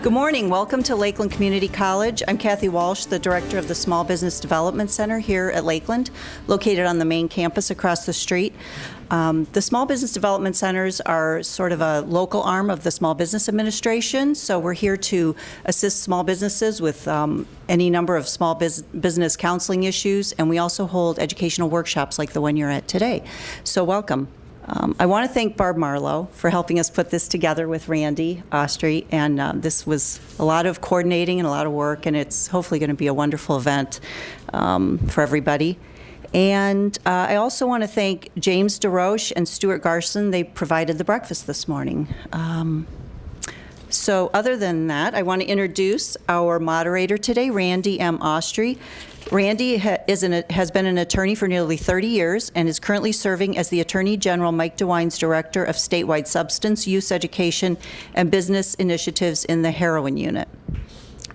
Good morning. Welcome to Lakeland Community College. I'm Kathy Walsh, the director of the Small Business Development Center here at Lakeland, located on the main campus across the street. The Small Business Development Centers are sort of a local arm of the Small Business Administration, so we're here to assist small businesses with any number of small business counseling issues, and we also hold educational workshops like the one you're at today. So welcome. I want to thank Barb Marlowe for helping us put this together with Randy Ostry, and this was a lot of coordinating and a lot of work, and it's hopefully going to be a wonderful event for everybody. And I also want to thank James DeRoche and Stuart Garson. They provided the breakfast this morning. So other than that, I want to introduce our moderator today, Randy M. Ostry. Randy has been an attorney for nearly 30 years and is currently serving as the Attorney General Mike DeWine's Director of Statewide Substance Use Education and Business Initiatives in the Heroin Unit.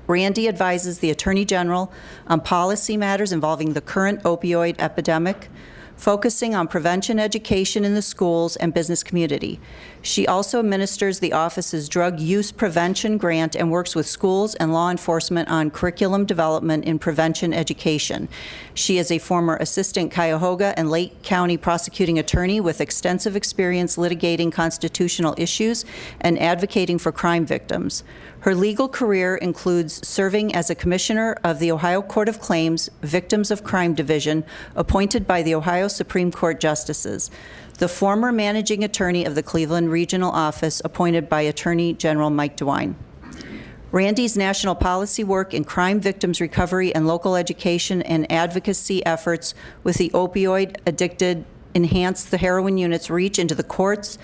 Randy advises the Attorney General on policy matters involving the current opioid epidemic, focusing on prevention education in the schools and business community. She also administers the office's drug use prevention grant and works with schools and law enforcement on curriculum development in prevention education. She is a former assistant Cuyahoga and Lake County prosecuting attorney with extensive experience litigating constitutional issues and advocating for crime victims. Her legal career includes serving as a commissioner of the Ohio Court of Claims Victims of Crime Division, appointed by the Ohio Supreme Court Justices, the former managing attorney of the Cleveland Regional Office, appointed by Attorney General Mike DeWine. Randy's national policy work in crime victims recovery and local education and advocacy efforts with the opioid addicted enhance the heroin unit's reach into the courts,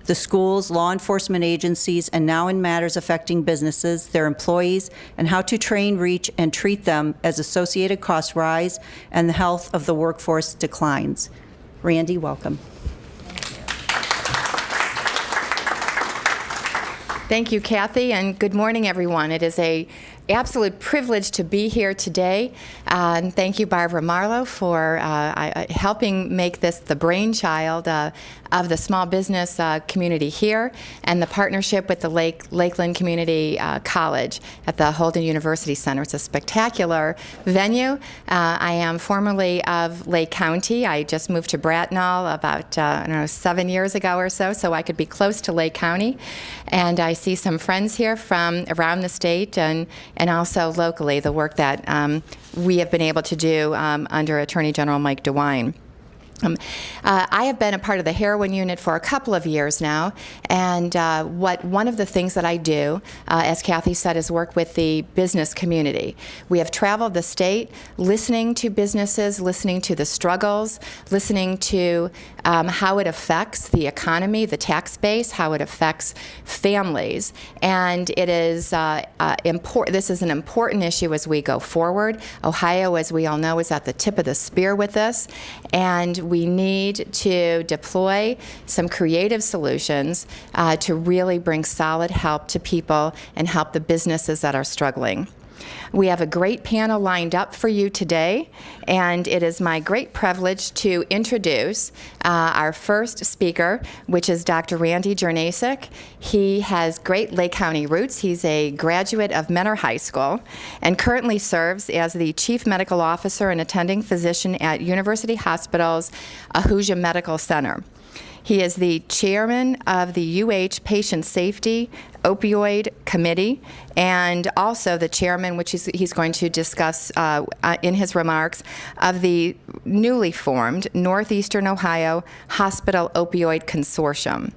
the schools, law enforcement agencies, and now in matters affecting businesses, their employees, and how to train, reach, and treat them as associated costs rise and the health of the workforce declines. Randy, welcome. Thank you, Kathy, and good morning, everyone. It is an absolute privilege to be here today. And thank you, Barbara Marlowe, for helping make this the brainchild of the small business community here and the partnership with the Lakeland Community College at the Holden University Center. It's a spectacular venue. I am formerly of Lake County. I just moved to Bracknell about, 7 years ago or so I could be close to Lake County. And I see some friends here from around the state and also locally, the work that we have been able to do under Attorney General Mike DeWine. I have been a part of the heroin unit for a couple of years now, and one of the things that I do, as Kathy said, is work with the business community. We have traveled the state listening to businesses, listening to the struggles, listening to how it affects the economy, the tax base, how it affects families, and it is important. This is an important issue as we go forward. Ohio, as we all know, is at the tip of the spear with this, and we need to deploy some creative solutions to really bring solid help to people and help the businesses that are struggling. We have a great panel lined up for you today, and it is my great privilege to introduce our first speaker, which is Dr. Randy Jurnasik. He has great Lake County roots. He's a graduate of Mentor High School and currently serves as the Chief Medical Officer and attending physician at University Hospital's Ahuja Medical Center. He is the chairman of the UH Patient Safety Opioid Committee, and also the chairman, which he's going to discuss in his remarks, of the newly formed Northeastern Ohio Hospital Opioid Consortium.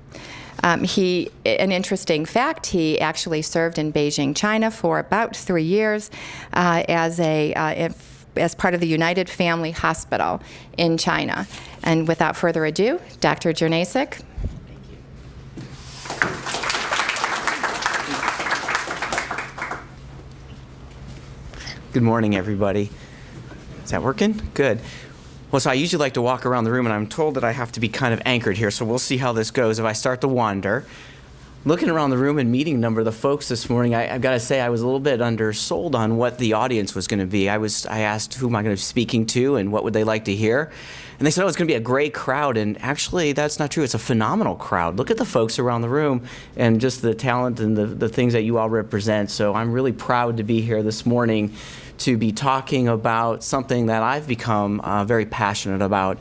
An interesting fact, he actually served in Beijing, China for about 3 years as part of the United Family Hospital in China. And without further ado, Dr. Jurnasik. Good morning, everybody. Is that working? Good. Well, so I usually like to walk around the room, and I'm told that I have to be kind of anchored here, so we'll see how this goes if I start to wander. looking around the room and meeting a number of the folks this morning, I've got to say I was a little bit undersold on what the audience was going to be. I asked who am I going to be speaking to and what would they like to hear. And they said, oh, it's going to be a great crowd. And actually, that's not true. It's a phenomenal crowd. Look at the folks around the room and just the talent and the things that you all represent. So I'm really proud to be here this morning to be talking about something that I've become very passionate about.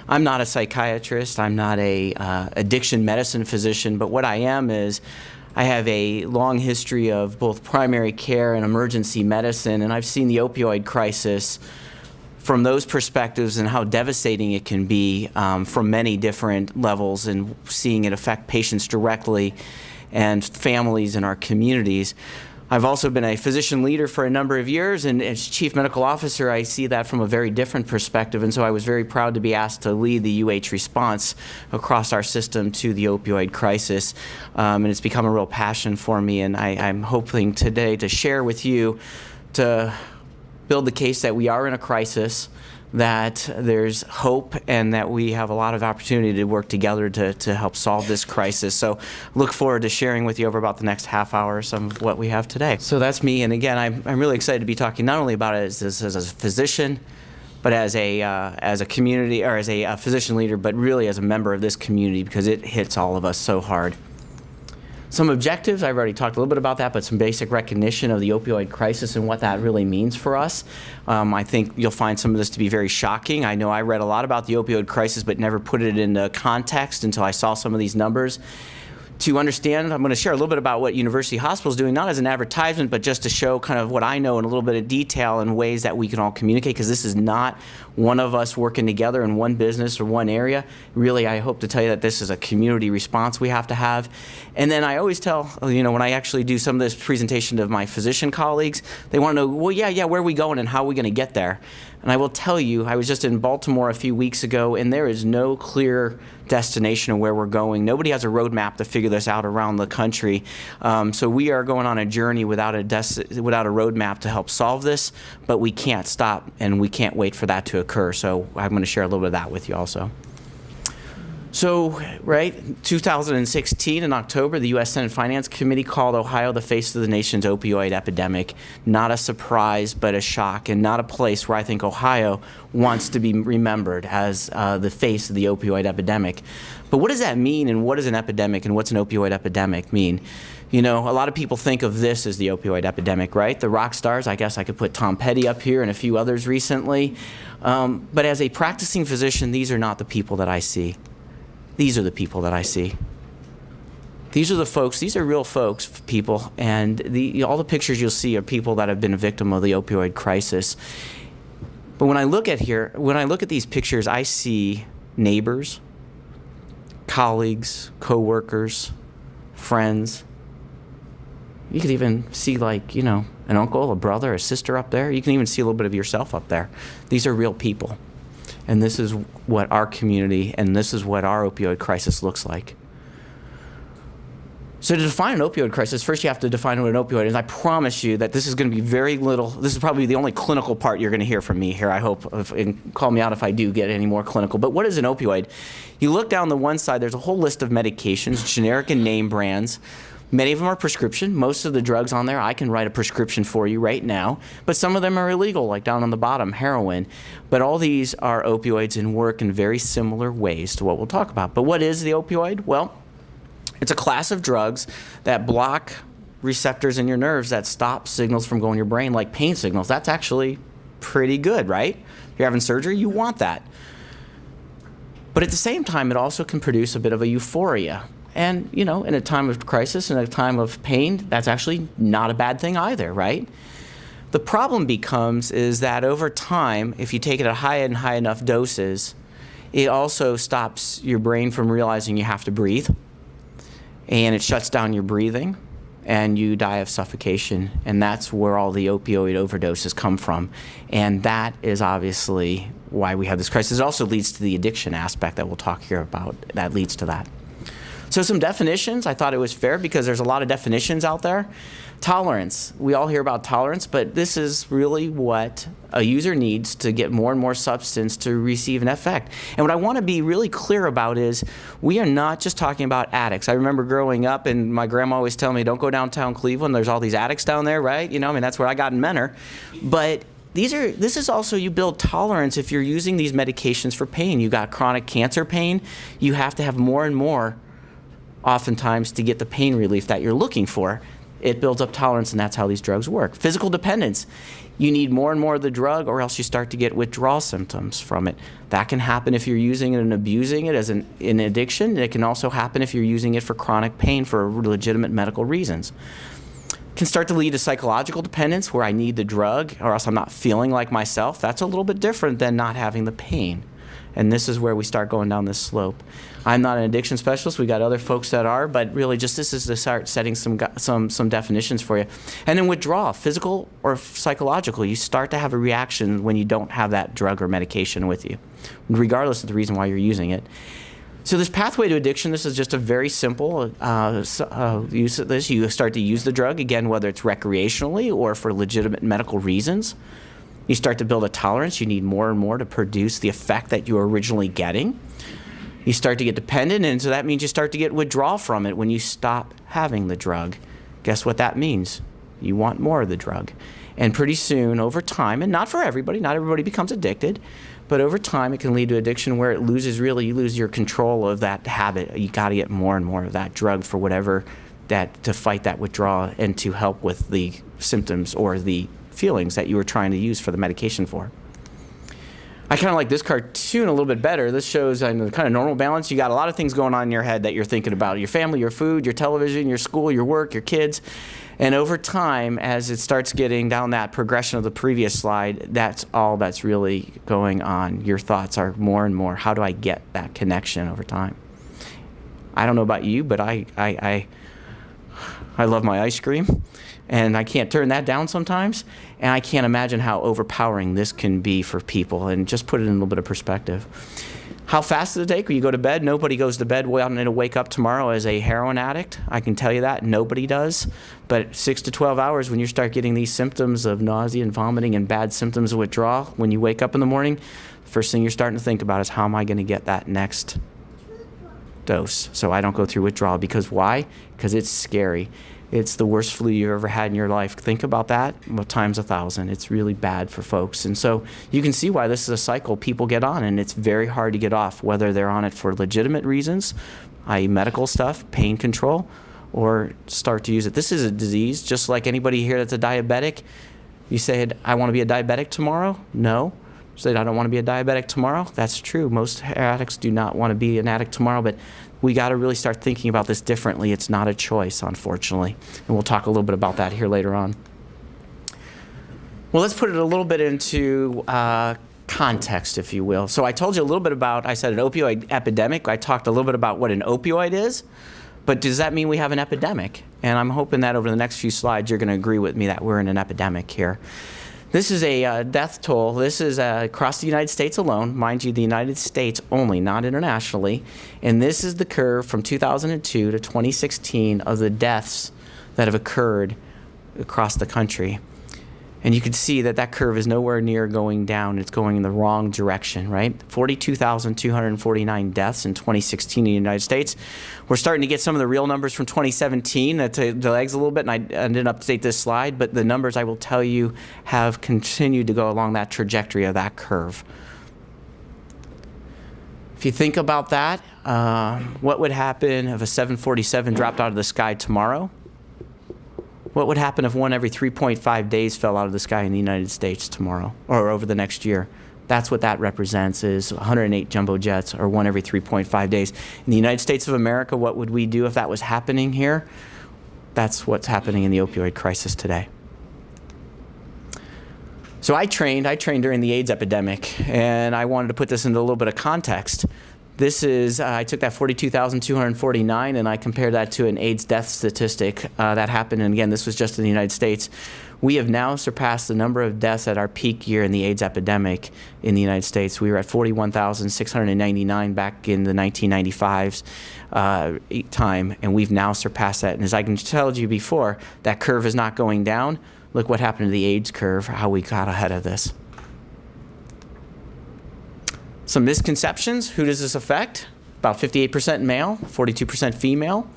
I'm not a psychiatrist. I'm not a addiction medicine physician. But what I am is I have a long history of both primary care and emergency medicine. And I've seen the opioid crisis from those perspectives and how devastating it can be from many different levels, and seeing it affect patients directly and families in our communities. I've also been a physician leader for a number of years, and as chief medical officer, I see that from a very different perspective, and so I was very proud to be asked to lead the UH response across our system to the opioid crisis, and it's become a real passion for me, and I'm hoping today to share with you to build the case that we are in a crisis, that there's hope, and that we have a lot of opportunity to work together to help solve this crisis. So look forward to sharing with you over about the next half hour some of what we have today. So that's me, and again, I'm really excited to be talking not only about it as a physician, but as a community, or as a physician leader, but really as a member of this community, because it hits all of us so hard. Some objectives, I've already talked a little bit about that, but some basic recognition of the opioid crisis and what that really means for us. I think you'll find some of this to be very shocking. I know I read a lot about the opioid crisis, but never put it into context until I saw some of these numbers. To understand, I'm going to share a little bit about what University Hospital is doing, not as an advertisement, but just to show kind of what I know in a little bit of detail and ways that we can all communicate, because this is not one of us working together in one business or one area. Really, I hope to tell you that this is a community response we have to have. And then I always tell, when I actually do some of this presentation to my physician colleagues, they want to know, well, yeah, where are we going and how are we going to get there? And I will tell you, I was just in Baltimore a few weeks ago, and there is no clear destination of where we're going. Nobody has a roadmap to figure this out around the country. So we are going on a journey without a roadmap to help solve this, but we can't stop, and we can't wait for that to occur. So I'm going to share a little bit of that with you also. So, 2016 in October, the U.S. Senate Finance Committee called Ohio the face of the nation's opioid epidemic. Not a surprise, but a shock, and not a place where I think Ohio wants to be remembered as the face of the opioid epidemic. But what does that mean, and what is an epidemic, and what's an opioid epidemic mean? A lot of people think of this as the opioid epidemic, right? The rock stars, I guess I could put Tom Petty up here and a few others recently. But as a practicing physician, these are not the people that I see. These are the people that I see. These are the folks, these are real folks, people, and all the pictures you'll see are people that have been a victim of the opioid crisis. But when I look at these pictures, I see neighbors, colleagues, co-workers, friends. You could even see an uncle, a brother, a sister up there. You can even see a little bit of yourself up there. These are real people. And this is what our community and this is what our opioid crisis looks like. So to define an opioid crisis, first you have to define what an opioid is. I promise you that this is going to be very little. This is probably the only clinical part you're going to hear from me here, I hope. And call me out if I do get any more clinical. But what is an opioid? You look down the one side, there's a whole list of medications, generic and name brands. Many of them are prescription. Most of the drugs on there, I can write a prescription for you right now. But some of them are illegal, like down on the bottom, heroin. But all these are opioids and work in very similar ways to what we'll talk about. But what is the opioid? Well, it's a class of drugs that block receptors in your nerves that stop signals from going to your brain, like pain signals. That's actually pretty good, right? If you're having surgery, you want that. But at the same time, it also can produce a bit of a euphoria. And, in a time of crisis, in a time of pain, that's actually not a bad thing either, right? The problem is that over time, if you take it at high and high enough doses, it also stops your brain from realizing you have to breathe. And it shuts down your breathing, and you die of suffocation. And that's where all the opioid overdoses come from. And that is obviously why we have this crisis. It also leads to the addiction aspect that we'll talk here about. That leads to that. So some definitions, I thought it was fair because there's a lot of definitions out there. Tolerance, we all hear about tolerance, but this is really what a user needs to get more and more substance to receive an effect. And what I want to be really clear about is we are not just talking about addicts. I remember growing up and my grandma always telling me, don't go downtown Cleveland, there's all these addicts down there, right? You know, I mean, that's where I got in Menor. But this is also, you build tolerance if you're using these medications for pain. You got chronic cancer pain, you have to have more and more oftentimes to get the pain relief that you're looking for. It builds up tolerance, and that's how these drugs work. Physical dependence. You need more and more of the drug, or else you start to get withdrawal symptoms from it. That can happen if you're using it and abusing it as an addiction. It can also happen if you're using it for chronic pain for legitimate medical reasons. It can start to lead to psychological dependence, where I need the drug, or else I'm not feeling like myself. That's a little bit different than not having the pain. And this is where we start going down this slope. I'm not an addiction specialist. We got other folks that are, but really just this is to start setting some definitions for you. And then withdrawal, physical or psychological. You start to have a reaction when you don't have that drug or medication with you, regardless of the reason why you're using it. So this pathway to addiction, this is just a very simple use of this. You start to use the drug, again, whether it's recreationally or for legitimate medical reasons. You start to build a tolerance. You need more and more to produce the effect that you were originally getting. You start to get dependent, and so that means you start to get withdrawal from it when you stop having the drug. Guess what that means? You want more of the drug. And pretty soon, over time, and not for everybody, not everybody becomes addicted, but over time it can lead to addiction where you lose your control of that habit. You got to get more and more of that drug for whatever to fight that withdrawal and to help with the symptoms or the feelings that you were trying to use for the medication for. I kind of like this cartoon a little bit better. This shows the kind of normal balance. You got a lot of things going on in your head that you're thinking about. Your family, your food, your television, your school, your work, your kids. And over time, as it starts getting down that progression of the previous slide, that's all that's really going on. Your thoughts are more and more, how do I get that connection over time? I don't know about you, but I love my ice cream. And I can't turn that down sometimes. And I can't imagine how overpowering this can be for people. And just put it in a little bit of perspective. How fast does it take when you go to bed? Nobody goes to bed wanting to wake up tomorrow as a heroin addict. I can tell you that. Nobody does. But 6 to 12 hours, when you start getting these symptoms of nausea and vomiting and bad symptoms of withdrawal, when you wake up in the morning, the first thing you're starting to think about is, how am I going to get that next dose so I don't go through withdrawal? Because why? Because it's scary. It's the worst flu you've ever had in your life. Think about that times 1,000. It's really bad for folks. And so you can see why this is a cycle people get on, and it's very hard to get off, whether they're on it for legitimate reasons, i.e. medical stuff, pain control, or start to use it. This is a disease, just like anybody here that's a diabetic. You said, I want to be a diabetic tomorrow? No. You said, I don't want to be a diabetic tomorrow? That's true. Most addicts do not want to be an addict tomorrow, but we got to really start thinking about this differently. It's not a choice, unfortunately. And we'll talk a little bit about that here later on. Well, let's put it a little bit into context, if you will. So I told you a little bit about, I said an opioid epidemic. I talked a little bit about what an opioid is. But does that mean we have an epidemic? And I'm hoping that over the next few slides, you're going to agree with me that we're in an epidemic here. This is a death toll. This is across the United States alone. Mind you, the United States only, not internationally. And this is the curve from 2002 to 2016 of the deaths that have occurred across the country. And you can see that that curve is nowhere near going down. It's going in the wrong direction, right? 42,249 deaths in 2016 in the United States. We're starting to get some of the real numbers from 2017. That lags a little bit, and I didn't update this slide, but the numbers, I will tell you, have continued to go along that trajectory of that curve. If you think about that, what would happen if a 747 dropped out of the sky tomorrow? What would happen if one every 3.5 days fell out of the sky in the United States tomorrow or over the next year? That's what that represents, is 108 jumbo jets, or one every 3.5 days. In the United States of America, what would we do if that was happening here? That's what's happening in the opioid crisis today. So I trained during the AIDS epidemic, and I wanted to put this into a little bit of context. This is, I took that 42,249 and I compared that to an AIDS death statistic that happened, and again, this was just in the United States. We have now surpassed the number of deaths at our peak year in the AIDS epidemic in the United States. We were at 41,699 back in the 1995's time, and we've now surpassed that. And as I can tell you before, that curve is not going down. Look what happened to the AIDS curve, how we got ahead of this. Some misconceptions. Who does this affect? About 58% male, 42% female.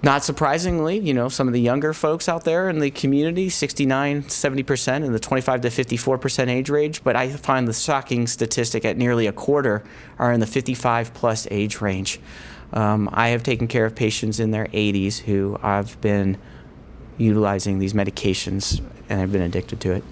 Not surprisingly, you know, some of the younger folks out there in the community, 69, 70% in the 25 to 54% age range. But I find the shocking statistic at nearly a quarter are in the 55 plus age range. I have taken care of patients in their 80s who have been utilizing these medications and have been addicted to it.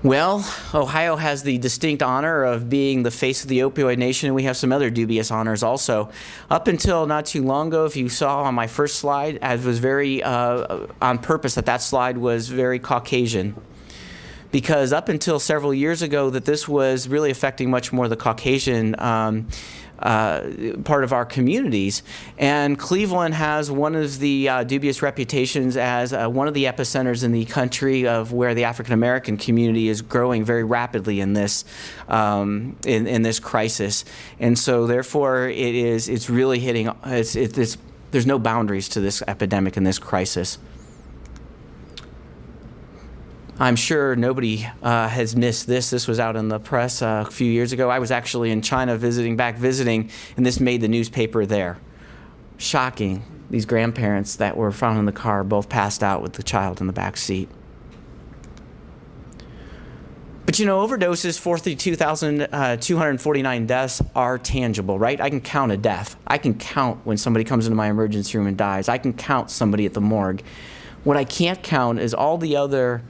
Well, Ohio has the distinct honor of being the face of the opioid nation, and we have some other dubious honors also. Up until not too long ago, if you saw on my first slide, I was very on purpose that slide was very Caucasian. Because up until several years ago, that this was really affecting much more the Caucasian part of our communities. And Cleveland has one of the dubious reputations as one of the epicenters in the country of where the African American community is growing very rapidly in this in this crisis. And so therefore it's really hitting, there's no boundaries to this epidemic and this crisis. I'm sure nobody has missed this. This was out in the press a few years ago. I was actually in China visiting, and this made the newspaper there. Shocking. These grandparents that were found in the car both passed out with the child in the back seat. But you know, overdoses, 42,249 deaths are tangible, right? I can count a death. I can count when somebody comes into my emergency room and dies. I can count somebody at the morgue. What I can't count is all the other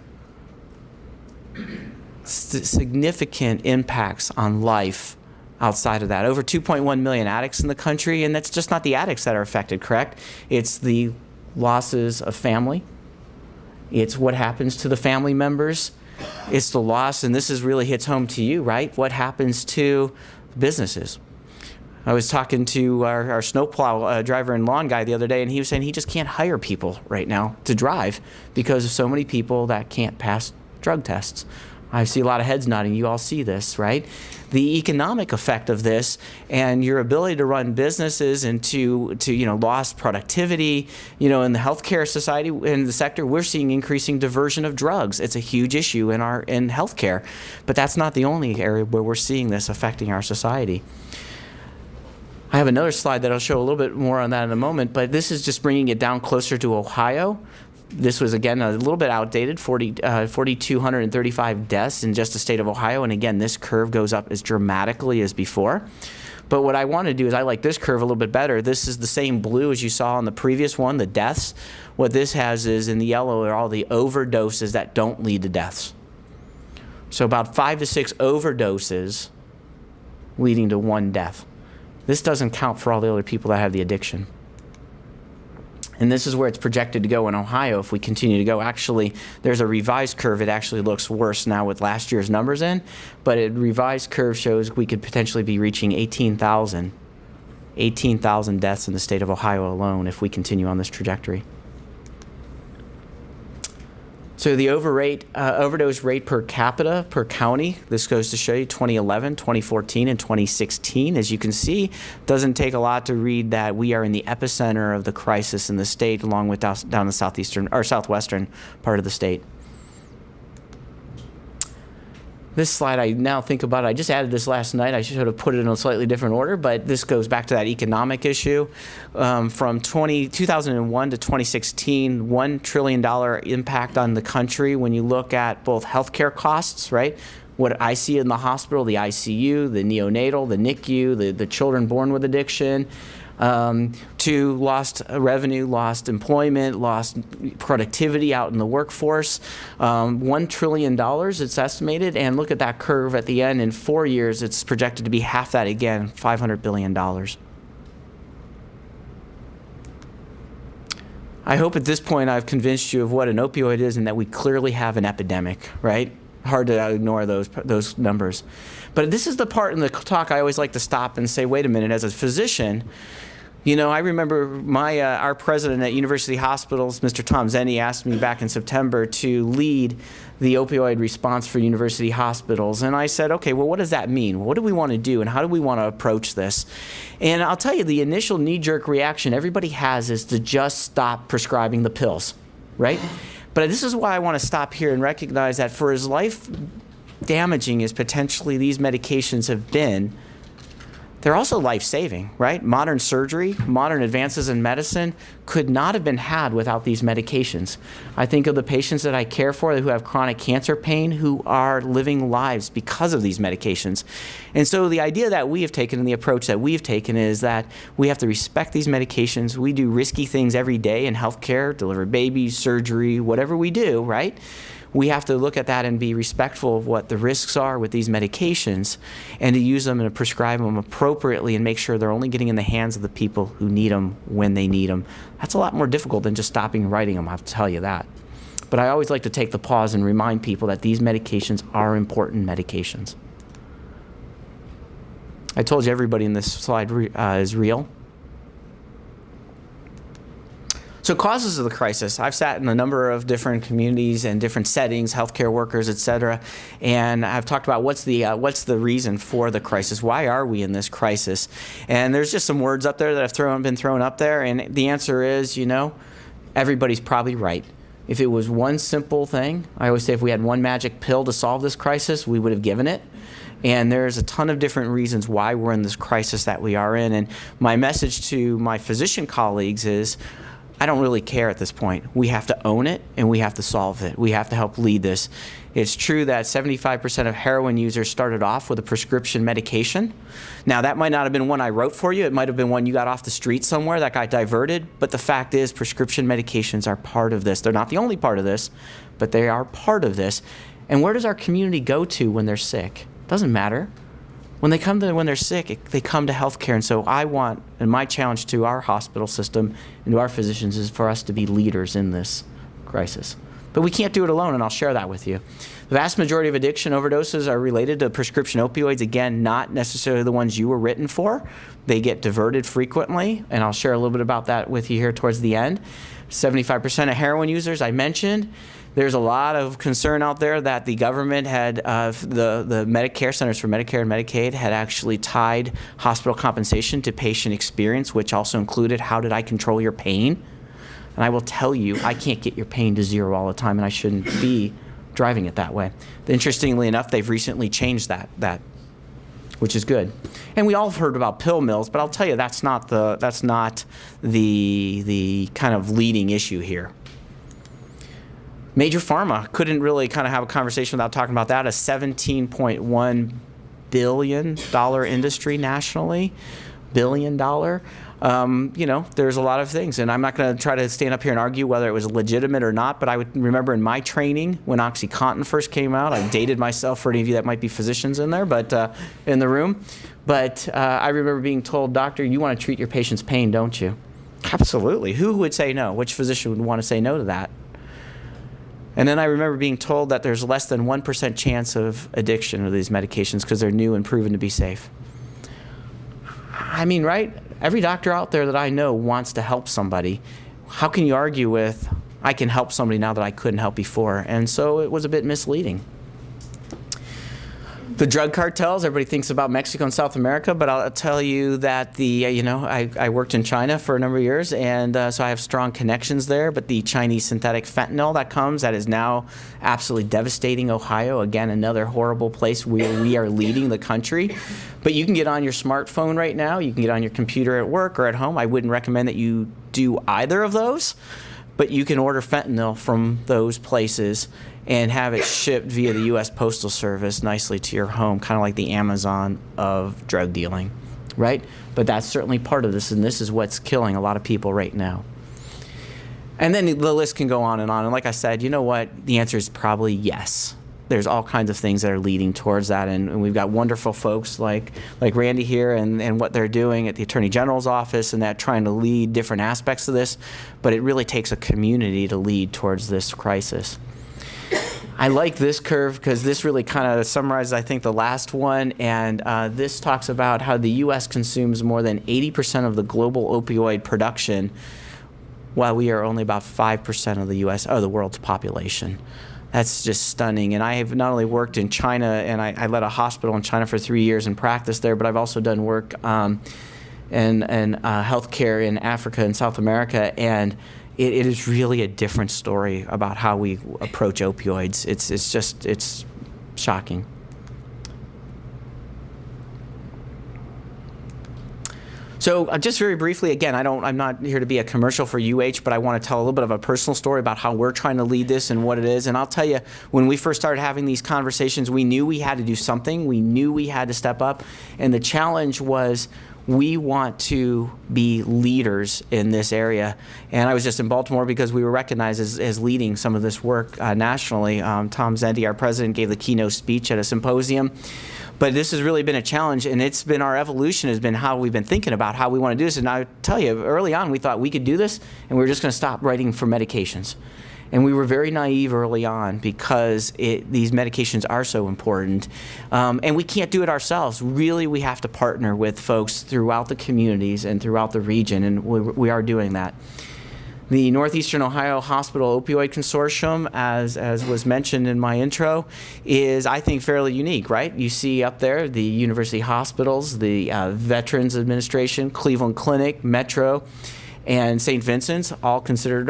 significant impacts on life outside of that. Over 2.1 million addicts in the country, and that's just not the addicts that are affected, correct? It's the losses of family. It's what happens to the family members. It's the loss, and this really hits home to you, right? What happens to businesses? I was talking to our snowplow driver and lawn guy the other day, and he was saying he just can't hire people right now to drive because of so many people that can't pass drug tests. I see a lot of heads nodding. You all see this, right? The economic effect of this and your ability to run businesses and to lost productivity, in the healthcare society, in the sector, we're seeing increasing diversion of drugs. It's a huge issue in healthcare, but that's not the only area where we're seeing this affecting our society. I have another slide that I'll show a little bit more on that in a moment, but this is just bringing it down closer to Ohio. This was, again, a little bit outdated, 4,235 deaths in just the state of Ohio. And again, this curve goes up as dramatically as before. But what I want to do is I like this curve a little bit better. This is the same blue as you saw on the previous one, the deaths. What this has is in the yellow are all the overdoses that don't lead to deaths. So about 5 to 6 overdoses leading to 1 death. This doesn't count for all the other people that have the addiction. And this is where it's projected to go in Ohio if we continue to go. Actually, there's a revised curve. It actually looks worse now with last year's numbers in, but a revised curve shows we could potentially be reaching 18,000 deaths in the state of Ohio alone if we continue on this trajectory. So the overdose rate per capita, per county, this goes to show you 2011, 2014, and 2016. As you can see, doesn't take a lot to read that we are in the epicenter of the crisis in the state, along with down the southwestern part of the state. This slide, I now think about it, I just added this last night. I should have put it in a slightly different order, but this goes back to that economic issue. From 2001 to 2016, $1 trillion impact on the country when you look at both healthcare costs, right? What I see in the hospital, the ICU, the neonatal, the NICU, the children born with addiction, to lost revenue, lost employment, lost productivity out in the workforce. $1 trillion it's estimated, and look at that curve at the end. In 4 years, it's projected to be half that again, $500 billion. I hope at this point I've convinced you of what an opioid is and that we clearly have an epidemic, right? hard to ignore those numbers. But this is the part in the talk I always like to stop and say, wait a minute, as a physician, I remember our president at University Hospitals, Mr. Tom Zenny, asked me back in September to lead the opioid response for university hospitals. And I said, okay, well, what does that mean? What do we want to do, and how do we want to approach this? And I'll tell you, the initial knee-jerk reaction everybody has is to just stop prescribing the pills, right? But this is why I want to stop here and recognize that for as life-damaging as potentially these medications have been, they're also life-saving, right? Modern surgery, modern advances in medicine could not have been had without these medications. I think of the patients that I care for who have chronic cancer pain who are living lives because of these medications. And so the idea that we have taken and the approach that we've taken is that we have to respect these medications. We do risky things every day in healthcare, deliver babies, surgery, whatever we do, right? We have to look at that and be respectful of what the risks are with these medications and to use them and to prescribe them appropriately and make sure they're only getting in the hands of the people who need them when they need them. That's a lot more difficult than just stopping and writing them, I'll tell you that. But I always like to take the pause and remind people that these medications are important medications. I told you everybody in this slide is real. So causes of the crisis. I've sat in a number of different communities and different settings, healthcare workers, et cetera, and I've talked about what's the reason for the crisis. Why are we in this crisis? And there's just some words up there that have been thrown up there, and the answer is, everybody's probably right. If it was one simple thing, I always say if we had one magic pill to solve this crisis, we would have given it. And there's a ton of different reasons why we're in this crisis that we are in. And my message to my physician colleagues is, I don't really care at this point. We have to own it and we have to solve it. We have to help lead this. It's true that 75% of heroin users started off with a prescription medication. Now, that might not have been one I wrote for you. It might have been one you got off the street somewhere that got diverted. But the fact is, prescription medications are part of this. They're not the only part of this, but they are part of this. And where does our community go to when they're sick? Doesn't matter. When they're sick, they come to healthcare. And so and my challenge to our hospital system and to our physicians is for us to be leaders in this crisis. But we can't do it alone, and I'll share that with you. The vast majority of addiction overdoses are related to prescription opioids. Again, not necessarily the ones you were written for. They get diverted frequently, and I'll share a little bit about that with you here towards the end. 75% of heroin users, I mentioned. There's a lot of concern out there that the government had, the Medicare Centers for Medicare and Medicaid had actually tied hospital compensation to patient experience, which also included how did I control your pain? And I will tell you, I can't get your pain to zero all the time, and I shouldn't be driving it that way. Interestingly enough, they've recently changed that, which is good. And we all have heard about pill mills, but I'll tell you, that's not the kind of leading issue here. Major pharma couldn't really kind of have a conversation without talking about that. A $17.1 billion industry nationally, $1 billion. There's a lot of things, and I'm not going to try to stand up here and argue whether it was legitimate or not, but I would remember in my training when OxyContin first came out, I dated myself for any of you that might be physicians in there, but in the room. But I remember being told, doctor, you want to treat your patient's pain, don't you? Absolutely. Who would say no? Which physician would want to say no to that? And then I remember being told that there's less than 1% chance of addiction of these medications because they're new and proven to be safe. I mean, right? Every doctor out there that I know wants to help somebody. How can you argue with, I can help somebody now that I couldn't help before? And so it was a bit misleading. The drug cartels, everybody thinks about Mexico and South America, but I'll tell you that I worked in China for a number of years, and so I have strong connections there, but the Chinese synthetic fentanyl that is now absolutely devastating Ohio, again, another horrible place where we are leading the country. But you can get on your smartphone right now, you can get on your computer at work or at home. I wouldn't recommend that you do either of those, but you can order fentanyl from those places and have it shipped via the U.S. Postal Service nicely to your home, kind of like the Amazon of drug dealing, right? But that's certainly part of this, and this is what's killing a lot of people right now. And then the list can go on. And like I said, you know what? The answer is probably yes. There's all kinds of things that are leading towards that, and we've got wonderful folks like Randy here and what they're doing at the Attorney General's office and that trying to lead different aspects of this, but it really takes a community to lead towards this crisis. I like this curve because this really kind of summarizes, I think, the last one. And this talks about how the U.S. consumes more than 80% of the global opioid production, while we are only about 5% of the world's population. That's just stunning. And I have not only worked in China, and I led a hospital in China for 3 years and practiced there, but I've also done work in healthcare in Africa and South America. And it is really a different story about how we approach opioids. It's shocking. So just very briefly, again, I'm not here to be a commercial for UH, but I want to tell a little bit of a personal story about how we're trying to lead this and what it is. And I'll tell you, when we first started having these conversations, we knew we had to do something. We knew we had to step up. And the challenge was, we want to be leaders in this area. And I was just in Baltimore because we were recognized as leading some of this work nationally. Tom Zenti, our president, gave the keynote speech at a symposium. But this has really been a challenge, and it's been our evolution has been how we've been thinking about how we want to do this. And I tell you, early on, we thought we could do this, and we were just going to stop writing for medications. And we were very naive early on because these medications are so important. And we can't do it ourselves. Really, we have to partner with folks throughout the communities and throughout the region, and we are doing that. The Northeastern Ohio Hospital Opioid Consortium, as was mentioned in my intro, is, I think, fairly unique, right? You see up there the university hospitals, the Veterans Administration, Cleveland Clinic, Metro, and St. Vincent's, all considered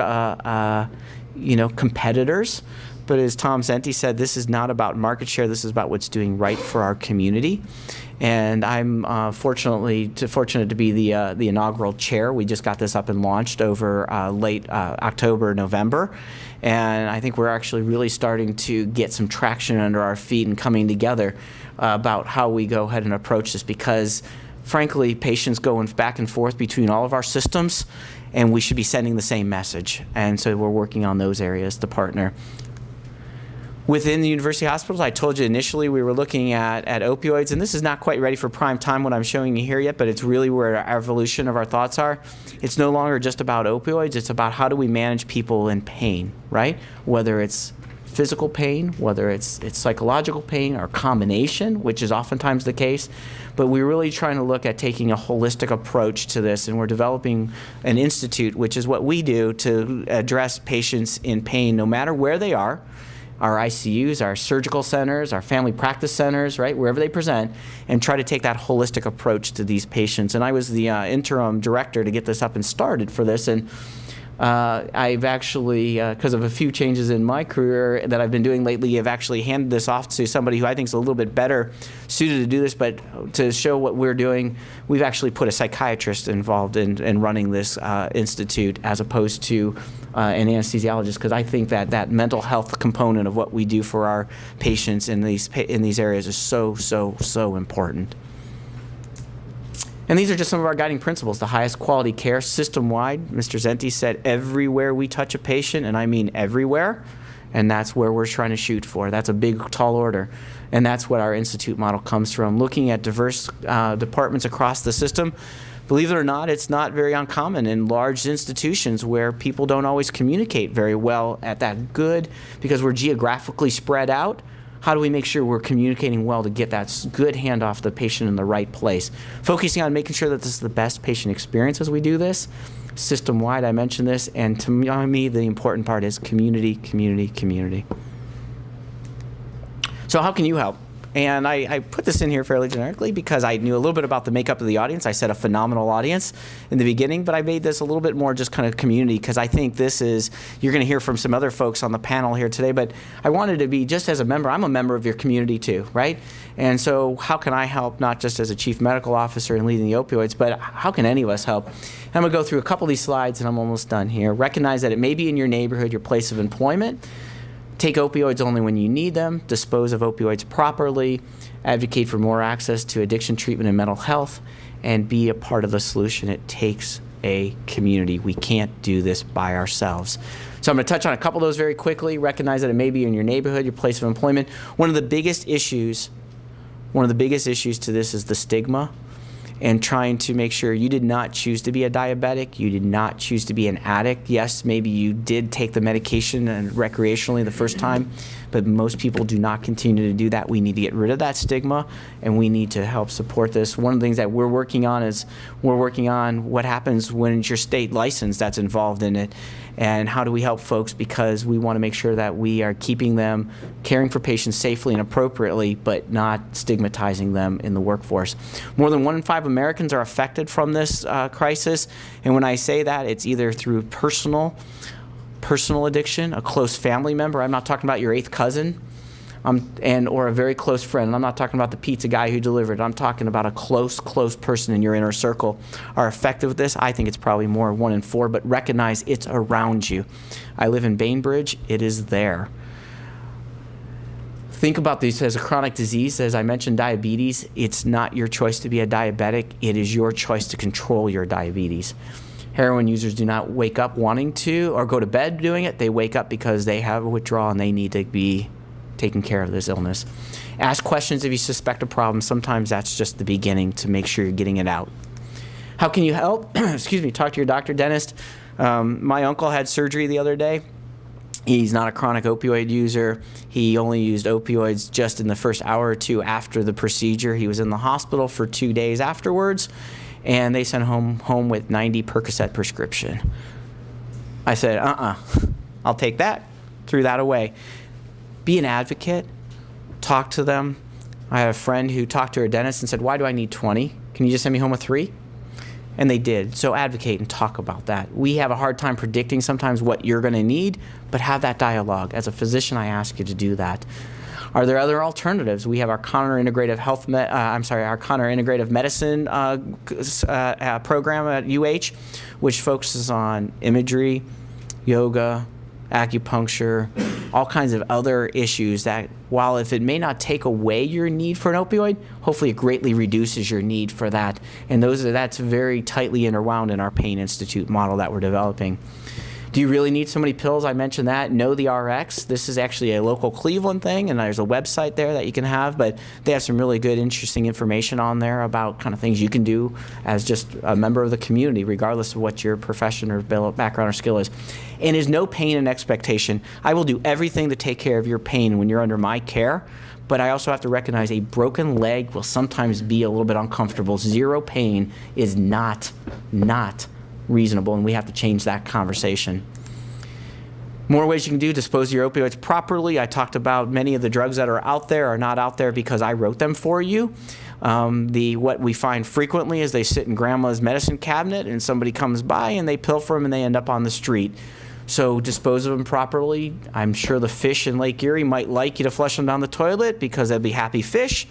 competitors. But as Tom Zenti said, this is not about market share. This is about what's doing right for our community. And I'm fortunate to be the inaugural chair. We just got this up and launched over late October, November. And I think we're actually really starting to get some traction under our feet and coming together about how we go ahead and approach this, because frankly, patients going back and forth between all of our systems, and we should be sending the same message. And so we're working on those areas to partner. Within the university hospitals, I told you initially we were looking at opioids, and this is not quite ready for prime time what I'm showing you here yet, but it's really where our evolution of our thoughts are. It's no longer just about opioids, it's about how do we manage people in pain, right? Whether it's physical pain, whether it's psychological pain, or combination, which is oftentimes the case. But we're really trying to look at taking a holistic approach to this, and we're developing an institute, which is what we do to address patients in pain no matter where they are. Our ICUs, our surgical centers, our family practice centers, right, wherever they present, and try to take that holistic approach to these patients. And I was the interim director to get this up and started for this, and I've actually, because of a few changes in my career that I've been doing lately, I've actually handed this off to somebody who I think is a little bit better suited to do this. But to show what we're doing, we've actually put a psychiatrist involved in running this institute as opposed to an anesthesiologist, because I think that mental health component of what we do for our patients in these areas is so important. And these are just some of our guiding principles: the highest quality care system-wide. Mr. Zenti said everywhere we touch a patient, and I mean everywhere, and that's where we're trying to shoot for. That's a big, tall order, and that's what our institute model comes from. Looking at diverse departments across the system, believe it or not, it's not very uncommon in large institutions where people don't always communicate very well at that good, because we're geographically spread out. How do we make sure we're communicating well to get that good handoff to the patient in the right place? Focusing on making sure that this is the best patient experience as we do this. System-wide, I mentioned this, and to me, the important part is community, community, community. So how can you help? And I put this in here fairly generically because I knew a little bit about the makeup of the audience. I said a phenomenal audience in the beginning, but I made this a little bit more just kind of community, because I think this is, you're going to hear from some other folks on the panel here today, but I wanted to be, just as a member, I'm a member of your community too, right? And so how can I help, not just as a chief medical officer and leading the opioids, but how can any of us help? And I'm going to go through a couple of these slides, and I'm almost done here. Recognize that it may be in your neighborhood, your place of employment. Take opioids only when you need them, dispose of opioids properly, advocate for more access to addiction treatment and mental health, and be a part of the solution. It takes a community. We can't do this by ourselves. So I'm going to touch on a couple of those very quickly. Recognize that it may be in your neighborhood, your place of employment. One of the biggest issues to this is the stigma. and trying to make sure you did not choose to be a diabetic, you did not choose to be an addict. Yes, maybe you did take the medication and recreationally the first time, but most people do not continue to do that. We need to get rid of that stigma, and we need to help support this. One of the things that we're working on is what happens when it's your state license that's involved in it, and how do we help folks, because we want to make sure that we are keeping them caring for patients safely and appropriately, but not stigmatizing them in the workforce. More than 1 in 5 Americans are affected from this crisis, and when I say that, it's either through personal addiction, a close family member. I'm not talking about your 8th cousin, or a very close friend. I'm not talking about the pizza guy who delivered. I'm talking about a close person in your inner circle are affected with this. I think it's probably more 1 in 4, but recognize it's around you. I live in Bainbridge. It is there. Think about this as a chronic disease. As I mentioned, diabetes, it's not your choice to be a diabetic. It is your choice to control your diabetes. Heroin users do not wake up wanting to or go to bed doing it. They wake up because they have a withdrawal and they need to be taking care of this illness. Ask questions if you suspect a problem. Sometimes that's just the beginning to make sure you're getting it out. How can you help? Excuse me, talk to your doctor, dentist. My uncle had surgery the other day. He's not a chronic opioid user. He only used opioids just in the first hour or two after the procedure. He was in the hospital for 2 days afterwards, and they sent him home with 90 Percocet prescription. I said, I'll take that. Threw that away. Be an advocate. Talk to them. I had a friend who talked to her dentist and said, why do I need 20? Can you just send me home with 3? And they did. So advocate and talk about that. We have a hard time predicting sometimes what you're going to need, but have that dialogue. As a physician, I ask you to do that. Are there other alternatives? We have our Connor Integrative our Connor Integrative Medicine program at UH, which focuses on imagery, yoga, acupuncture, all kinds of other issues that, while if it may not take away your need for an opioid, hopefully it greatly reduces your need for that. And that's very tightly interwound in our Pain Institute model that we're developing. Do you really need so many pills? I mentioned that. Know the RX. This is actually a local Cleveland thing, and there's a website there that you can have, but they have some really good, interesting information on there about kind of things you can do as just a member of the community, regardless of what your profession or background or skill is. And is no pain an expectation. I will do everything to take care of your pain when you're under my care, but I also have to recognize a broken leg will sometimes be a little bit uncomfortable. Zero pain is not reasonable, and we have to change that conversation. More ways you can do: dispose of your opioids properly. I talked about many of the drugs that are out there are not out there because I wrote them for you. What we find frequently is they sit in grandma's medicine cabinet and somebody comes by and they pilfer them and they end up on the street. So dispose of them properly. I'm sure the fish in Lake Erie might like you to flush them down the toilet because they'll be happy fish.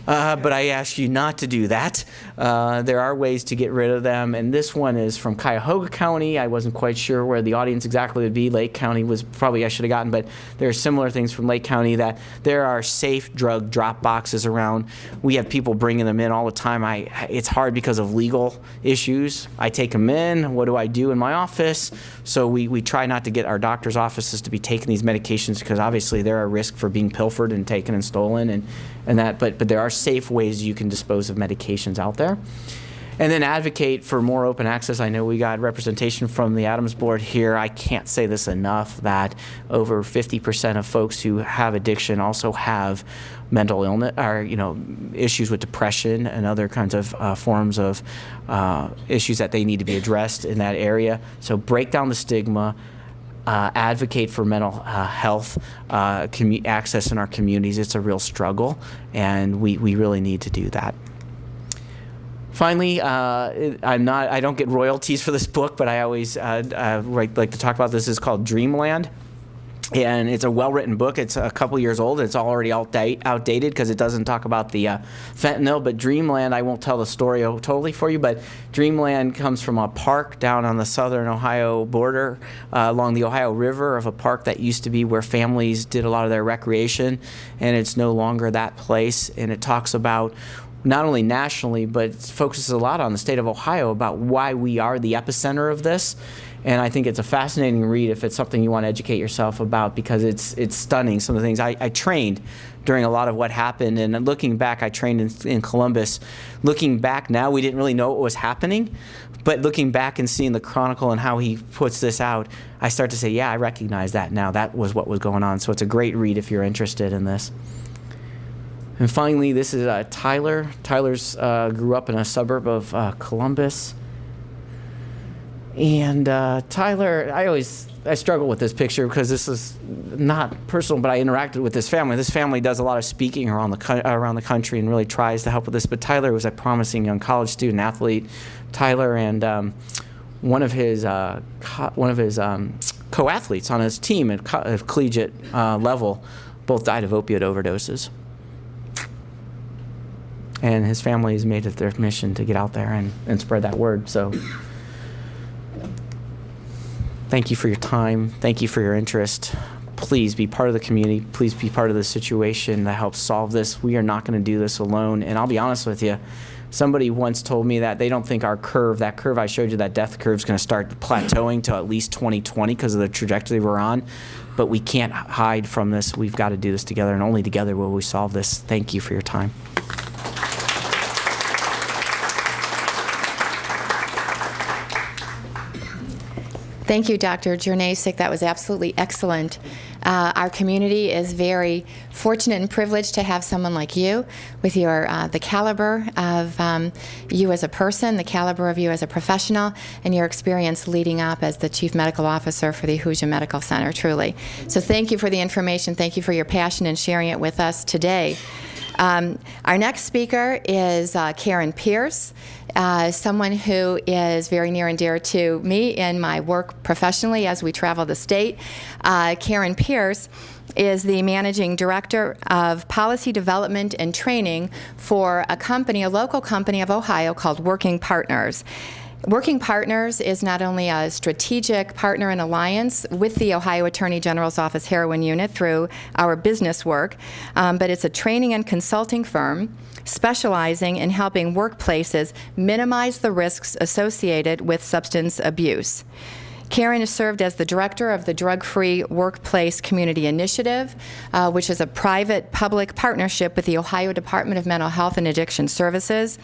But I ask you not to do that. There are ways to get rid of them, and this one is from Cuyahoga County. I wasn't quite sure where the audience exactly would be. Lake County was probably I should have gotten, but there are similar things from Lake County that there are safe drug drop boxes around. We have people bringing them in all the time. It's hard because of legal issues. I take them in. What do I do in my office? So we try not to get our doctors' offices to be taking these medications because obviously they're at risk for being pilfered and taken and stolen and that. But there are safe ways you can dispose of medications out there. And then advocate for more open access. I know we got representation from the Adams Board here. I can't say this enough that over 50% of folks who have addiction also have mental illness or issues with depression and other kinds of forms of issues that they need to be addressed in that area. So break down the stigma. Advocate for mental health access in our communities. It's a real struggle, and we really need to do that. Finally, I don't get royalties for this book, but I always like to talk about this. It's called Dreamland. And it's a well-written book. It's a couple years old. It's already outdated because it doesn't talk about the fentanyl. But Dreamland, I won't tell the story totally for you, but Dreamland comes from a park down on the southern Ohio border along the Ohio River, of a park that used to be where families did a lot of their recreation, and it's no longer that place. And it talks about not only nationally, but it focuses a lot on the state of Ohio about why we are the epicenter of this. And I think it's a fascinating read if it's something you want to educate yourself about, because it's stunning, some of the things. I trained during a lot of what happened, and looking back, I trained in Columbus. Looking back now, we didn't really know what was happening, but looking back and seeing the chronicle and how he puts this out, I start to say, yeah, I recognize that now. That was what was going on. So it's a great read if you're interested in this. And finally, this is Tyler. Tyler's grew up in a suburb of Columbus. And Tyler, I struggle with this picture because this is not personal, but I interacted with this family. This family does a lot of speaking around the country and really tries to help with this. But Tyler was a promising young college student athlete. Tyler and one of his co-athletes on his team at collegiate level both died of opioid overdoses. And his family has made it their mission to get out there and spread that word. So thank you for your time. Thank you for your interest. Please be part of the community. Please be part of the situation that helps solve this. We are not going to do this alone. And I'll be honest with you, somebody once told me that they don't think our curve, that curve I showed you, that death curve, is going to start plateauing till at least 2020 because of the trajectory we're on. But we can't hide from this. We've got to do this together, and only together will we solve this. Thank you for your time. Thank you, Dr. Jurnacic. That was absolutely excellent. Our community is very fortunate and privileged to have someone like you with your the caliber of you as a person, the caliber of you as a professional, and your experience leading up as the Chief Medical Officer for the Ahuja Medical Center, truly. So thank you for the information. Thank you for your passion and sharing it with us today. Our next speaker is Karen Pierce, someone who is very near and dear to me in my work professionally as we travel the state. Karen Pierce is the Managing Director of Policy Development and Training for a local company of Ohio called Working Partners. Working Partners is not only a strategic partner and alliance with the Ohio Attorney General's Office Heroin Unit through our business work, but it's a training and consulting firm specializing in helping workplaces minimize the risks associated with substance abuse. Karen has served as the director of the Drug-Free Workplace Community Initiative, which is a private-public partnership with the Ohio Department of Mental Health and Addiction Services,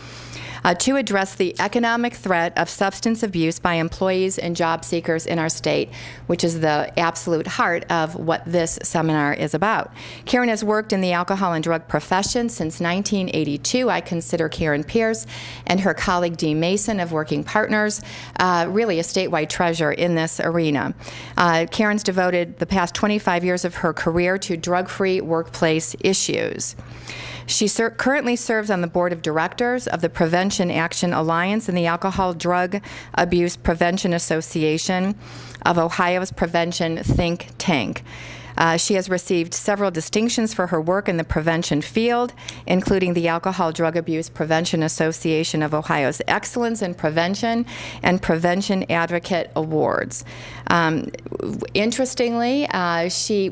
to address the economic threat of substance abuse by employees and job seekers in our state, which is the absolute heart of what this seminar is about. Karen has worked in the alcohol and drug profession since 1982. I consider Karen Pierce and her colleague Dee Mason of Working Partners really a statewide treasure in this arena. Karen's devoted the past 25 years of her career to drug-free workplace issues. She currently serves on the board of directors of the Prevention Action Alliance and the Alcohol Drug Abuse Prevention Association of Ohio's Prevention Think Tank. She has received several distinctions for her work in the prevention field, including the Alcohol Drug Abuse Prevention Association of Ohio's Excellence in Prevention and Prevention Advocate Awards. Interestingly,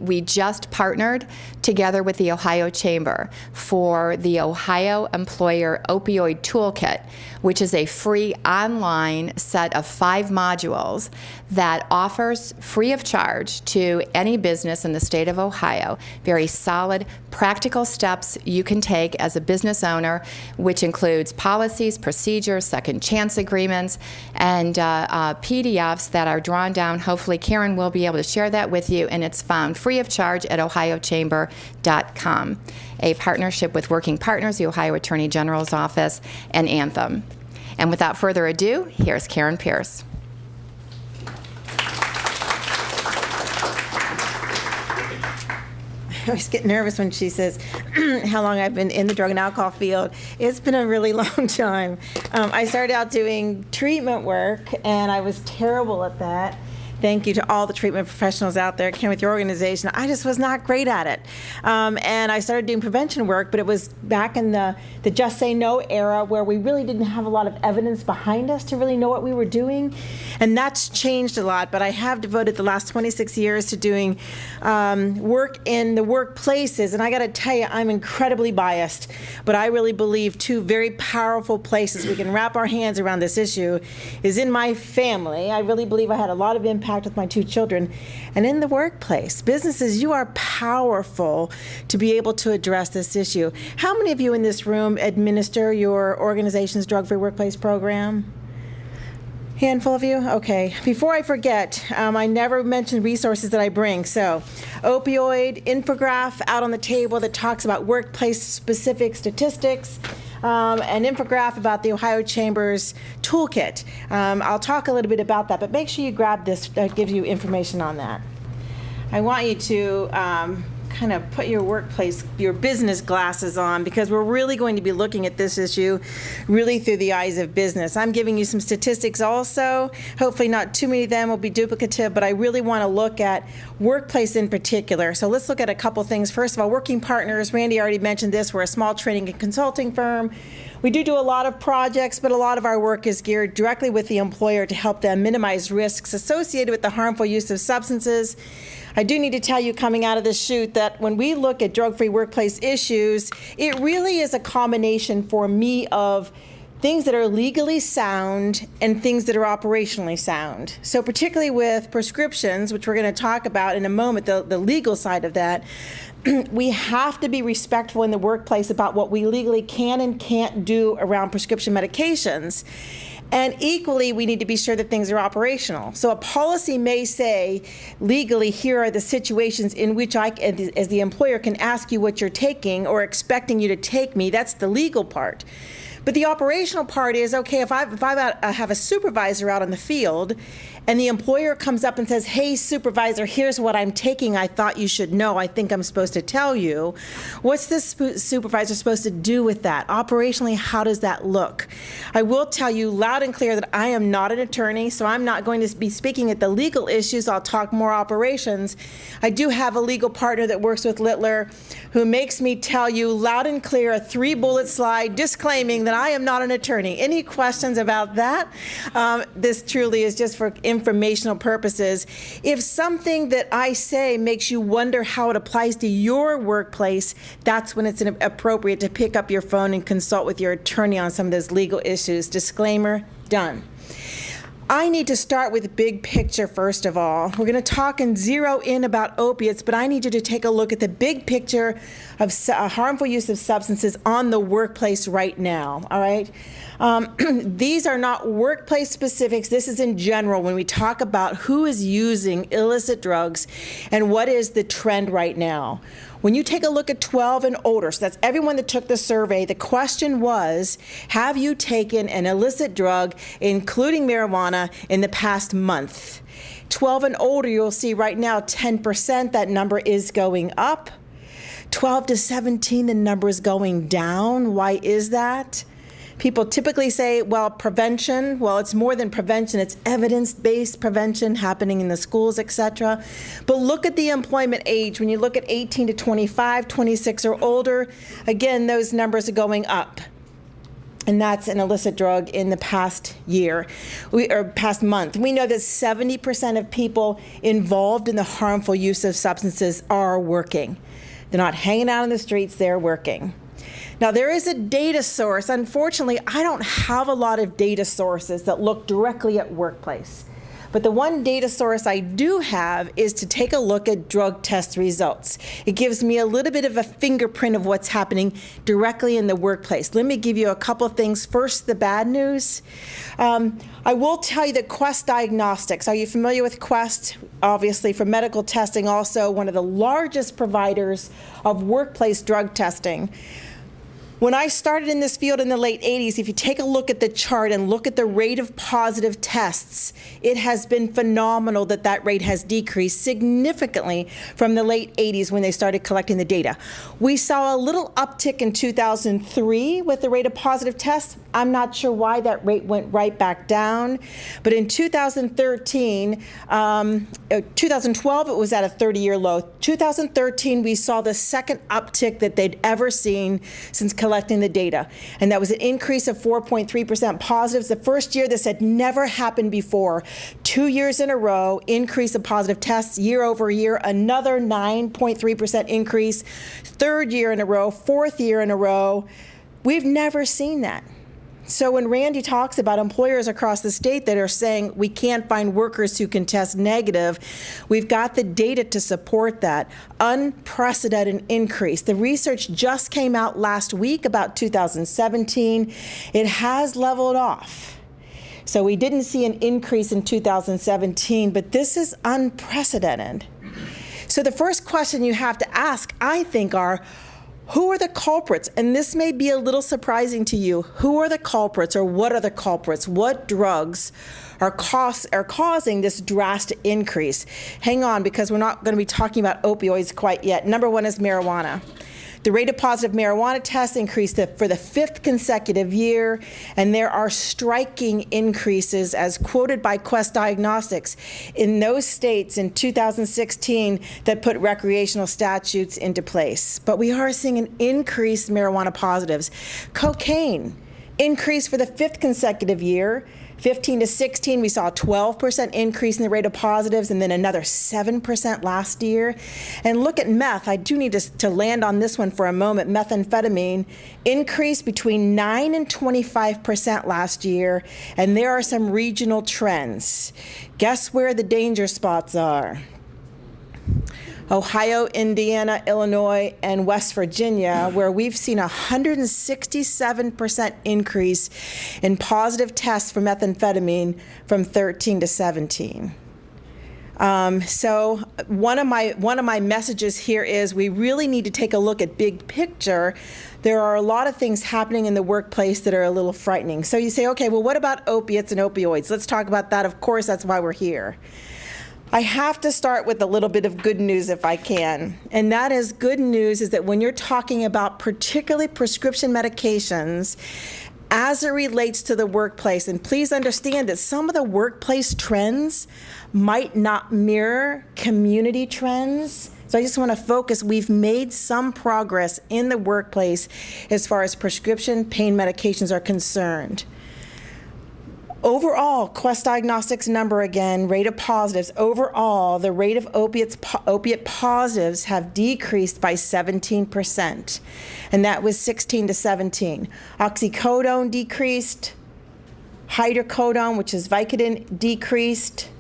we just partnered together with the Ohio Chamber for the Ohio Employer Opioid Toolkit, which is a free online set of 5 modules that offers free of charge to any business in the state of Ohio very solid, practical steps you can take as a business owner, which includes policies, procedures, second chance agreements, and PDFs that are drawn down. Hopefully Karen will be able to share that with you, and it's found free of charge at ohiochamber.com, a partnership with Working Partners, the Ohio Attorney General's Office, and Anthem. And without further ado, here's Karen Pierce. I always get nervous when she says how long I've been in the drug and alcohol field. It's been a really long time. I started out doing treatment work, and I was terrible at that. Thank you to all the treatment professionals out there. Ken, with your organization, I just was not great at it. And I started doing prevention work, but it was back in the Just Say No era where we really didn't have a lot of evidence behind us to really know what we were doing. And that's changed a lot, but I have devoted the last 26 years to doing work in the workplaces. And I got to tell you, I'm incredibly biased, but I really believe two very powerful places we can wrap our hands around this issue is in my family. I really believe I had a lot of impact with my two children, and in the workplace. Businesses, you are powerful to be able to address this issue. How many of you in this room administer your organization's drug-free workplace program? Handful of you? Okay. Before I forget, I never mentioned resources that I bring. So, opioid infographic out on the table that talks about workplace-specific statistics. An infographic about the Ohio Chamber's toolkit. I'll talk a little bit about that, but make sure you grab this that gives you information on that. I want you to kind of put your workplace, your business glasses on, because we're really going to be looking at this issue really through the eyes of business. I'm giving you some statistics also. Hopefully not too many of them will be duplicative, but I really want to look at workplace in particular. So let's look at a couple things. First of all, working partners. Randy already mentioned this. We're a small training and consulting firm. We do a lot of projects, but a lot of our work is geared directly with the employer to help them minimize risks associated with the harmful use of substances. I do need to tell you coming out of this shoot that when we look at drug-free workplace issues, it really is a combination for me of things that are legally sound and things that are operationally sound. So particularly with prescriptions, which we're going to talk about in a moment, the legal side of that, we have to be respectful in the workplace about what we legally can and can't do around prescription medications. And equally, we need to be sure that things are operational. So a policy may say, legally, here are the situations in which I, as the employer, can ask you what you're taking or expecting you to take me. That's the legal part. But the operational part is, okay, if I have a supervisor out in the field and the employer comes up and says, hey, supervisor, here's what I'm taking. I thought you should know. I think I'm supposed to tell you. What's this supervisor supposed to do with that? Operationally, how does that look? I will tell you loud and clear that I am not an attorney, so I'm not going to be speaking at the legal issues. I'll talk more operations. I do have a legal partner that works with Littler who makes me tell you loud and clear a 3-bullet slide disclaiming that I am not an attorney. Any questions about that? This truly is just for informational purposes. If something that I say makes you wonder how it applies to your workplace, that's when it's appropriate to pick up your phone and consult with your attorney on some of those legal issues. Disclaimer, done. I need to start with big picture first of all. We're going to talk and zero in about opiates, but I need you to take a look at the big picture of harmful use of substances on the workplace right now, all right? These are not workplace specifics. This is in general when we talk about who is using illicit drugs and what is the trend right now. When you take a look at 12 and older, so that's everyone that took the survey, the question was, have you taken an illicit drug, including marijuana, in the past month? 12 and older, you'll see right now 10%, that number is going up. 12 to 17, the number is going down. Why is that? People typically say, well, prevention. Well, it's more than prevention. It's evidence-based prevention happening in the schools, et cetera. But look at the employment age. When you look at 18 to 25, 26 or older, again, those numbers are going up. And that's an illicit drug in the past year, or past month. We know that 70% of people involved in the harmful use of substances are working. They're not hanging out in the streets, they're working. Now, there is a data source. Unfortunately, I don't have a lot of data sources that look directly at workplace. But the one data source I do have is to take a look at drug test results. It gives me a little bit of a fingerprint of what's happening directly in the workplace. Let me give you a couple of things. First, the bad news. I will tell you that Quest Diagnostics, are you familiar with Quest? Obviously, for medical testing, also one of the largest providers of workplace drug testing. When I started in this field in the late 80s, if you take a look at the chart and look at the rate of positive tests, it has been phenomenal that that rate has decreased significantly from the late 80s when they started collecting the data. We saw a little uptick in 2003 with the rate of positive tests, I'm not sure why that rate went right back down. But in 2012, it was at a 30-year low. 2013, we saw the second uptick that they'd ever seen since collecting the data. And that was an increase of 4.3% positives. The first year this had never happened before. 2 years in a row, increase of positive tests year over year, another 9.3% increase. Third year in a row, fourth year in a row. We've never seen that. So when Randy talks about employers across the state that are saying we can't find workers who can test negative, we've got the data to support that. Unprecedented increase. The research just came out last week about 2017. It has leveled off. So we didn't see an increase in 2017, but this is unprecedented. So the first question you have to ask, I think, are, who are the culprits? And this may be a little surprising to you. Who are the culprits, or what are the culprits? What drugs are causing this drastic increase? Hang on, because we're not going to be talking about opioids quite yet. Number one is marijuana. The rate of positive marijuana tests increased for the 5th consecutive year, and there are striking increases, as quoted by Quest Diagnostics, in those states in 2016 that put recreational statutes into place. But we are seeing an increased marijuana positives. Cocaine increased for the 5th consecutive year. 15 to 16, we saw a 12% increase in the rate of positives, and then another 7% last year. And look at meth. I do need to land on this one for a moment. Methamphetamine increased between 9 and 25% last year, and there are some regional trends. Guess where the danger spots are? Ohio, Indiana, Illinois, and West Virginia, where we've seen a 167% increase in positive tests for methamphetamine from 13 to 17. So one of my messages here is we really need to take a look at big picture. There are a lot of things happening in the workplace that are a little frightening. So you say, okay, well, what about opiates and opioids? Let's talk about that. Of course, that's why we're here. I have to start with a little bit of good news if I can. And that is, good news is that when you're talking about particularly prescription medications as it relates to the workplace, and please understand that some of the workplace trends might not mirror community trends. So I just want to focus, we've made some progress in the workplace as far as prescription pain medications are concerned. Overall, Quest Diagnostics number again, rate of positives, overall, the rate of opiate positives have decreased by 17%, and that was 16 to 17. Oxycodone decreased, hydrocodone, which is Vicodin, decreased,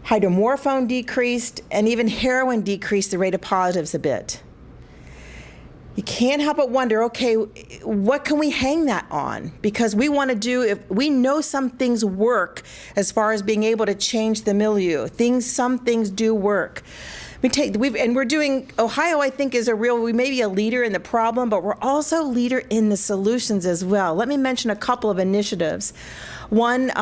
hydromorphone decreased, and even heroin decreased the rate of positives a bit. You can't help but wonder, okay, what can we hang that on? Because we want to do, if we know some things work as far as being able to change the milieu. Some things do work. We're doing, Ohio, I think, we may be a leader in the problem, but we're also a leader in the solutions as well. Let me mention a couple of initiatives. One,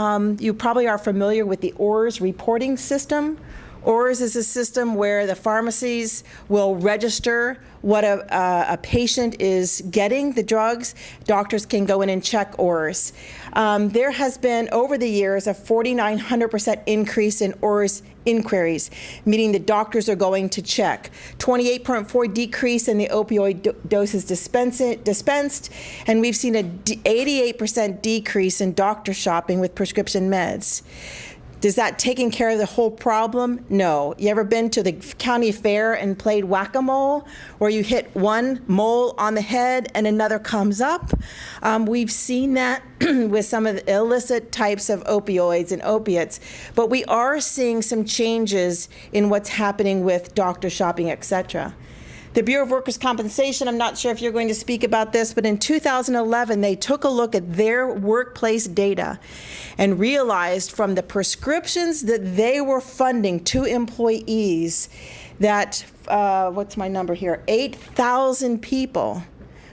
you probably are familiar with the ORS reporting system. ORS is a system where the pharmacies will register what a patient is getting, the drugs. Doctors can go in and check ORS. There has been, over the years, a 4,900% increase in ORS inquiries, meaning the doctors are going to check. 28.4% decrease in the opioid doses dispensed, and we've seen an 88% decrease in doctor shopping with prescription meds. Does that taking care of the whole problem? No. You ever been to the county fair and played whack-a-mole, where you hit one mole on the head and another comes up? We've seen that with some of the illicit types of opioids and opiates, but we are seeing some changes in what's happening with doctor shopping, etc. The Bureau of Workers' Compensation, I'm not sure if you're going to speak about this, but in 2011, they took a look at their workplace data and realized from the prescriptions that they were funding to employees that, what's my number here, 8,000 people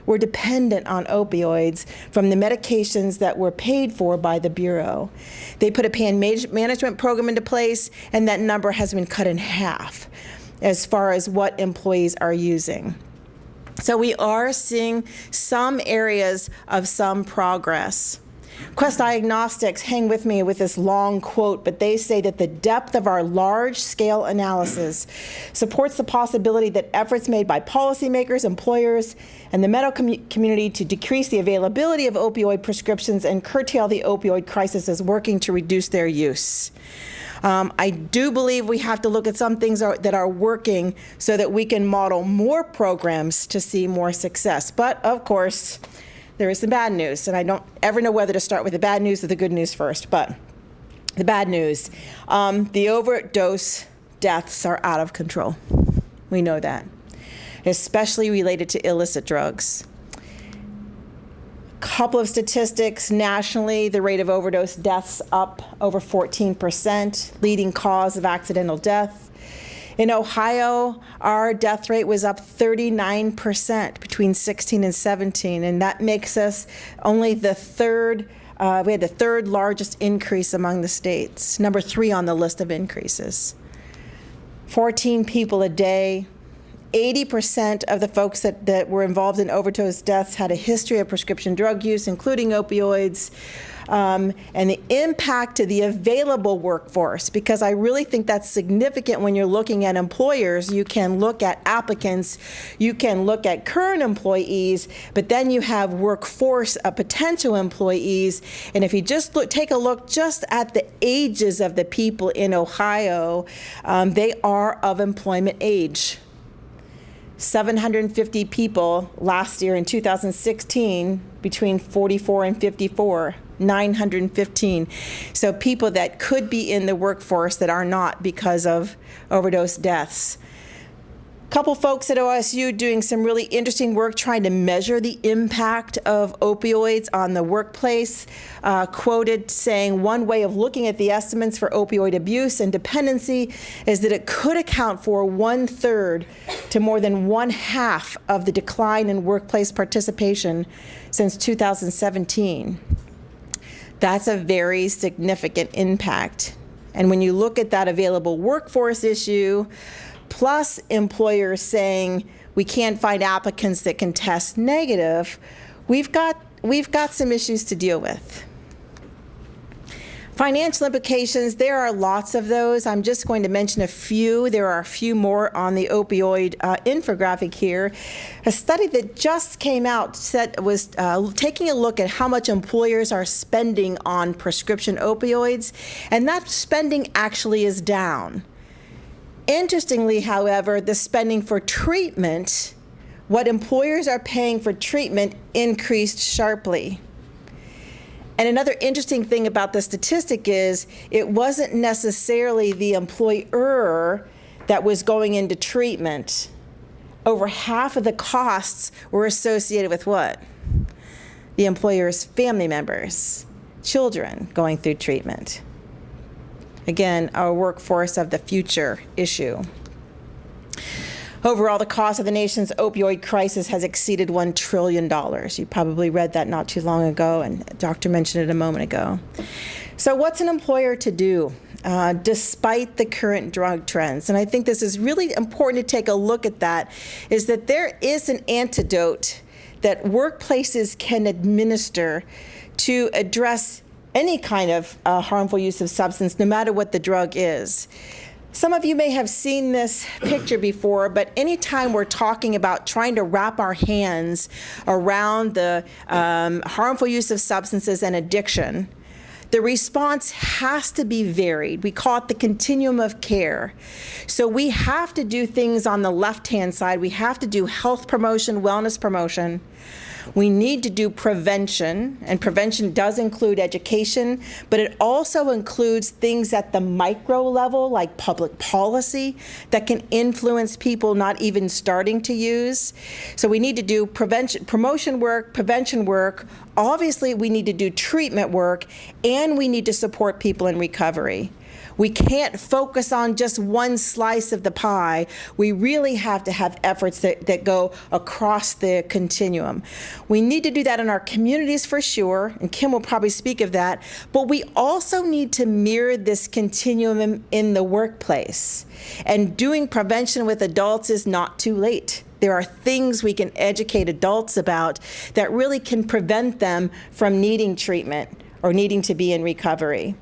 were dependent on opioids from the medications that were paid for by the Bureau. They put a pain management program into place, and that number has been cut in half as far as what employees are using. So we are seeing some areas of some progress. Quest Diagnostics, hang with me with this long quote, but they say that the depth of our large-scale analysis supports the possibility that efforts made by policymakers, employers, and the medical community to decrease the availability of opioid prescriptions and curtail the opioid crisis is working to reduce their use. I do believe we have to look at some things that are working so that we can model more programs to see more success. But, of course, there is some bad news, and I don't ever know whether to start with the bad news or the good news first. But the bad news, the overdose deaths are out of control. We know that, especially related to illicit drugs. Couple of statistics nationally, the rate of overdose deaths up over 14%, leading cause of accidental death. In Ohio, our death rate was up 39% between 16 and 17, and that makes us only the third, we had the third largest increase among the states, number 3 on the list of increases. 14 people a day. 80% of the folks that were involved in overdose deaths had a history of prescription drug use, including opioids, and the impact to the available workforce, because I really think that's significant when you're looking at employers. You can look at applicants, you can look at current employees, but then you have workforce, potential employees, and if you just take a look just at the ages of the people in Ohio, they are of employment age. 750 people last year in 2016 between 44 and 54, 915. So people that could be in the workforce that are not because of overdose deaths. Couple folks at OSU doing some really interesting work trying to measure the impact of opioids on the workplace, quoted saying one way of looking at the estimates for opioid abuse and dependency is that it could account for 1/3 to more than 1/2 of the decline in workplace participation since 2017. That's a very significant impact. And when you look at that available workforce issue, plus employers saying we can't find applicants that can test negative, we've got some issues to deal with. Financial implications, there are lots of those. I'm just going to mention a few. There are a few more on the opioid infographic here. A study that just came out was taking a look at how much employers are spending on prescription opioids, and that spending actually is down. Interestingly, however, the spending for treatment, what employers are paying for treatment, increased sharply. And another interesting thing about the statistic is it wasn't necessarily the employer that was going into treatment. Over half of the costs were associated with what? The employer's family members, children going through treatment. Again, our workforce of the future issue. Overall, the cost of the nation's opioid crisis has exceeded $1 trillion. You probably read that not too long ago, and the doctor mentioned it a moment ago. So what's an employer to do despite the current drug trends? And I think this is really important to take a look at that, is that there is an antidote that workplaces can administer to address any kind of harmful use of substance, no matter what the drug is. Some of you may have seen this picture before, but anytime we're talking about trying to wrap our hands around the harmful use of substances and addiction, the response has to be varied. We call it the continuum of care. So we have to do things on the left-hand side. We have to do health promotion, wellness promotion. We need to do prevention, and prevention does include education, but it also includes things at the micro level, like public policy, that can influence people not even starting to use. So we need to do promotion work, prevention work. Obviously, we need to do treatment work, and we need to support people in recovery. We can't focus on just one slice of the pie. We really have to have efforts that go across the continuum. We need to do that in our communities for sure, and Kim will probably speak of that, but we also need to mirror this continuum in the workplace. And doing prevention with adults is not too late. There are things we can educate adults about that really can prevent them from needing treatment, or needing to be in recovery.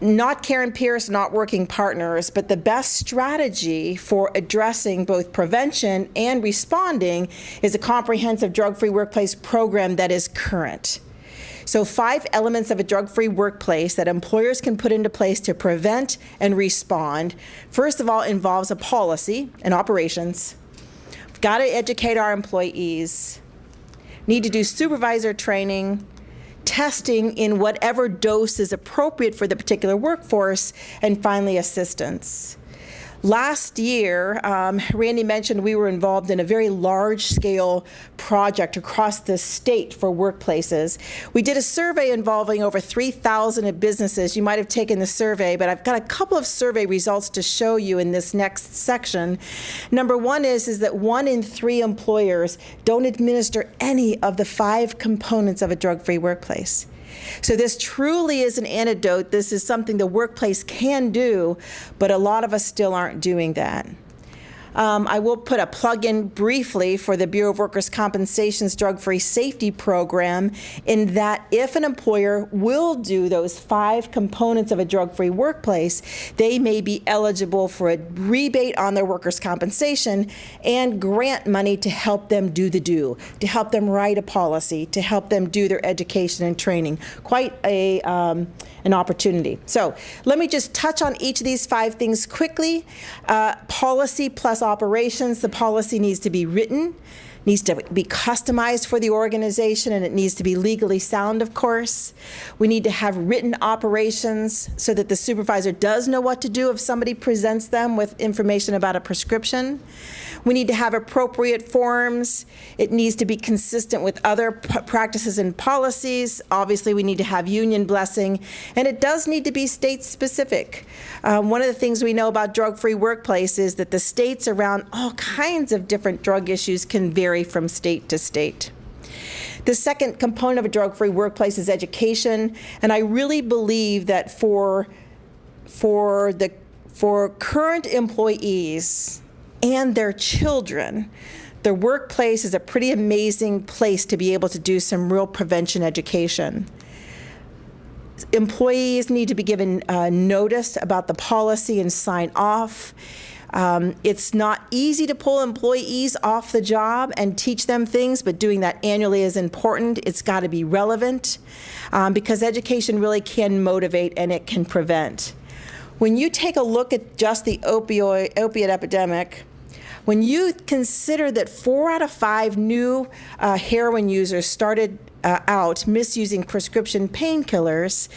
Not Karen Pierce, not working partners, but the best strategy for addressing both prevention and responding is a comprehensive drug-free workplace program that is current. So 5 elements of a drug-free workplace that employers can put into place to prevent and respond. First of all, involves a policy and operations. We've got to educate our employees. Need to do supervisor training, testing in whatever dose is appropriate for the particular workforce, and finally, assistance. Last year, Randy mentioned we were involved in a very large-scale project across the state for workplaces. We did a survey involving over 3,000 businesses. You might have taken the survey, but I've got a couple of survey results to show you in this next section. Number one is that 1 in 3 employers don't administer any of the 5 components of a drug-free workplace. So this truly is an antidote. This is something the workplace can do, but a lot of us still aren't doing that. I will put a plug in briefly for the Bureau of Workers' Compensation's drug-free safety program, in that if an employer will do those 5 components of a drug-free workplace, they may be eligible for a rebate on their workers' compensation and grant money to help them do to help them write a policy, to help them do their education and training. Quite an opportunity. So let me just touch on each of these 5 things quickly. Policy plus operations. The policy needs to be written, needs to be customized for the organization, and it needs to be legally sound, of course. We need to have written operations so that the supervisor does know what to do if somebody presents them with information about a prescription. We need to have appropriate forms. It needs to be consistent with other practices and policies. Obviously, we need to have union blessing, and it does need to be state-specific. One of the things we know about drug-free workplace is that the states around all kinds of different drug issues can vary from state to state. The second component of a drug-free workplace is education, and I really believe that for current employees and their children, the workplace is a pretty amazing place to be able to do some real prevention education. Employees need to be given notice about the policy and sign off. It's not easy to pull employees off the job and teach them things, but doing that annually is important. It's got to be relevant because education really can motivate and it can prevent. When you take a look at just the opiate epidemic, when you consider that 4 out of 5 new heroin users started out misusing prescription painkillers,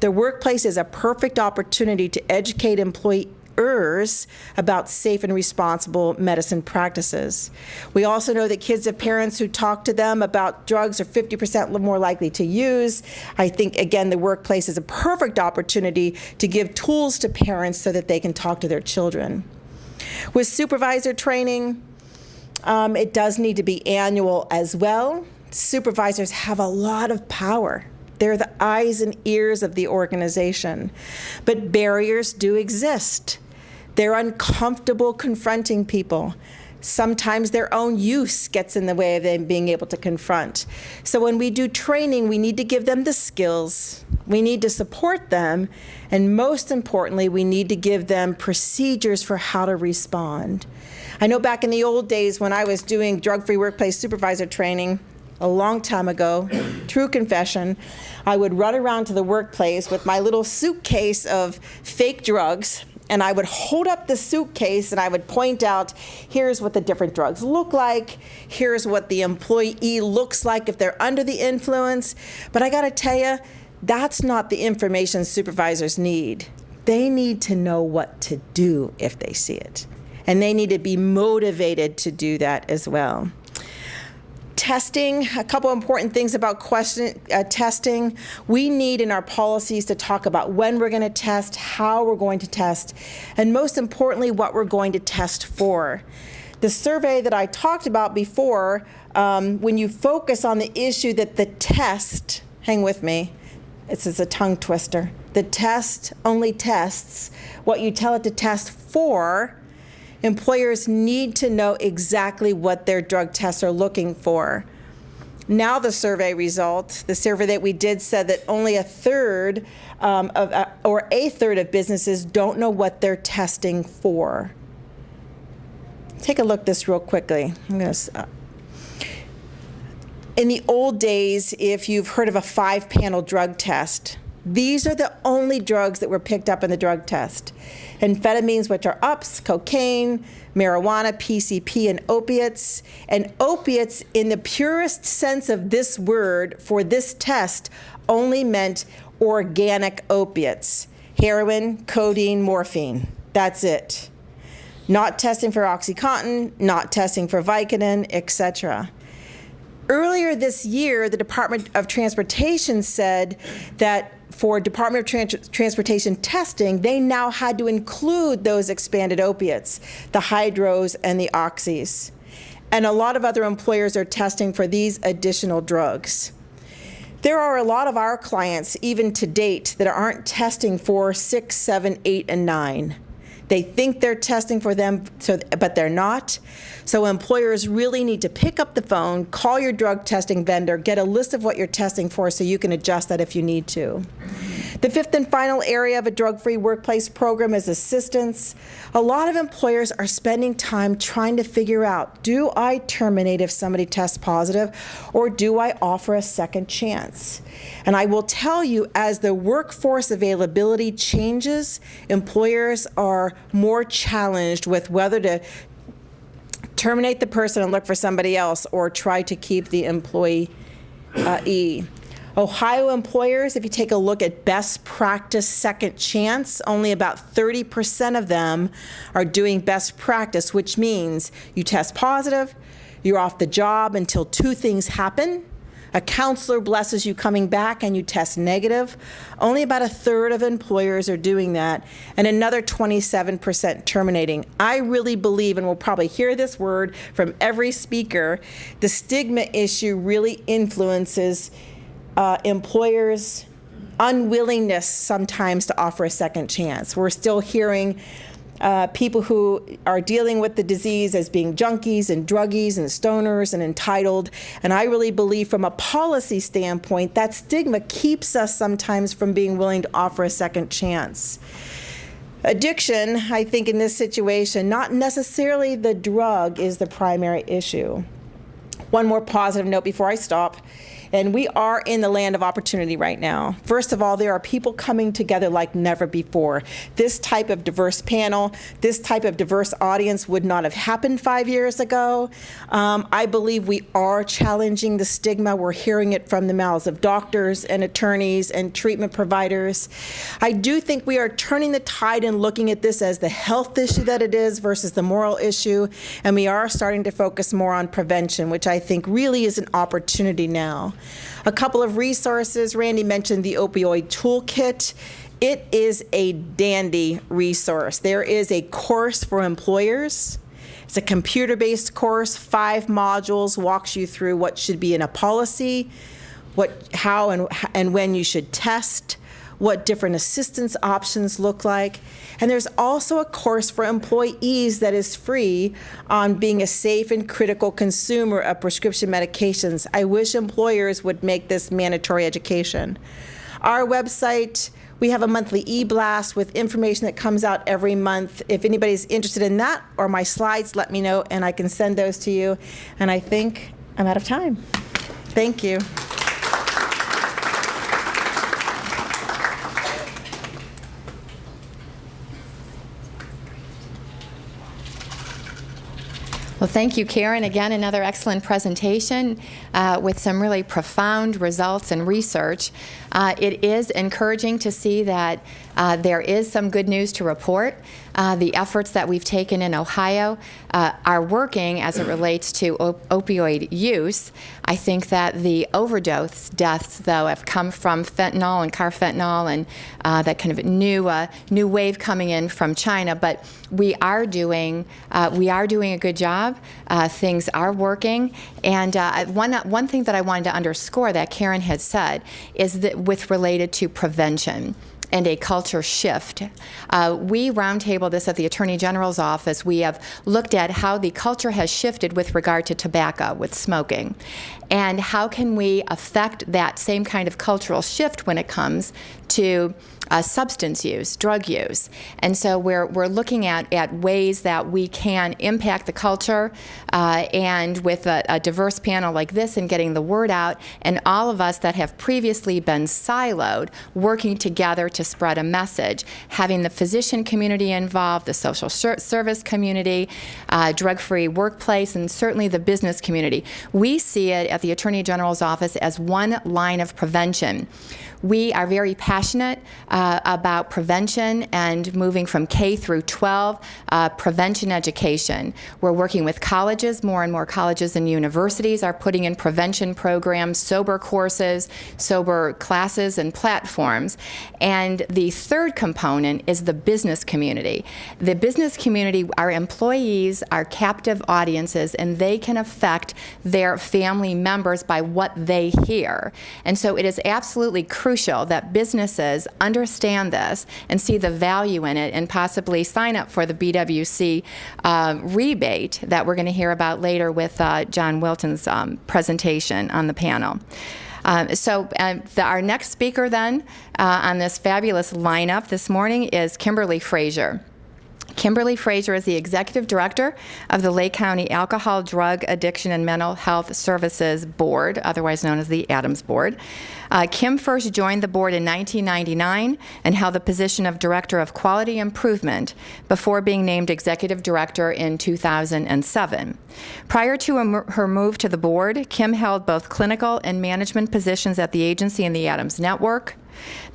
the workplace is a perfect opportunity to educate employers about safe and responsible medicine practices. We also know that kids of parents who talk to them about drugs are 50% more likely to use. I think, again, the workplace is a perfect opportunity to give tools to parents so that they can talk to their children. With supervisor training, it does need to be annual as well. Supervisors have a lot of power. They're the eyes and ears of the organization. But barriers do exist. They're uncomfortable confronting people. Sometimes their own use gets in the way of them being able to confront. So when we do training, we need to give them the skills. We need to support them. And most importantly, we need to give them procedures for how to respond. I know back in the old days when I was doing drug-free workplace supervisor training, a long time ago, true confession, I would run around to the workplace with my little suitcase of fake drugs, and I would hold up the suitcase and I would point out, here's what the different drugs look like, here's what the employee looks like if they're under the influence. But I gotta tell you, that's not the information supervisors need. They need to know what to do if they see it. And they need to be motivated to do that as well. Testing, a couple important things about testing. We need in our policies to talk about when we're going to test, how we're going to test, and most importantly, what we're going to test for. The survey that I talked about before, when you focus on the issue that the test, hang with me, this is a tongue twister, the test only tests what you tell it to test for. Employers need to know exactly what their drug tests are looking for. Now the survey result, the survey that we did said that only a third of businesses don't know what they're testing for. Take a look at this real quickly. In the old days, if you've heard of a 5-panel drug test, these are the only drugs that were picked up in the drug test. Amphetamines, which are UPS, cocaine, marijuana, PCP, and opiates. And opiates, in the purest sense of this word for this test, only meant organic opiates. Heroin, codeine, morphine. That's it. Not testing for OxyContin, not testing for Vicodin, etc. Earlier this year, the Department of Transportation said that for Department of Transportation testing, they now had to include those expanded opiates, the hydros and the oxys. And a lot of other employers are testing for these additional drugs. There are a lot of our clients, even to date, that aren't testing for 6, 7, 8, and 9. They think they're testing for them, but they're not. So employers really need to pick up the phone, call your drug testing vendor, get a list of what you're testing for so you can adjust that if you need to. The fifth and final area of a drug-free workplace program is assistance. A lot of employers are spending time trying to figure out, do I terminate if somebody tests positive, or do I offer a second chance? And I will tell you, as the workforce availability changes, employers are more challenged with whether to terminate the person and look for somebody else or try to keep the employee. Ohio employers, if you take a look at best practice second chance, only about 30% of them are doing best practice, which means you test positive, you're off the job until 2 things happen. A counselor blesses you coming back and you test negative. Only about 1/3 of employers are doing that, and another 27% terminating. I really believe, and we'll probably hear this word from every speaker, the stigma issue really influences employers' unwillingness sometimes to offer a second chance. We're still hearing people who are dealing with the disease as being junkies and druggies and stoners and entitled. And I really believe from a policy standpoint, that stigma keeps us sometimes from being willing to offer a second chance. Addiction, I think in this situation, not necessarily the drug is the primary issue. One more positive note before I stop. And we are in the land of opportunity right now. First of all, there are people coming together like never before. This type of diverse panel, this type of diverse audience would not have happened 5 years ago. I believe we are challenging the stigma. We're hearing it from the mouths of doctors and attorneys and treatment providers. I do think we are turning the tide and looking at this as the health issue that it is versus the moral issue. And we are starting to focus more on prevention, which I think really is an opportunity now. A couple of resources. Randy mentioned the opioid toolkit. It is a dandy resource. There is a course for employers. It's a computer-based course, 5 modules, walks you through what should be in a policy, how and when you should test, what different assistance options look like. And there's also a course for employees that is free on being a safe and critical consumer of prescription medications. I wish employers would make this mandatory education. Our website, we have a monthly e-blast with information that comes out every month. If anybody's interested in that or my slides, let me know and I can send those to you. And I think I'm out of time. Thank you. Well, thank you, Karen. Again, another excellent presentation with some really profound results and research. It is encouraging to see that there is some good news to report. The efforts that we've taken in Ohio are working as it relates to opioid use. I think that the overdose deaths, though, have come from fentanyl and carfentanil and that kind of new wave coming in from China. But we are doing a good job. Things are working. And one thing that I wanted to underscore that Karen had said is that related to prevention. and a culture shift. We roundtable this at the Attorney General's office. We have looked at how the culture has shifted with regard to tobacco, with smoking, and how can we affect that same kind of cultural shift when it comes to substance use, drug use. And so we're looking at ways that we can impact the culture, and with a diverse panel like this and getting the word out, and all of us that have previously been siloed working together to spread a message, having the physician community involved, the social service community, drug-free workplace, and certainly the business community. We see it at the Attorney General's office as one line of prevention. We are very passionate about prevention and moving from K through 12 prevention education. We're working with colleges. More and more colleges and universities are putting in prevention programs, sober courses, sober classes and platforms. And the third component is the business community. The business community, our employees are captive audiences, and they can affect their family members by what they hear. And so it is absolutely crucial that businesses understand this and see the value in it and possibly sign up for the BWC rebate that we're going to hear about later with John Wilton's presentation on the panel. Our next speaker then on this fabulous lineup this morning is Kimberly Frazier. Kimberly Frazier is the Executive Director of the Lake County Alcohol, Drug, Addiction, and Mental Health Services Board, otherwise known as the ADAMS Board. Kim first joined the board in 1999 and held the position of Director of Quality Improvement before being named Executive Director in 2007. Prior to her move to the board, Kim held both clinical and management positions at the agency and the ADAMS Network.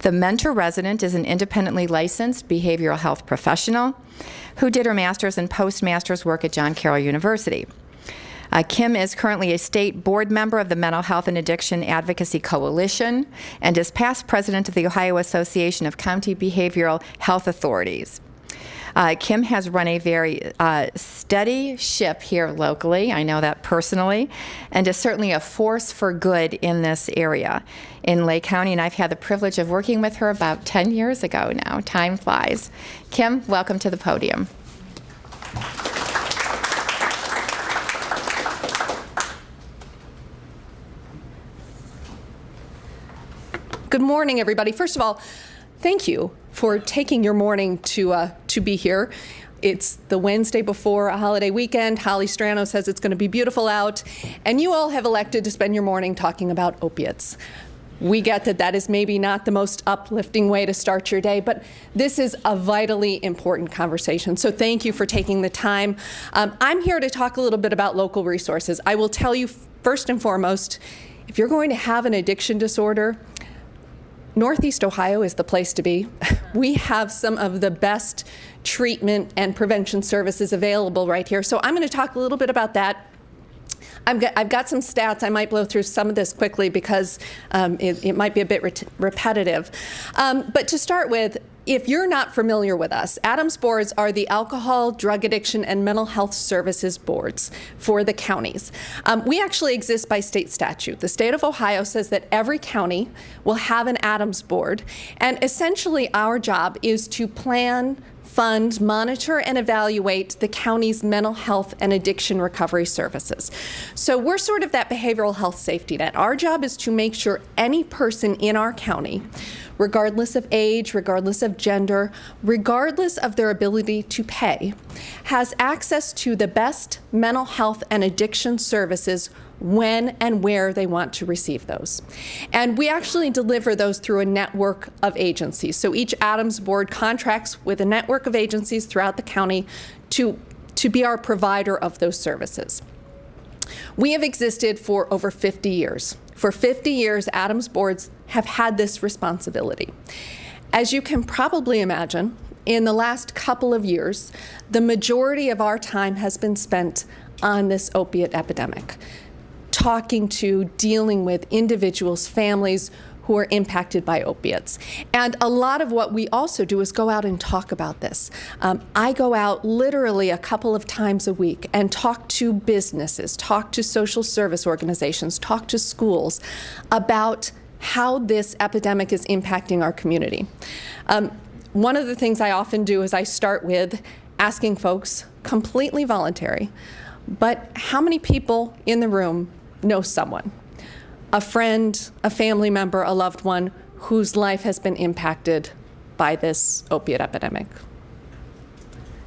The mentor resident is an independently licensed behavioral health professional who did her master's and postmaster's work at John Carroll University. Kim is currently a state board member of the Mental Health and Addiction Advocacy Coalition and is past president of the Ohio Association of County Behavioral Health Authorities. Kim has run a very steady ship here locally, I know that personally, and is certainly a force for good in this area in Lake County, and I've had the privilege of working with her about 10 years ago now. Time flies. Kim, welcome to the podium. Good morning, everybody. First of all, thank you for taking your morning to be here. It's the Wednesday before a holiday weekend. Holly Strano says it's going to be beautiful out, and you all have elected to spend your morning talking about opiates. We get that that is maybe not the most uplifting way to start your day, but this is a vitally important conversation. So thank you for taking the time. I'm here to talk a little bit about local resources. I will tell you first and foremost, if you're going to have an addiction disorder, Northeast Ohio is the place to be. We have some of the best treatment and prevention services available right here. So I'm going to talk a little bit about that. I've got some stats. I might blow through some of this quickly because it might be a bit repetitive. But to start with, if you're not familiar with us, ADAMS boards are the Alcohol, Drug Addiction, and Mental Health Services boards for the counties. We actually exist by state statute. The state of Ohio says that every county will have an ADAMS board, and essentially our job is to plan, fund, monitor, and evaluate the county's mental health and addiction recovery services. So we're sort of that behavioral health safety net. Our job is to make sure any person in our county, regardless of age, regardless of gender, regardless of their ability to pay, has access to the best mental health and addiction services when and where they want to receive those. And we actually deliver those through a network of agencies. So each ADAMS board contracts with a network of agencies throughout the county to be our provider of those services. We have existed for over 50 years. For 50 years, ADAMS boards have had this responsibility. As you can probably imagine, in the last couple of years, the majority of our time has been spent on this opiate epidemic, talking to, dealing with individuals, families who are impacted by opiates. And a lot of what we also do is go out and talk about this. I go out literally a couple of times a week and talk to businesses, talk to social service organizations, talk to schools about how this epidemic is impacting our community. One of the things I often do is I start with asking folks, completely voluntary, but how many people in the room know someone, a friend, a family member, a loved one whose life has been impacted by this opiate epidemic?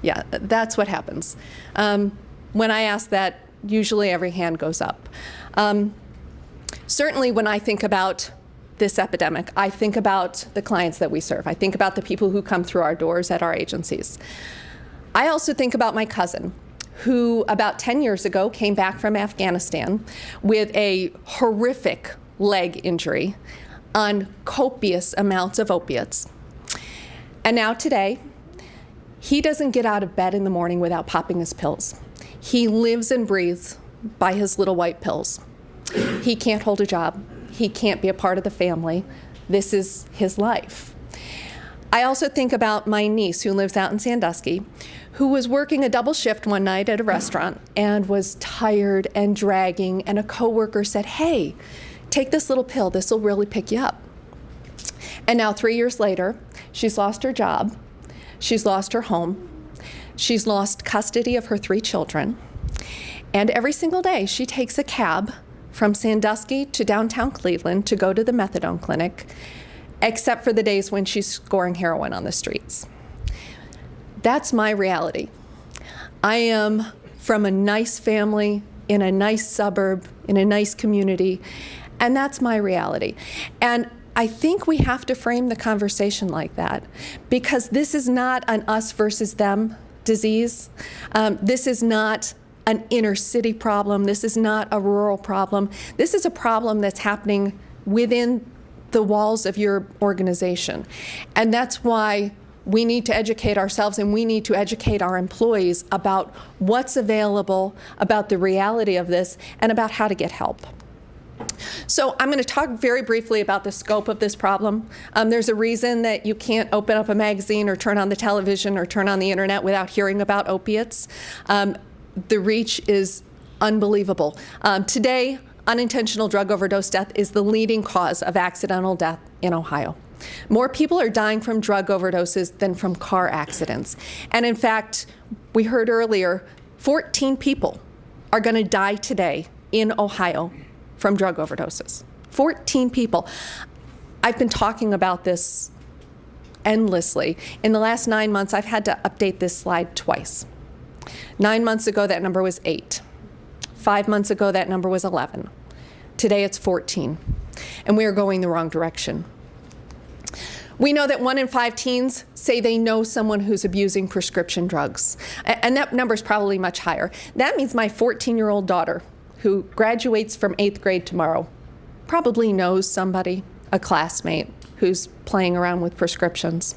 Yeah, that's what happens. When I ask that, usually every hand goes up. Certainly when I think about this epidemic, I think about the clients that we serve. I think about the people who come through our doors at our agencies. I also think about my cousin, who about 10 years ago came back from Afghanistan with a horrific leg injury on copious amounts of opiates. And now today, he doesn't get out of bed in the morning without popping his pills. He lives and breathes by his little white pills. He can't hold a job. He can't be a part of the family. This is his life. I also think about my niece who lives out in Sandusky, who was working a double shift one night at a restaurant and was tired and dragging, and a coworker said, "Hey, take this little pill. This will really pick you up." And now 3 years later, she's lost her job. She's lost her home. She's lost custody of her 3 children. And every single day, she takes a cab from Sandusky to downtown Cleveland to go to the methadone clinic, except for the days when she's scoring heroin on the streets. That's my reality. I am from a nice family, in a nice suburb, in a nice community, and that's my reality. And I think we have to frame the conversation like that, because this is not an us versus them disease. This is not an inner city problem. This is not a rural problem. This is a problem that's happening within the walls of your organization. And that's why we need to educate ourselves, and we need to educate our employees about what's available, about the reality of this, and about how to get help. So I'm going to talk very briefly about the scope of this problem. There's a reason that you can't open up a magazine or turn on the television or turn on the internet without hearing about opiates. The reach is unbelievable. Today, unintentional drug overdose death is the leading cause of accidental death in Ohio. More people are dying from drug overdoses than from car accidents. And in fact, we heard earlier, 14 people are going to die today in Ohio from drug overdoses. 14 people. I've been talking about this endlessly. In the last 9 months, I've had to update this slide twice. 9 months ago, that number was 8. 5 months ago, that number was 11. Today, it's 14. And we are going the wrong direction. We know that 1 in 5 teens say they know someone who's abusing prescription drugs. And that number is probably much higher. That means my 14-year-old daughter, who graduates from 8th grade tomorrow, probably knows somebody, a classmate, who's playing around with prescriptions.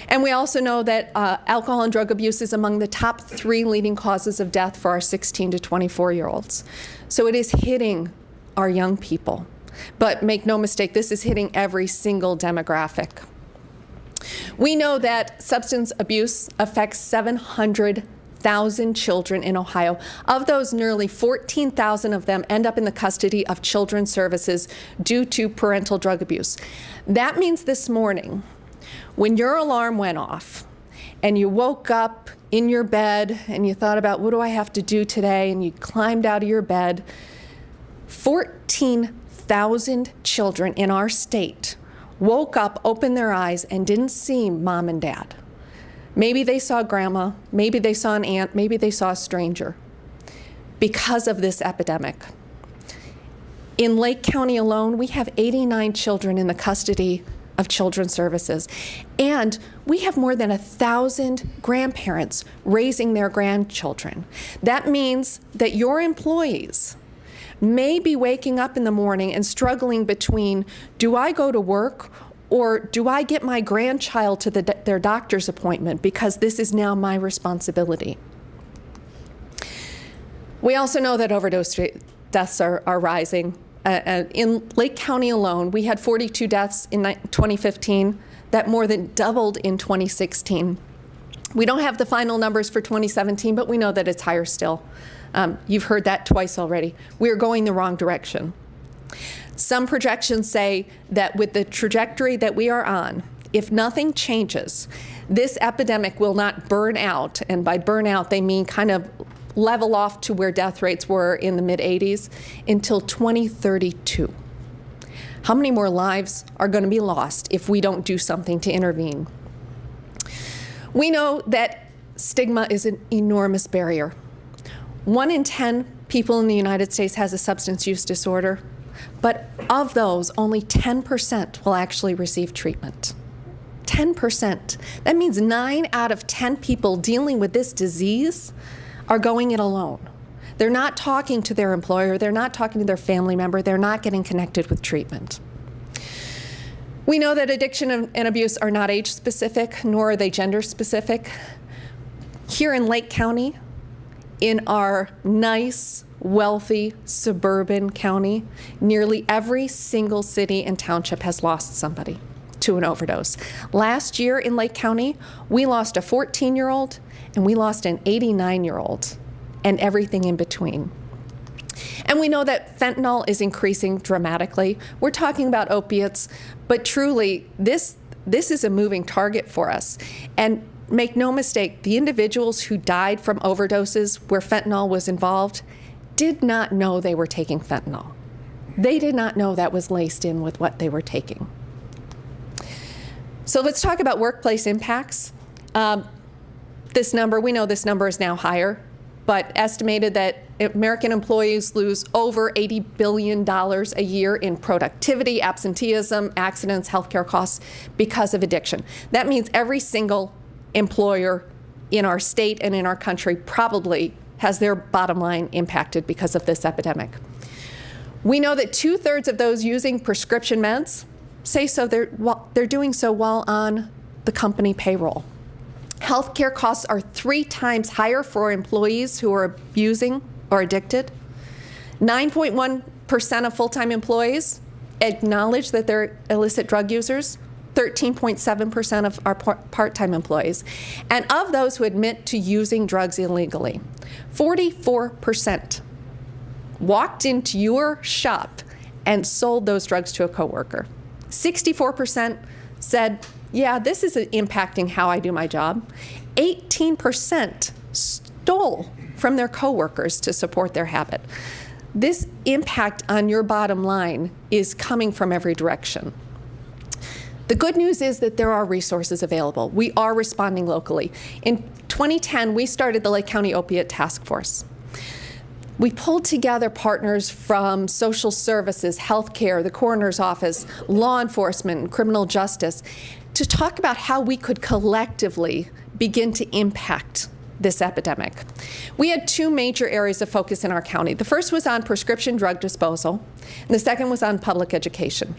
And we also know that alcohol and drug abuse is among the top 3 leading causes of death for our 16 to 24-year-olds. So it is hitting our young people. But make no mistake, this is hitting every single demographic. We know that substance abuse affects 700,000 children in Ohio. Of those, nearly 14,000 of them end up in the custody of Children's Services due to parental drug abuse. That means this morning, when your alarm went off and you woke up in your bed and you thought about, what do I have to do today? And you climbed out of your bed, 14,000 children in our state woke up, opened their eyes, and didn't see mom and dad. Maybe they saw grandma, maybe they saw an aunt, maybe they saw a stranger because of this epidemic. In Lake County alone, we have 89 children in the custody of Children's Services. And we have more than 1,000 grandparents raising their grandchildren. That means that your employees may be waking up in the morning and struggling between, do I go to work or do I get my grandchild to their doctor's appointment, because this is now my responsibility. We also know that overdose deaths are rising. In Lake County alone, we had 42 deaths in 2015. That more than doubled in 2016. We don't have the final numbers for 2017, but we know that it's higher still. You've heard that twice already. We're going the wrong direction. Some projections say that with the trajectory that we are on, if nothing changes, this epidemic will not burn out, and by burn out they mean kind of level off to where death rates were in the mid-80s, until 2032. How many more lives are going to be lost if we don't do something to intervene? We know that stigma is an enormous barrier. 1 in 10 people in the United States has a substance use disorder, but of those, only 10% will actually receive treatment. 10%. That means 9 out of 10 people dealing with this disease are going it alone. They're not talking to their employer, they're not talking to their family member, they're not getting connected with treatment. We know that addiction and abuse are not age specific, nor are they gender specific. Here in Lake County, in our nice, wealthy, suburban county, nearly every single city and township has lost somebody to an overdose. Last year in Lake County, we lost a 14-year-old and we lost an 89-year-old and everything in between. And we know that fentanyl is increasing dramatically. We're talking about opiates, but truly, this is a moving target for us. And make no mistake, the individuals who died from overdoses where fentanyl was involved did not know they were taking fentanyl. They did not know that was laced in with what they were taking. So let's talk about workplace impacts. We know this number is now higher, but estimated that American employees lose over $80 billion a year in productivity, absenteeism, accidents, healthcare costs because of addiction. That means every single employer in our state and in our country probably has their bottom line impacted because of this epidemic. We know that 2/3 of those using prescription meds say so they're doing so while on the company payroll. Healthcare costs are 3 times higher for employees who are abusing or addicted. 9.1% of full-time employees acknowledge that they're illicit drug users. 13.7% of our part-time employees. And of those who admit to using drugs illegally, 44% walked into your shop and sold those drugs to a coworker. 64% said, yeah, this is impacting how I do my job. 18% stole from their coworkers to support their habit. This impact on your bottom line is coming from every direction. The good news is that there are resources available. We are responding locally. In 2010, we started the Lake County Opiate Task Force. We pulled together partners from social services, healthcare, the coroner's office, law enforcement, criminal justice, to talk about how we could collectively begin to impact this epidemic. We had 2 major areas of focus in our county. The first was on prescription drug disposal, and the second was on public education.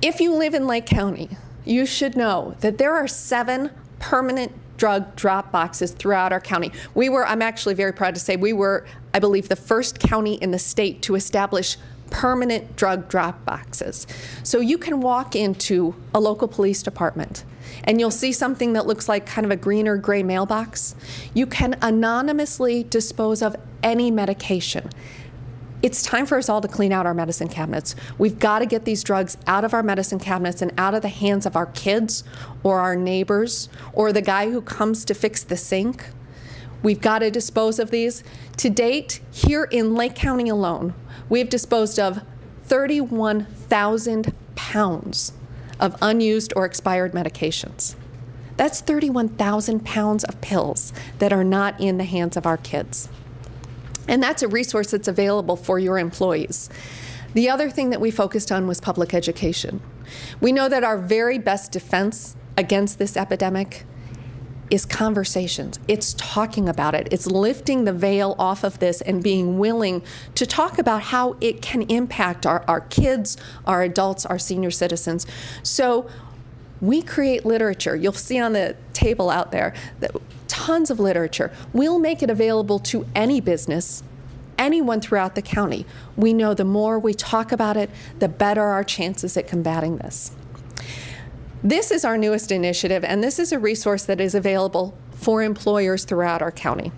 If you live in Lake County, you should know that there are 7 permanent drug drop boxes throughout our county. I'm actually very proud to say we were, I believe, the first county in the state to establish permanent drug drop boxes. So you can walk into a local police department and you'll see something that looks like kind of a green or gray mailbox. You can anonymously dispose of any medication. It's time for us all to clean out our medicine cabinets. We've got to get these drugs out of our medicine cabinets and out of the hands of our kids or our neighbors or the guy who comes to fix the sink. We've got to dispose of these. To date, here in Lake County alone, we've disposed of 31,000 pounds of unused or expired medications. That's 31,000 pounds of pills that are not in the hands of our kids. And that's a resource that's available for your employees. The other thing that we focused on was public education. We know that our very best defense against this epidemic is conversations. It's talking about it. It's lifting the veil off of this and being willing to talk about how it can impact our kids, our adults, our senior citizens. So we create literature. You'll see on the table out there that tons of literature. We'll make it available to any business, anyone throughout the county. We know the more we talk about it, the better our chances at combating this. This is our newest initiative, and this is a resource that is available for employers throughout our county.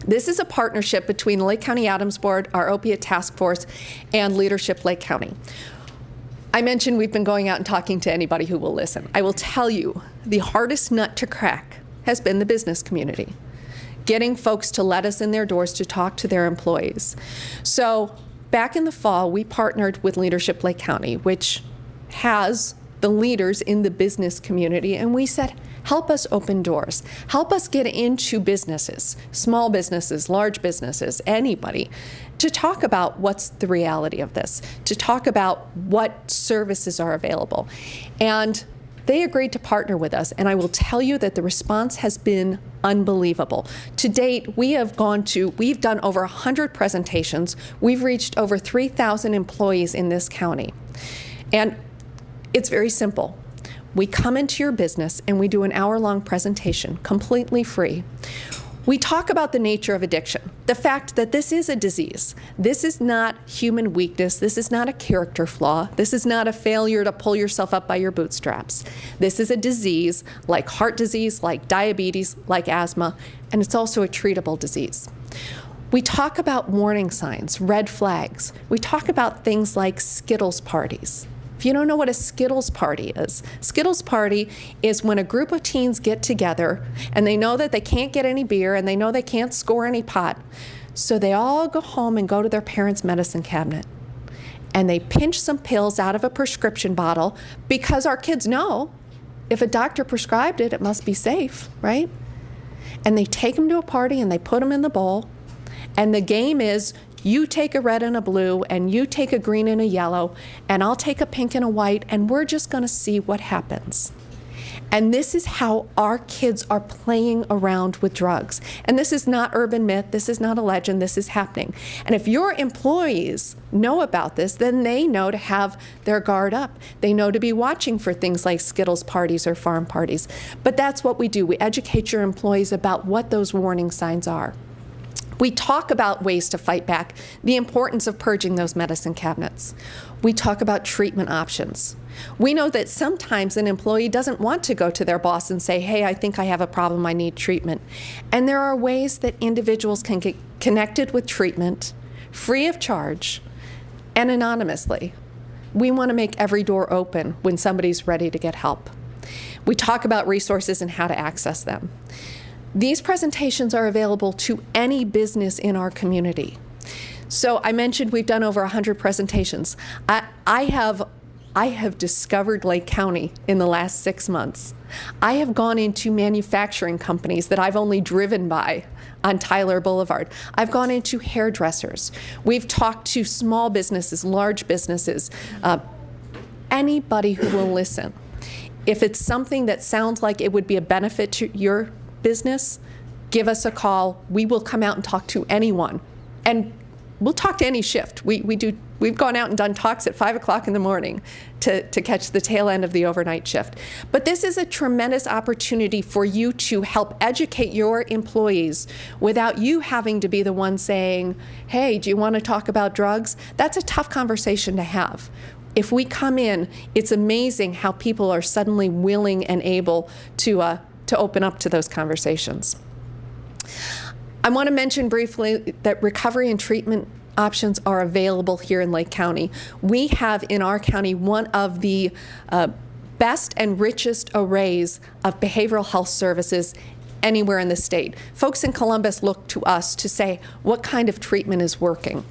This is a partnership between the Lake County Adams Board, our opiate task force, and Leadership Lake County. I mentioned we've been going out and talking to anybody who will listen. I will tell you, the hardest nut to crack has been the business community, getting folks to let us in their doors to talk to their employees. So back in the fall, we partnered with Leadership Lake County, which has the leaders in the business community, and we said, help us open doors. Help us get into businesses, small businesses, large businesses, anybody, to talk about what's the reality of this, to talk about what services are available. And they agreed to partner with us, and I will tell you that the response has been unbelievable. To date, we've done over 100 presentations. We've reached over 3,000 employees in this county. And it's very simple. We come into your business and we do an hour-long presentation, completely free. We talk about the nature of addiction, the fact that this is a disease. This is not human weakness. This is not a character flaw. This is not a failure to pull yourself up by your bootstraps. This is a disease like heart disease, like diabetes, like asthma, and it's also a treatable disease. We talk about warning signs, red flags. We talk about things like Skittles parties. If you don't know what a Skittles party is, Skittles party is when a group of teens get together and they know that they can't get any beer and they know they can't score any pot. So they all go home and go to their parents' medicine cabinet and they pinch some pills out of a prescription bottle because our kids know if a doctor prescribed it, it must be safe, right? And they take them to a party and they put them in the bowl. And the game is, you take a red and a blue, and you take a green and a yellow, and I'll take a pink and a white, and we're just going to see what happens. And this is how our kids are playing around with drugs. And this is not urban myth. This is not a legend. This is happening. And if your employees know about this, then they know to have their guard up. They know to be watching for things like Skittles parties or farm parties. But that's what we do. We educate your employees about what those warning signs are. We talk about ways to fight back, the importance of purging those medicine cabinets. We talk about treatment options. We know that sometimes an employee doesn't want to go to their boss and say, hey, I think I have a problem, I need treatment. And there are ways that individuals can get connected with treatment, free of charge, and anonymously. We want to make every door open when somebody's ready to get help. We talk about resources and how to access them. These presentations are available to any business in our community. So I mentioned we've done over 100 presentations. I have discovered Lake County in the last 6 months. I have gone into manufacturing companies that I've only driven by on Tyler Boulevard. I've gone into hairdressers. We've talked to small businesses, large businesses, anybody who will listen. If it's something that sounds like it would be a benefit to your business, give us a call. We will come out and talk to anyone. And we'll talk to any shift. We've gone out and done talks at 5 o'clock in the morning to catch the tail end of the overnight shift. But this is a tremendous opportunity for you to help educate your employees without you having to be the one saying, hey, do you want to talk about drugs? That's a tough conversation to have. If we come in, it's amazing how people are suddenly willing and able to open up to those conversations. I want to mention briefly that recovery and treatment options are available here in Lake County. We have in our county one of the best and richest arrays of behavioral health services anywhere in the state. Folks in Columbus look to us to say what kind of treatment is working.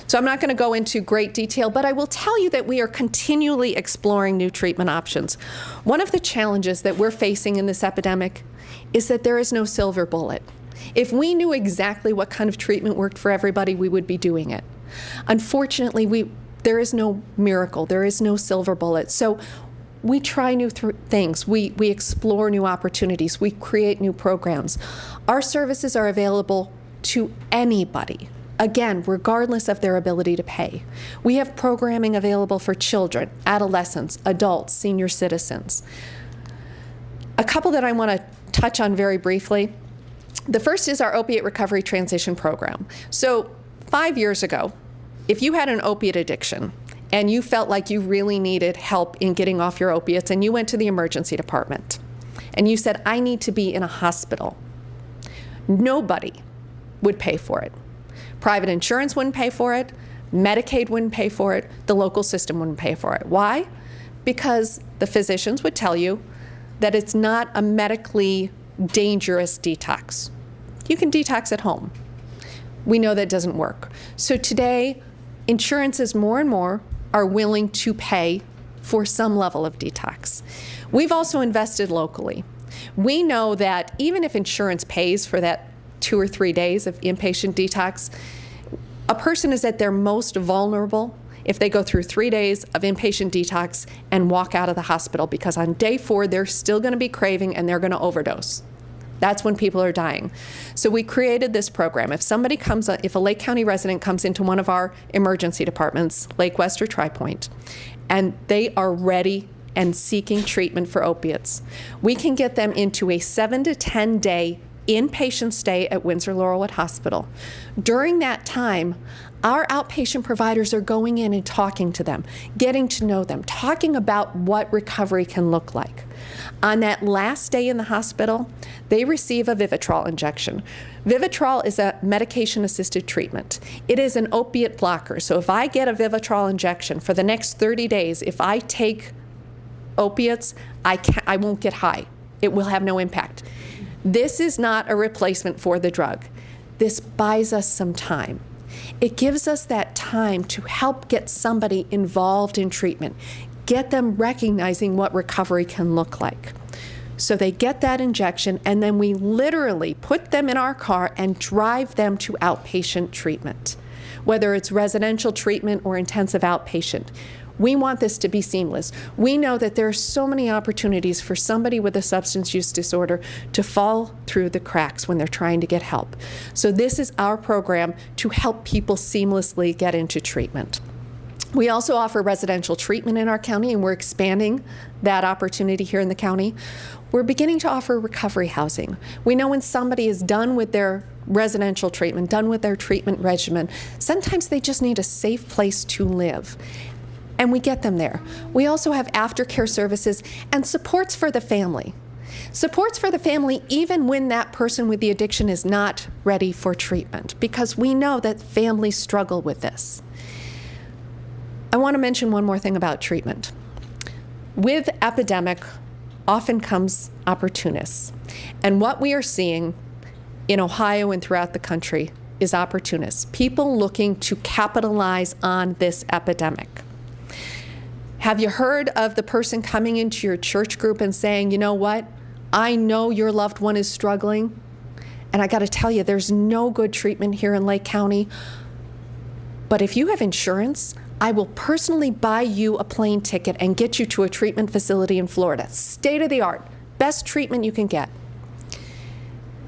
So I'm not going to go into great detail, but I will tell you that we are continually exploring new treatment options. One of the challenges that we're facing in this epidemic is that there is no silver bullet. If we knew exactly what kind of treatment worked for everybody, we would be doing it. Unfortunately, there is no miracle. There is no silver bullet. So we try new things. We explore new opportunities. We create new programs. Our services are available to anybody. Again, regardless of their ability to pay. We have programming available for children, adolescents, adults, senior citizens. A couple that I want to touch on very briefly. The first is our opiate recovery transition program. So 5 years ago, if you had an opiate addiction and you felt like you really needed help in getting off your opiates and you went to the emergency department and you said, I need to be in a hospital, nobody would pay for it. Private insurance wouldn't pay for it. Medicaid wouldn't pay for it. The local system wouldn't pay for it. Why? Because the physicians would tell you that it's not a medically dangerous detox. You can detox at home. We know that doesn't work. So today, insurances more and more are willing to pay for some level of detox. We've also invested locally. We know that even if insurance pays for that 2 or 3 days of inpatient detox, a person is at their most vulnerable if they go through 3 days of inpatient detox and walk out of the hospital, because on day 4, they're still going to be craving and they're going to overdose. That's when people are dying. So we created this program. If a Lake County resident comes into one of our emergency departments, Lake West or Tri-Point, and they are ready and seeking treatment for opiates, we can get them into a 7 to 10 day inpatient stay at Windsor Laurelwood Hospital. During that time, our outpatient providers are going in and talking to them, getting to know them, talking about what recovery can look like. On that last day in the hospital, they receive a Vivitrol injection. Vivitrol is a medication-assisted treatment. It is an opiate blocker. So if I get a Vivitrol injection for the next 30 days, if I take opiates, I won't get high. It will have no impact. This is not a replacement for the drug. This buys us some time. It gives us that time to help get somebody involved in treatment, get them recognizing what recovery can look like. So they get that injection, and then we literally put them in our car and drive them to outpatient treatment, whether it's residential treatment or intensive outpatient. We want this to be seamless. We know that there are so many opportunities for somebody with a substance use disorder to fall through the cracks when they're trying to get help. So this is our program to help people seamlessly get into treatment. We also offer residential treatment in our county, and we're expanding that opportunity here in the county. We're beginning to offer recovery housing. We know when somebody is done with their residential treatment, done with their treatment regimen, sometimes they just need a safe place to live. And we get them there. We also have aftercare services and supports for the family. Supports for the family even when that person with the addiction is not ready for treatment, because we know that families struggle with this. I want to mention one more thing about treatment. With epidemic often comes opportunists. And what we are seeing in Ohio and throughout the country is opportunists, people looking to capitalize on this epidemic. Have you heard of the person coming into your church group and saying, you know what, I know your loved one is struggling, and I got to tell you, there's no good treatment here in Lake County, but if you have insurance, I will personally buy you a plane ticket and get you to a treatment facility in Florida. State of the art, best treatment you can get.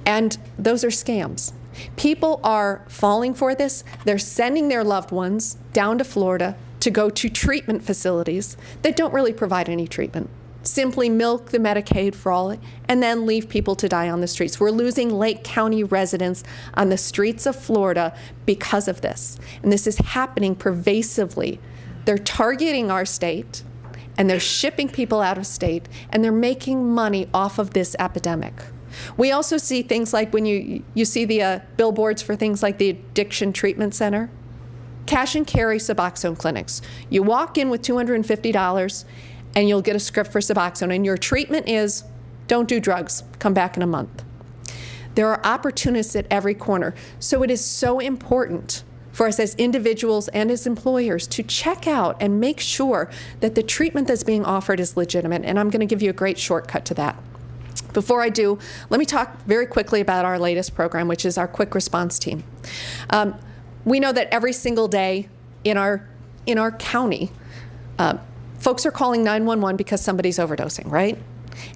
And those are scams. People are falling for this. They're sending their loved ones down to Florida to go to treatment facilities that don't really provide any treatment. Simply milk the Medicaid for all, and then leave people to die on the streets. We're losing Lake County residents on the streets of Florida because of this. And this is happening pervasively. They're targeting our state, and they're shipping people out of state, and they're making money off of this epidemic. We also see things like when you see the billboards for things like the Addiction Treatment Center. Cash and carry Suboxone clinics. You walk in with $250 and you'll get a script for Suboxone, and your treatment is, don't do drugs, come back in a month. There are opportunists at every corner. So it is so important for us as individuals and as employers to check out and make sure that the treatment that's being offered is legitimate. And I'm going to give you a great shortcut to that. Before I do, let me talk very quickly about our latest program, which is our Quick Response Team. We know that every single day in our county, folks are calling 911 because somebody's overdosing, right?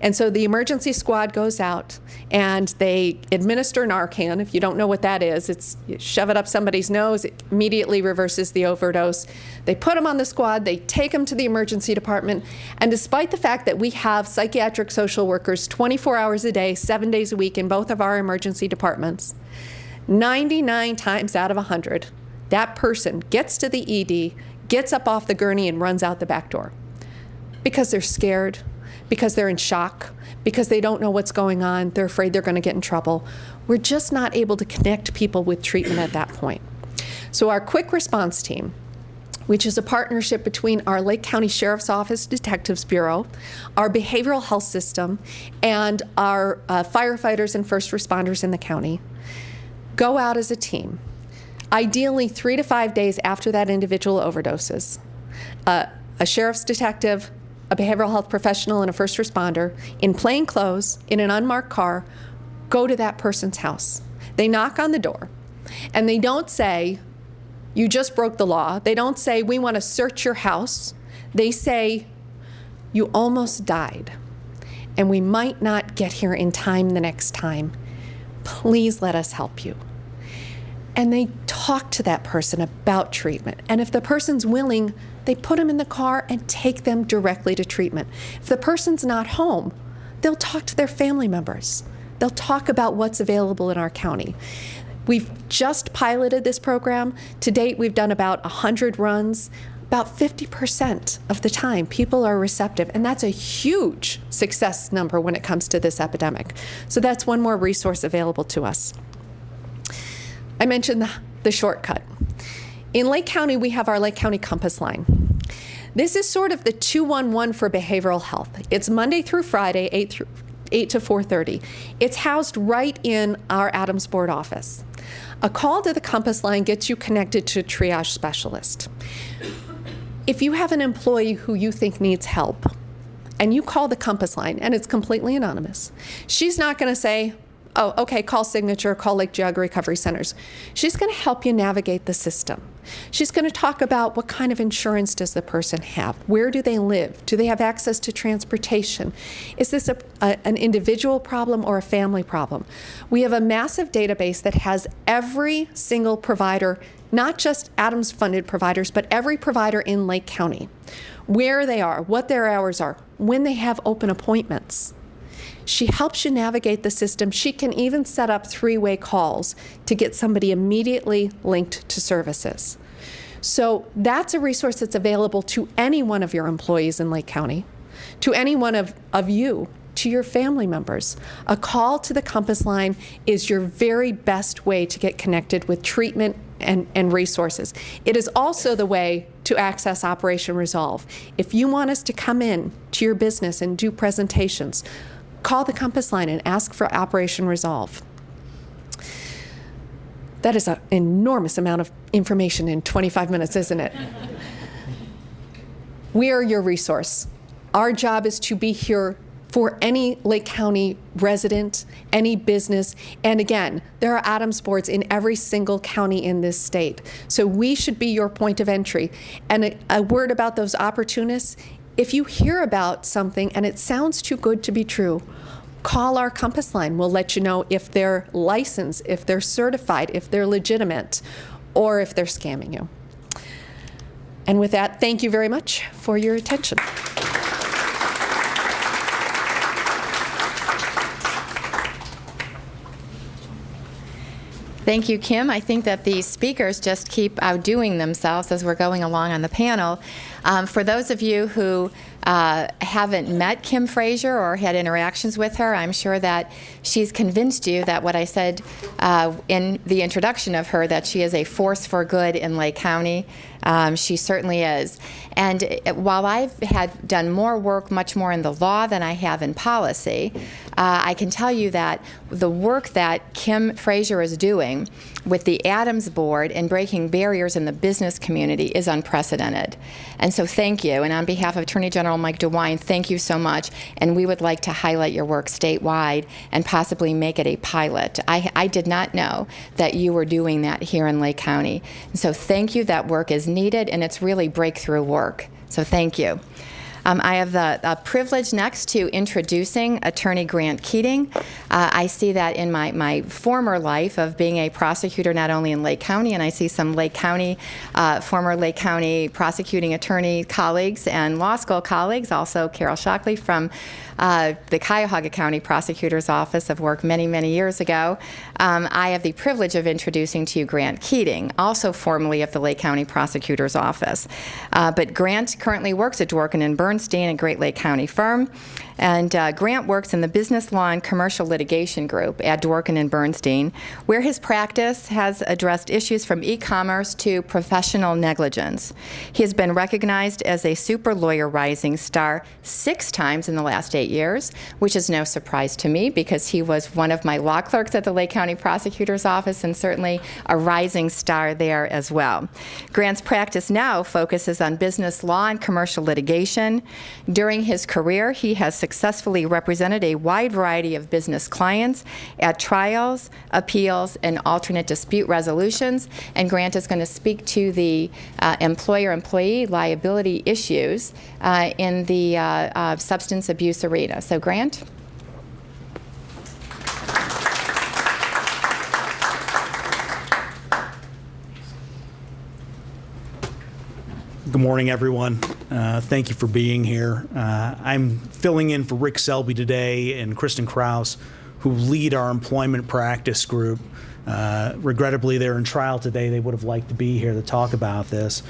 And so the emergency squad goes out and they administer Narcan. If you don't know what that is, it's you shove it up somebody's nose, it immediately reverses the overdose. They put them on the squad, they take them to the emergency department, and despite the fact that we have psychiatric social workers 24 hours a day, 7 days a week in both of our emergency departments, 99 times out of 100, that person gets to the ED, gets up off the gurney, and runs out the back door. Because they're scared, because they're in shock, because they don't know what's going on, they're afraid they're going to get in trouble. We're just not able to connect people with treatment at that point. So our quick response team, which is a partnership between our Lake County Sheriff's Office Detectives Bureau, our behavioral health system, and our firefighters and first responders in the county, go out as a team, ideally 3 to 5 days after that individual overdoses. A sheriff's detective, a behavioral health professional, and a first responder, in plain clothes, in an unmarked car, go to that person's house. They knock on the door, and they don't say, "You just broke the law." They don't say, "We want to search your house." They say, "You almost died, and we might not get here in time the next time. Please let us help you." And they talk to that person about treatment. And if the person's willing, they put them in the car and take them directly to treatment. If the person's not home, they'll talk to their family members. They'll talk about what's available in our county. We've just piloted this program. To date, we've done about 100 runs. About 50% of the time, people are receptive, and that's a huge success number when it comes to this epidemic. So that's one more resource available to us. I mentioned the shortcut. In Lake County, we have our Lake County Compass Line. This is sort of the 211 for behavioral health. It's Monday through Friday, 8 to 4:30. It's housed right in our Adams Board office. A call to the Compass Line gets you connected to a triage specialist. If you have an employee who you think needs help, and you call the Compass Line, and it's completely anonymous, she's not going to say, "Oh, okay, call Signature, call Lake Geauga Recovery Centers." She's going to help you navigate the system. She's going to talk about what kind of insurance does the person have? Where do they live? Do they have access to transportation? Is this an individual problem or a family problem? We have a massive database that has every single provider, not just Adams-funded providers, but every provider in Lake County, where they are, what their hours are, when they have open appointments. She helps you navigate the system. She can even set up 3-way calls to get somebody immediately linked to services. So that's a resource that's available to any one of your employees in Lake County, to any one of you, to your family members. A call to the Compass Line is your very best way to get connected with treatment and resources. It is also the way to access Operation Resolve. If you want us to come in to your business and do presentations, call the Compass Line and ask for Operation Resolve. That is an enormous amount of information in 25 minutes, isn't it? We are your resource. Our job is to be here for any Lake County resident, any business. And again, there are Adams boards in every single county in this state. So we should be your point of entry. And a word about those opportunists: if you hear about something and it sounds too good to be true, call our Compass Line. We'll let you know if they're licensed, if they're certified, if they're legitimate, or if they're scamming you. And with that, thank you very much for your attention. Thank you, Kim. I think that the speakers just keep outdoing themselves as we're going along on the panel. For those of you who haven't met Kim Frazier or had interactions with her, I'm sure that she's convinced you that what I said in the introduction of her, that she is a force for good in Lake County. She certainly is. And while I've had done more work, much more in the law than I have in policy, I can tell you that the work that Kim Frazier is doing with the Adams Board in breaking barriers in the business community is unprecedented. And so thank you. And on behalf of Attorney General Mike DeWine, thank you so much. And we would like to highlight your work statewide and possibly make it a pilot. I did not know that you were doing that here in Lake County. And so thank you. That work is needed, and it's really breakthrough work. So thank you. I have the privilege next to introducing Attorney Grant Keating. I see that in my former life of being a prosecutor, not only in Lake County, and I see some former Lake County prosecuting attorney colleagues and law school colleagues, also Carol Shockley from the Cuyahoga County Prosecutor's Office. I've worked many, many years ago. I have the privilege of introducing to you Grant Keating, also formerly of the Lake County Prosecutor's Office. But Grant currently works at Dworkin and Bernstein, a Great Lake County firm. And Grant works in the Business Law and Commercial Litigation Group at Dworkin and Bernstein, where his practice has addressed issues from e-commerce to professional negligence. He has been recognized as a Super Lawyer Rising Star 6 times in the last 8 years, which is no surprise to me because he was one of my law clerks at the Lake County Prosecutor's Office and certainly a rising star there as well. Grant's practice now focuses on business law and commercial litigation. During his career, he has successfully represented a wide variety of business clients at trials, appeals, and alternate dispute resolutions. And Grant is going to speak to the employer-employee liability issues in the substance abuse arena. So, Grant? Good morning, everyone. Thank you for being here. I'm filling in for Rick Selby today and Kristen Krause, who lead our employment practice group. Regrettably, they're in trial today. They would have liked to be here to talk about this.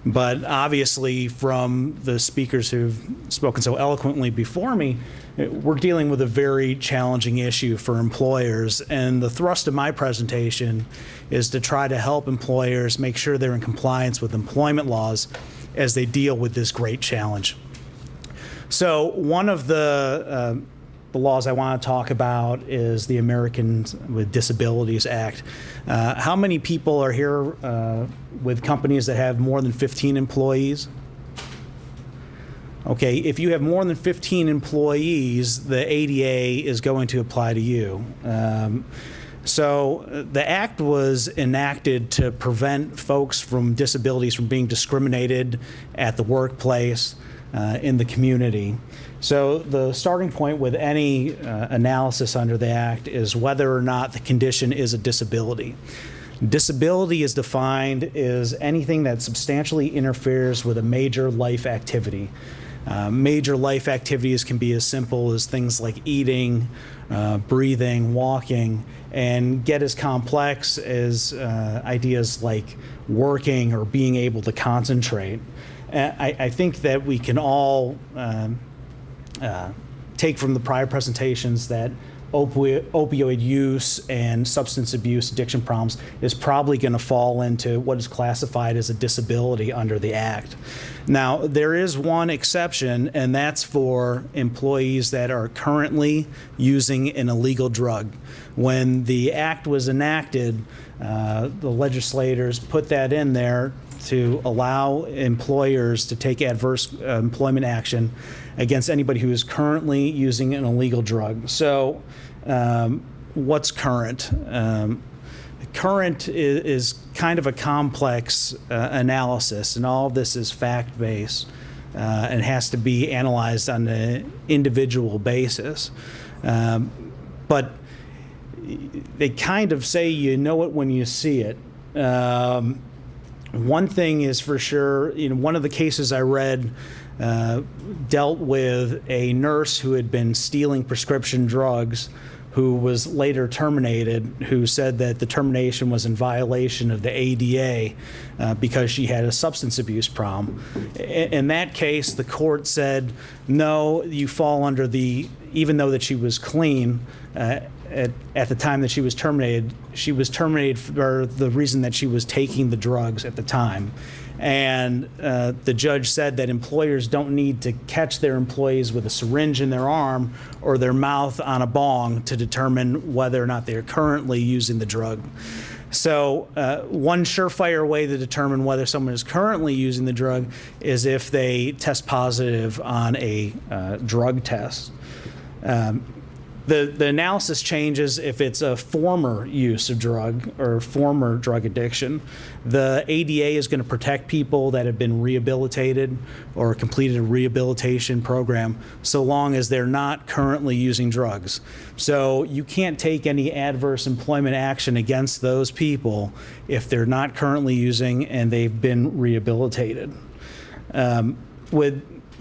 But obviously, from the speakers who've spoken so eloquently before me, we're dealing with a very challenging issue for employers. And the thrust of my presentation is to try to help employers make sure they're in compliance with employment laws as they deal with this great challenge. So one of the laws I want to talk about is the Americans with Disabilities Act. How many people are here with companies that have more than 15 employees? Okay, if you have more than 15 employees, the ADA is going to apply to you. So the act was enacted to prevent folks from disabilities from being discriminated at the workplace, in the community. So the starting point with any analysis under the act is whether or not the condition is a disability. Disability is defined as anything that substantially interferes with a major life activity. Major life activities can be as simple as things like eating, breathing, walking, and get as complex as ideas like working or being able to concentrate. I think that we can all take from the prior presentations that opioid use and substance abuse addiction problems is probably going to fall into what is classified as a disability under the Act. Now, there is one exception, and that's for employees that are currently using an illegal drug. When the Act was enacted, the legislators put that in there to allow employers to take adverse employment action against anybody who is currently using an illegal drug. So what's current? Current is kind of a complex analysis, and all of this is fact-based and has to be analyzed on an individual basis. But they kind of say you know it when you see it. One thing is for sure, one of the cases I read dealt with a nurse who had been stealing prescription drugs, who was later terminated, who said that the termination was in violation of the ADA because she had a substance abuse problem. In that case, the court said, no, you fall under even though that she was clean, at the time that she was terminated for the reason that she was taking the drugs at the time. And the judge said that employers don't need to catch their employees with a syringe in their arm or their mouth on a bong to determine whether or not they're currently using the drug. So one surefire way to determine whether someone is currently using the drug is if they test positive on a drug test. The analysis changes if it's a former use of drug or former drug addiction. The ADA is going to protect people that have been rehabilitated or completed a rehabilitation program so long as they're not currently using drugs. So you can't take any adverse employment action against those people if they're not currently using and they've been rehabilitated.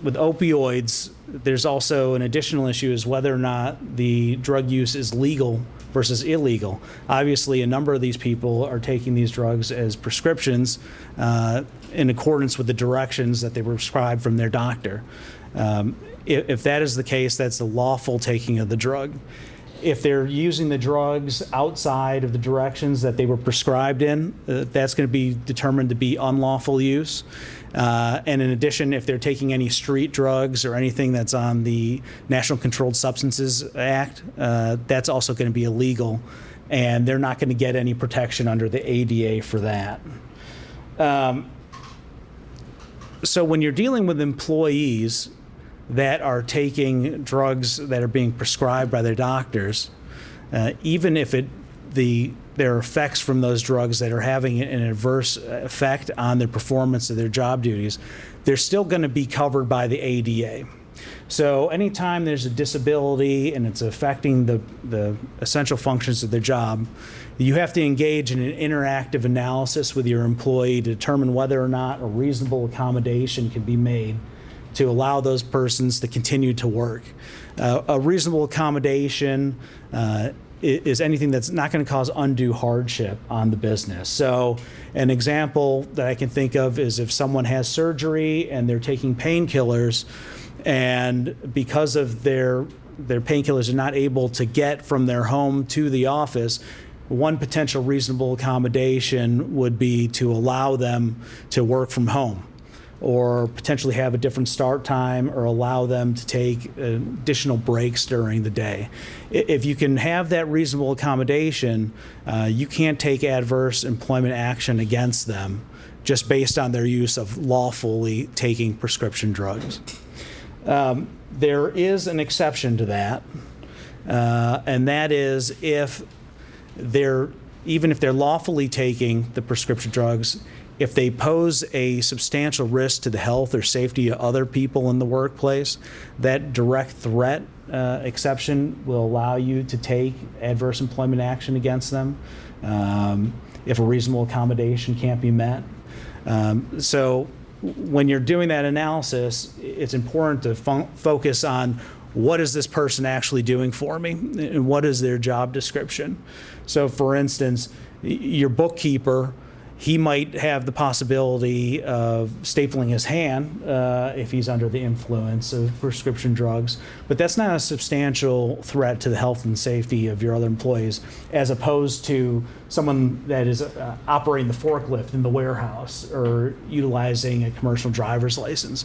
With opioids, there's also an additional issue is whether or not the drug use is legal versus illegal. Obviously, a number of these people are taking these drugs as prescriptions in accordance with the directions that they were prescribed from their doctor. If that is the case, that's the lawful taking of the drug. If they're using the drugs outside of the directions that they were prescribed in, that's going to be determined to be unlawful use. And in addition, if they're taking any street drugs or anything that's on the National Controlled Substances Act, that's also going to be illegal, and they're not going to get any protection under the ADA for that. So when you're dealing with employees that are taking drugs that are being prescribed by their doctors, even if there are effects from those drugs that are having an adverse effect on their performance of their job duties, they're still going to be covered by the ADA. So anytime there's a disability and it's affecting the essential functions of their job, you have to engage in an interactive analysis with your employee to determine whether or not a reasonable accommodation can be made to allow those persons to continue to work. A reasonable accommodation is anything that's not going to cause undue hardship on the business. So an example that I can think of is if someone has surgery and they're taking painkillers, and because of their painkillers are not able to get from their home to the office, one potential reasonable accommodation would be to allow them to work from home, or potentially have a different start time, or allow them to take additional breaks during the day. If you can have that reasonable accommodation, you can't take adverse employment action against them just based on their use of lawfully taking prescription drugs. There is an exception to that, and that is even if they're lawfully taking the prescription drugs, if they pose a substantial risk to the health or safety of other people in the workplace, that direct threat exception will allow you to take adverse employment action against them if a reasonable accommodation can't be met. So when you're doing that analysis, it's important to focus on what is this person actually doing for me and what is their job description. So for instance, your bookkeeper, he might have the possibility of stapling his hand if he's under the influence of prescription drugs, but that's not a substantial threat to the health and safety of your other employees, as opposed to someone that is operating the forklift in the warehouse or utilizing a commercial driver's license.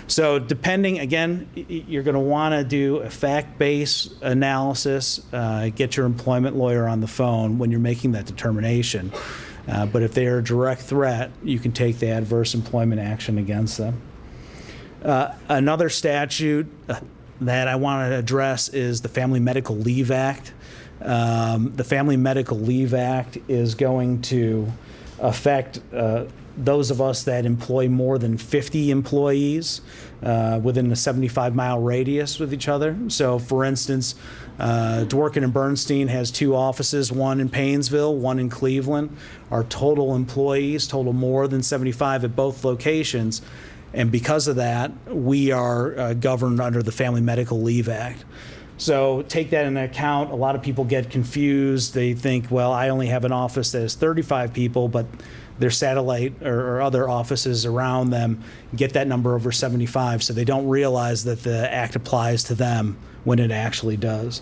So depending, again, you're going to want to do a fact-based analysis, get your employment lawyer on the phone when you're making that determination. But if they are a direct threat, you can take the adverse employment action against them. Another statute that I want to address is the Family Medical Leave Act. The Family Medical Leave Act is going to affect those of us that employ more than 50 employees within a 75-mile radius with each other. So, for instance, Dworkin and Bernstein has 2 offices, one in Painesville, one in Cleveland. Our total employees total more than 75 at both locations. And because of that, we are governed under the Family Medical Leave Act. So take that into account. A lot of people get confused. They think, well, I only have an office that has 35 people, but their satellite or other offices around them get that number over 75. So they don't realize that the act applies to them when it actually does.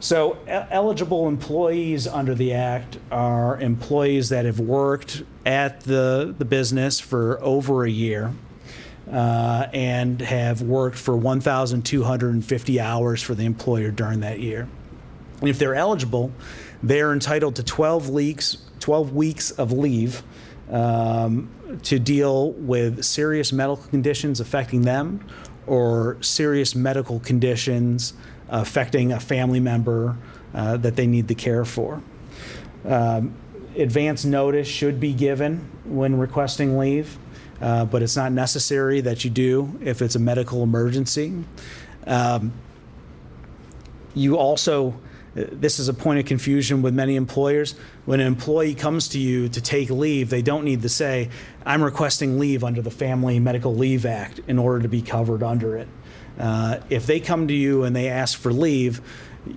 So eligible employees under the act are employees that have worked at the business for over a year and have worked for 1,250 hours for the employer during that year. And if they're eligible, they're entitled to 12 weeks of leave to deal with serious medical conditions affecting them or serious medical conditions affecting a family member that they need the care for. Advance notice should be given when requesting leave, but it's not necessary that you do if it's a medical emergency. You also, this is a point of confusion with many employers. When an employee comes to you to take leave, they don't need to say, I'm requesting leave under the Family Medical Leave Act in order to be covered under it. If they come to you and they ask for leave,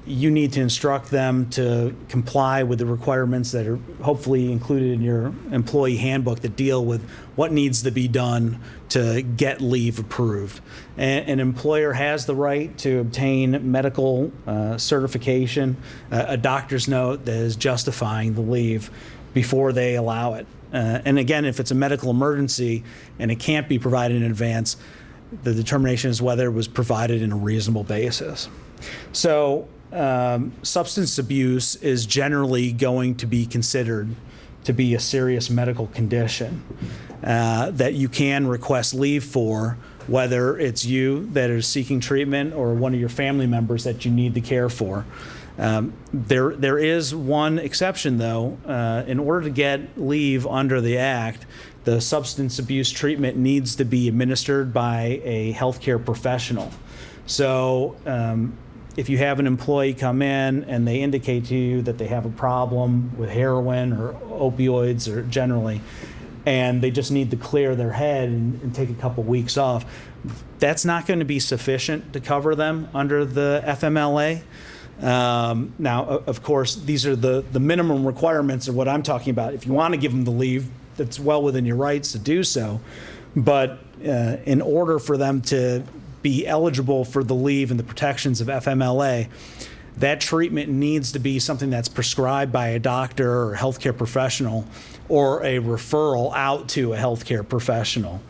you need to instruct them to comply with the requirements that are hopefully included in your employee handbook that deal with what needs to be done to get leave approved. An employer has the right to obtain medical certification, a doctor's note that is justifying the leave before they allow it. And again, if it's a medical emergency and it can't be provided in advance, the determination is whether it was provided in a reasonable basis. So substance abuse is generally going to be considered to be a serious medical condition that you can request leave for, whether it's you that is seeking treatment or one of your family members that you need the care for. There is one exception, though. In order to get leave under the Act, the substance abuse treatment needs to be administered by a healthcare professional. So if you have an employee come in and they indicate to you that they have a problem with heroin or opioids or generally, and they just need to clear their head and take a couple weeks off, that's not going to be sufficient to cover them under the FMLA. Now, of course, these are the minimum requirements of what I'm talking about. If you want to give them the leave, that's well within your rights to do so. But in order for them to be eligible for the leave and the protections of FMLA, that treatment needs to be something that's prescribed by a doctor or a healthcare professional or a referral out to a healthcare professional.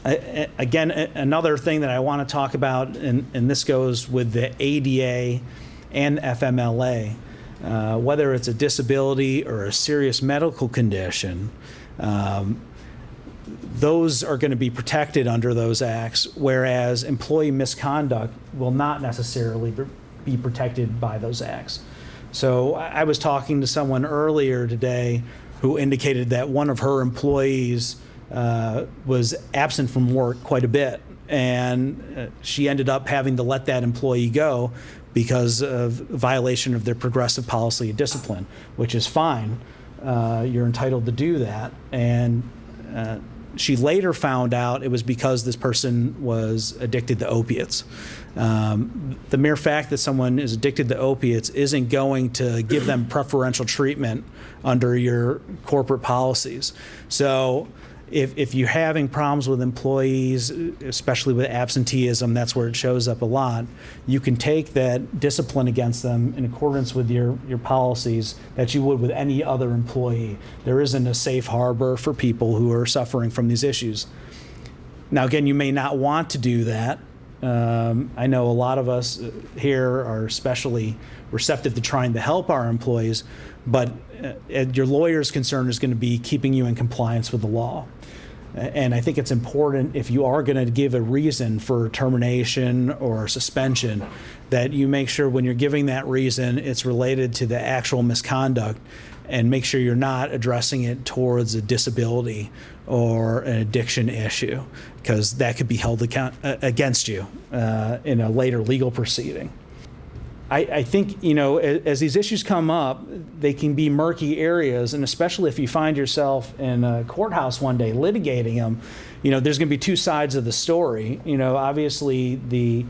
Again, another thing that I want to talk about, and this goes with the ADA and FMLA, whether it's a disability or a serious medical condition, those are going to be protected under those acts, whereas employee misconduct will not necessarily be protected by those acts. So I was talking to someone earlier today who indicated that one of her employees was absent from work quite a bit, and she ended up having to let that employee go because of violation of their progressive policy of discipline, which is fine. You're entitled to do that. And she later found out it was because this person was addicted to opiates. The mere fact that someone is addicted to opiates isn't going to give them preferential treatment under your corporate policies. So if you're having problems with employees, especially with absenteeism, that's where it shows up a lot, you can take that discipline against them in accordance with your policies that you would with any other employee. There isn't a safe harbor for people who are suffering from these issues. Now, again, you may not want to do that. I know a lot of us here are especially receptive to trying to help our employees, but your lawyer's concern is going to be keeping you in compliance with the law. And I think it's important, if you are going to give a reason for termination or suspension, that you make sure when you're giving that reason, it's related to the actual misconduct, and make sure you're not addressing it towards a disability or an addiction issue, because that could be held against you in a later legal proceeding. I think, as these issues come up, they can be murky areas, and especially if you find yourself in a courthouse one day litigating them, there's going to be two sides of the story. Obviously the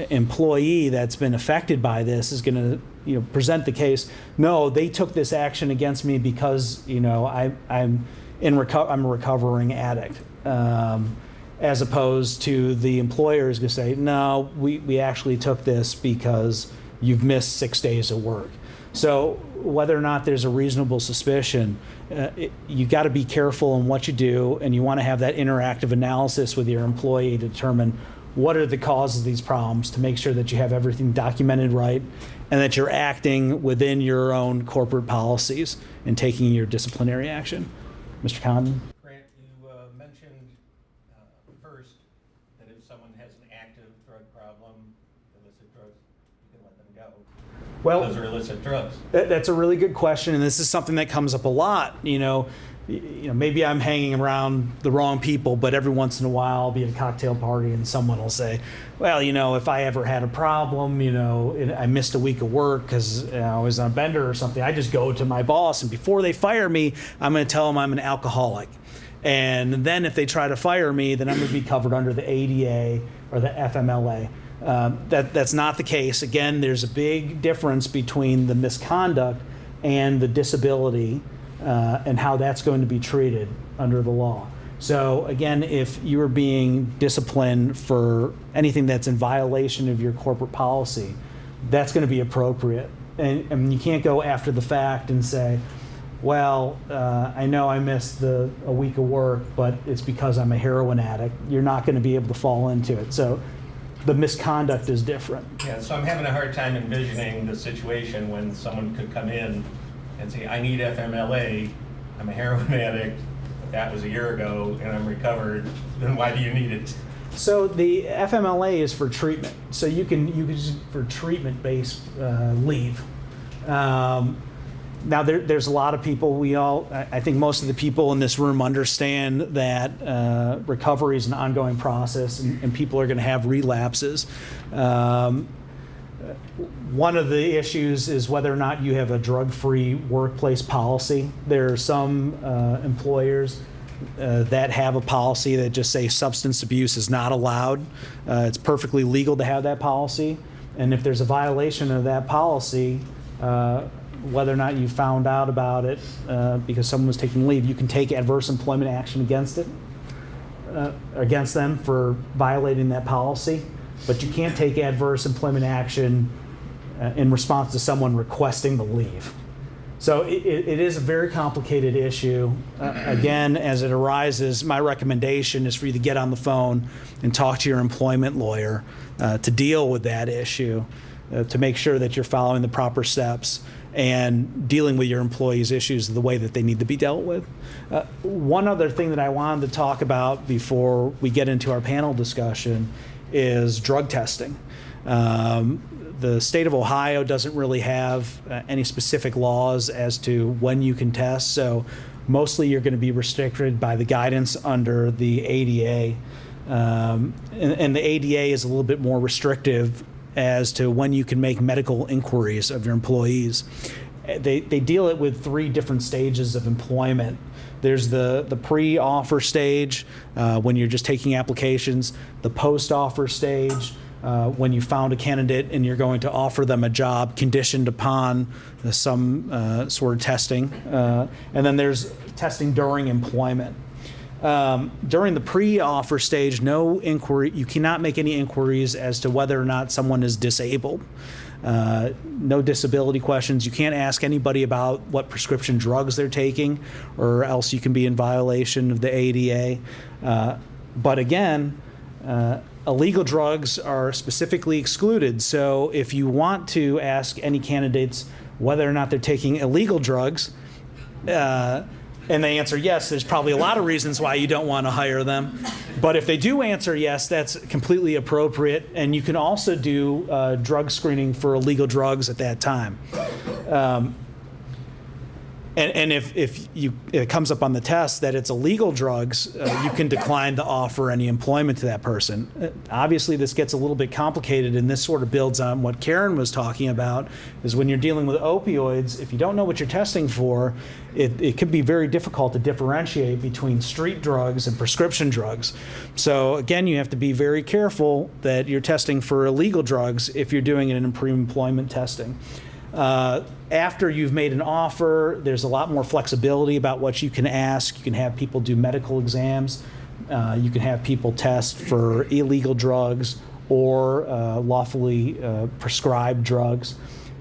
employee that's been affected by this is going to, present the case. No, they took this action against me because, I'm a recovering addict. As opposed to the employer is going to say, no, we actually took this because you've missed 6 days of work. So whether or not there's a reasonable suspicion, you got to be careful in what you do, and you want to have that interactive analysis with your employee to determine what are the causes of these problems, to make sure that you have everything documented right and that you're acting within your own corporate policies and taking your disciplinary action. Mr. Condon? Grant, you mentioned first that if someone has an active drug problem, illicit drugs, you can let them go. Well, Those are illicit drugs. That's a really good question, and this is something that comes up a lot. Maybe I'm hanging around the wrong people, but every once in a while I'll be at a cocktail party and someone will say, well, if I ever had a problem, I missed a week of work because I was on a bender or something, I just go to my boss, and before they fire me, I'm going to tell them I'm an alcoholic. And then if they try to fire me, then I'm going to be covered under the ADA or the FMLA. That's not the case. Again, there's a big difference between the misconduct and the disability and how that's going to be treated under the law. So again, if you are being disciplined for anything that's in violation of your corporate policy, that's going to be appropriate. And you can't go after the fact and say, well, I know I missed a week of work, but it's because I'm a heroin addict. You're not going to be able to fall into it. So the misconduct is different. Yeah, so I'm having a hard time envisioning the situation when someone could come in and say, I need FMLA, I'm a heroin addict, that was a year ago, and I'm recovered, then why do you need it? So the FMLA is for treatment. So you can use it for treatment-based leave. Now there's a lot of people. I think most of the people in this room understand that recovery is an ongoing process, and people are going to have relapses. One of the issues is whether or not you have a drug-free workplace policy. There are some employers that have a policy that just say substance abuse is not allowed. It's perfectly legal to have that policy. And if there's a violation of that policy, whether or not you found out about it because someone was taking leave, you can take adverse employment action against them for violating that policy. But you can't take adverse employment action in response to someone requesting the leave. So it is a very complicated issue. Again, as it arises, my recommendation is for you to get on the phone and talk to your employment lawyer to deal with that issue, to make sure that you're following the proper steps and dealing with your employees' issues the way that they need to be dealt with. One other thing that I wanted to talk about before we get into our panel discussion is drug testing. The state of Ohio doesn't really have any specific laws as to when you can test, so mostly you're going to be restricted by the guidance under the ADA. And the ADA is a little bit more restrictive as to when you can make medical inquiries of your employees. They deal it with 3 different stages of employment. There's the pre-offer stage, when you're just taking applications, the post-offer stage, when you found a candidate and you're going to offer them a job conditioned upon some sort of testing, and then there's testing during employment. During the pre-offer stage, no inquiry, you cannot make any inquiries as to whether or not someone is disabled. No disability questions. You can't ask anybody about what prescription drugs they're taking, or else you can be in violation of the ADA. But again, illegal drugs are specifically excluded. So if you want to ask any candidates whether or not they're taking illegal drugs, and they answer yes, there's probably a lot of reasons why you don't want to hire them. But if they do answer yes, that's completely appropriate. And you can also do drug screening for illegal drugs at that time. And if it comes up on the test that it's illegal drugs, you can decline to offer any employment to that person. Obviously, this gets a little bit complicated, and this sort of builds on what Karen was talking about, is when you're dealing with opioids, if you don't know what you're testing for, it could be very difficult to differentiate between street drugs and prescription drugs. So again, you have to be very careful that you're testing for illegal drugs if you're doing it in pre-employment testing. After you've made an offer, there's a lot more flexibility about what you can ask. You can have people do medical exams. You can have people test for illegal drugs or lawfully prescribed drugs.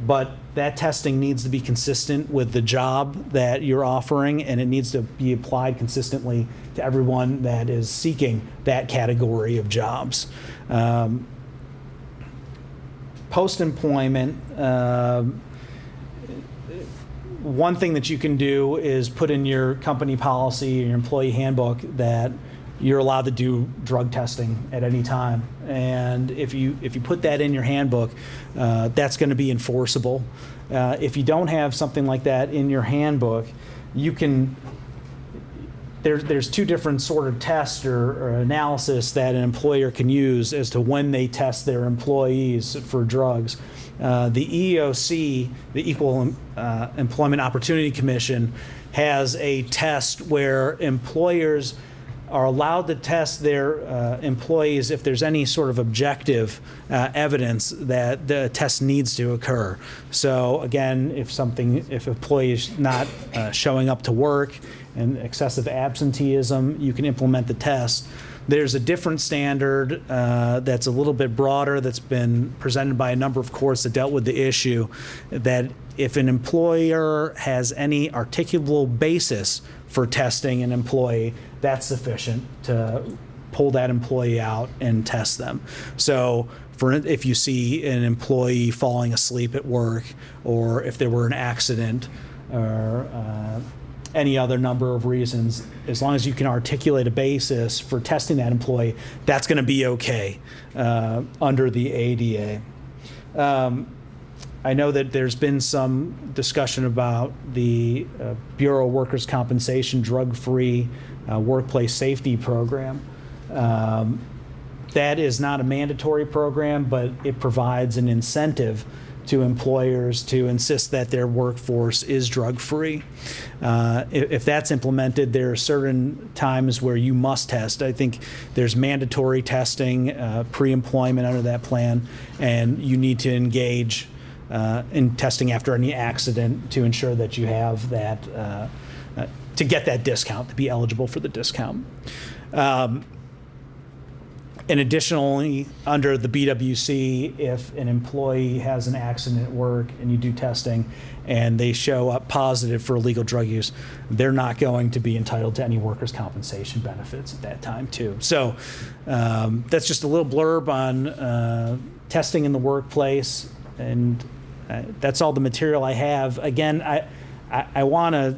But that testing needs to be consistent with the job that you're offering, and it needs to be applied consistently to everyone that is seeking that category of jobs. Post-employment, one thing that you can do is put in your company policy or your employee handbook that you're allowed to do drug testing at any time. And if you put that in your handbook, that's going to be enforceable. If you don't have something like that in your handbook, you can. There's 2 different sort of tests or analysis that an employer can use as to when they test their employees for drugs. The EEOC, the Equal Employment Opportunity Commission, has a test where employers are allowed to test their employees if there's any sort of objective evidence that the test needs to occur. So again, if an employee is not showing up to work and excessive absenteeism, you can implement the test. There's a different standard that's a little bit broader that's been presented by a number of courts that dealt with the issue, that if an employer has any articulable basis for testing an employee, that's sufficient to pull that employee out and test them. So if you see an employee falling asleep at work, or if there were an accident, or any other number of reasons, as long as you can articulate a basis for testing that employee, that's going to be okay under the ADA. I know that there's been some discussion about the Bureau of Workers' Compensation drug-free workplace safety program. That is not a mandatory program, but it provides an incentive to employers to insist that their workforce is drug-free. If that's implemented, there are certain times where you must test. I think there's mandatory testing, pre-employment under that plan, and you need to engage in testing after any accident to ensure that you have that, to get that discount, to be eligible for the discount. And additionally, under the BWC, if an employee has an accident at work and you do testing and they show up positive for illegal drug use, they're not going to be entitled to any workers' compensation benefits at that time too. So that's just a little blurb on testing in the workplace, and that's all the material I have. Again, I want to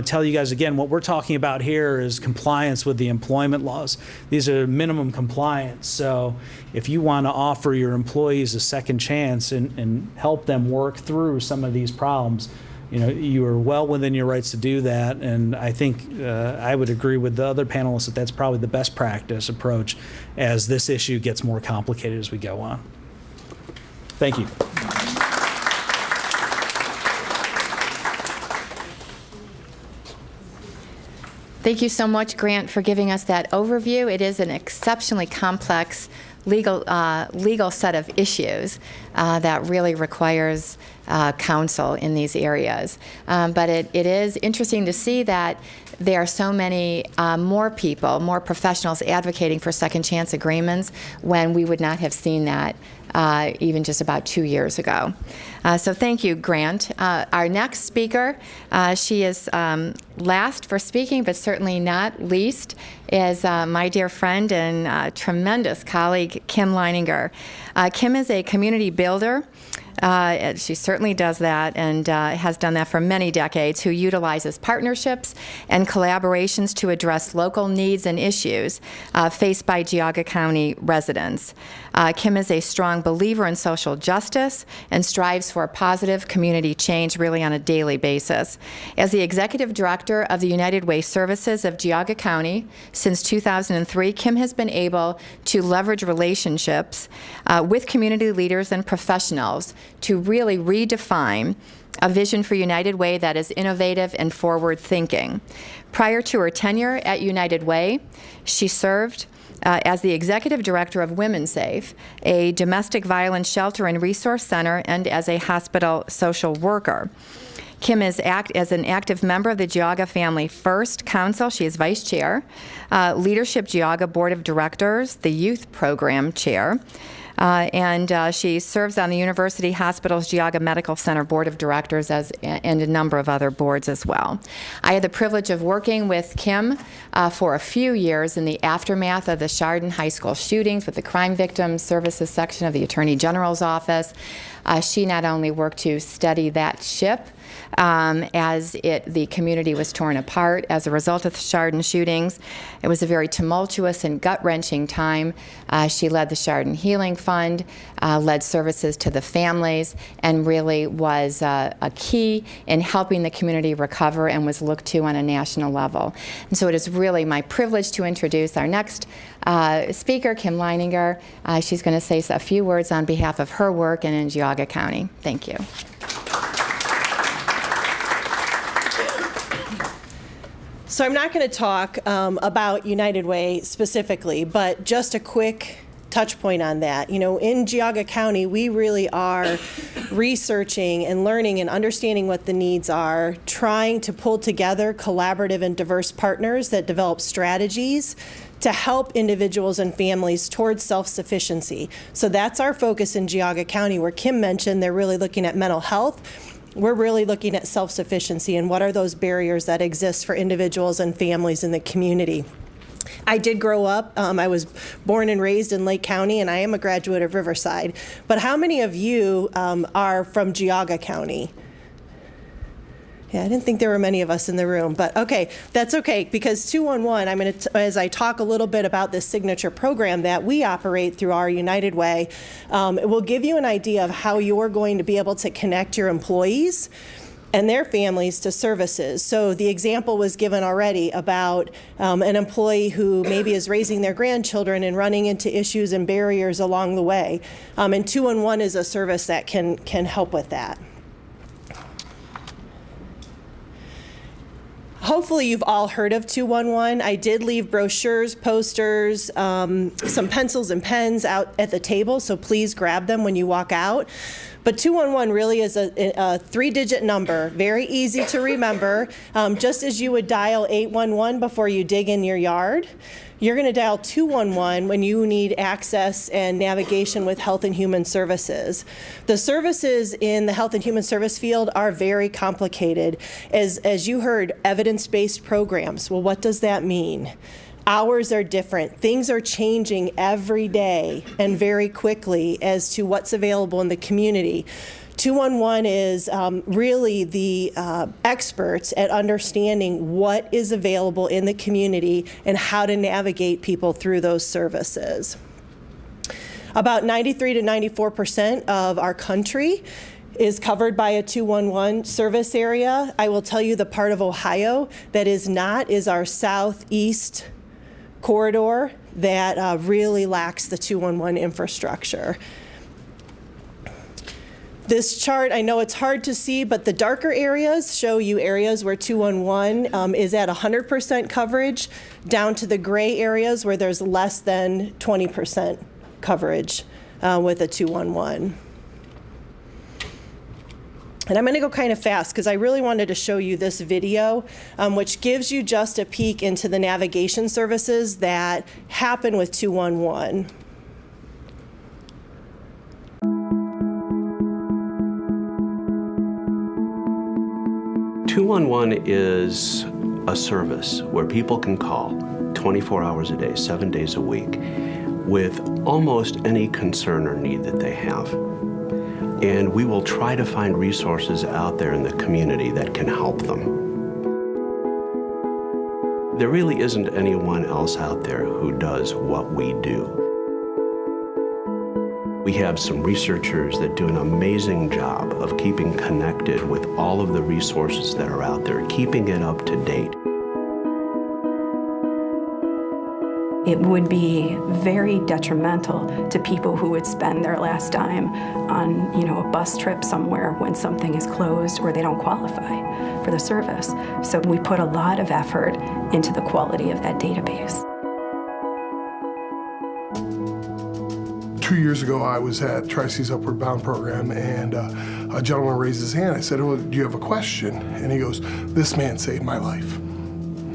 tell you guys again, what we're talking about here is compliance with the employment laws. These are minimum compliance. So if you want to offer your employees a second chance and help them work through some of these problems, you are well within your rights to do that. And I think I would agree with the other panelists that that's probably the best practice approach as this issue gets more complicated as we go on. Thank you. Thank you so much, Grant, for giving us that overview. It is an exceptionally complex legal set of issues that really requires counsel in these areas. But it is interesting to see that there are so many more people, more professionals advocating for second chance agreements when we would not have seen that even just about 2 years ago. So thank you, Grant. Our next speaker, she is last for speaking, but certainly not least, is my dear friend and tremendous colleague, Kim Leininger. Kim is a community builder. She certainly does that and has done that for many decades, who utilizes partnerships and collaborations to address local needs and issues faced by Geauga County residents. Kim is a strong believer in social justice and strives for positive community change really on a daily basis. As the executive director of the United Way Services of Geauga County since 2003, Kim has been able to leverage relationships with community leaders and professionals to really redefine a vision for United Way that is innovative and forward-thinking. Prior to her tenure at United Way, she served as the executive director of Women's Safe, a domestic violence shelter and resource center, and as a hospital social worker. Kim is as an active member of the Geauga Family First Council. She is vice chair, Leadership Geauga Board of Directors, the youth program chair, and she serves on the University Hospitals Geauga Medical Center Board of Directors and a number of other boards as well. I had the privilege of working with Kim for a few years in the aftermath of the Chardon High School shootings with the Crime Victims Services section of the Attorney General's office. She not only worked to steady that ship as the community was torn apart as a result of the Chardon shootings. It was a very tumultuous and gut-wrenching time. She led the Chardon Healing Fund, led services to the families, and really was a key in helping the community recover and was looked to on a national level. And so it is really my privilege to introduce our next speaker, Kim Leininger. She's going to say a few words on behalf of her work and in Geauga County. Thank you. So I'm not going to talk about United Way specifically, but just a quick touch point on that. You know, in Geauga County, we really are researching and learning and understanding what the needs are, trying to pull together collaborative and diverse partners that develop strategies to help individuals and families towards self-sufficiency. So that's our focus in Geauga County, where Kim mentioned they're really looking at mental health. We're really looking at self-sufficiency and what are those barriers that exist for individuals and families in the community. I did grow up, I was born and raised in Lake County, and I am a graduate of Riverside. But how many of you are from Geauga County? Yeah, I didn't think there were many of us in the room, but okay, that's okay, because 211, I'm going to, as I talk a little bit about this signature program that we operate through our United Way, it will give you an idea of how you're going to be able to connect your employees and their families to services. So the example was given already about an employee who maybe is raising their grandchildren and running into issues and barriers along the way. And 211 is a service that can help with that. Hopefully you've all heard of 211. I did leave brochures, posters, some pencils and pens out at the table, so please grab them when you walk out. But 211 really is a three-digit number, very easy to remember. Just as you would dial 811 before you dig in your yard, you're going to dial 211 when you need access and navigation with Health and Human Services. The services in the Health and Human Service field are very complicated. As you heard, evidence-based programs. Well, what does that mean? Hours are different. Things are changing every day and very quickly as to what's available in the community. 211 is really the experts at understanding what is available in the community and how to navigate people through those services. About 93 to 94% of our country is covered by a 211 service area. I will tell you the part of Ohio that is not is our southeast corridor that really lacks the 211 infrastructure. This chart, I know it's hard to see, but the darker areas show you areas where 211 is at 100% coverage, down to the gray areas where there's less than 20% coverage with a 211. And I'm going to go kind of fast because I really wanted to show you this video, which gives you just a peek into the navigation services that happen with 211. 211 is a service where people can call 24 hours a day, 7 days a week, with almost any concern or need that they have. And we will try to find resources out there in the community that can help them. There really isn't anyone else out there who does what we do. We have some researchers that do an amazing job of keeping connected with all of the resources that are out there, keeping it up to date. It would be very detrimental to people who would spend their last dime on, a bus trip somewhere when something is closed or they don't qualify for the service. So we put a lot of effort into the quality of that database. 2 years ago, I was at Tri-Cities Upward Bound program, and a gentleman raised his hand. I said, "Oh, do you have a question?" And he goes, "This man saved my life."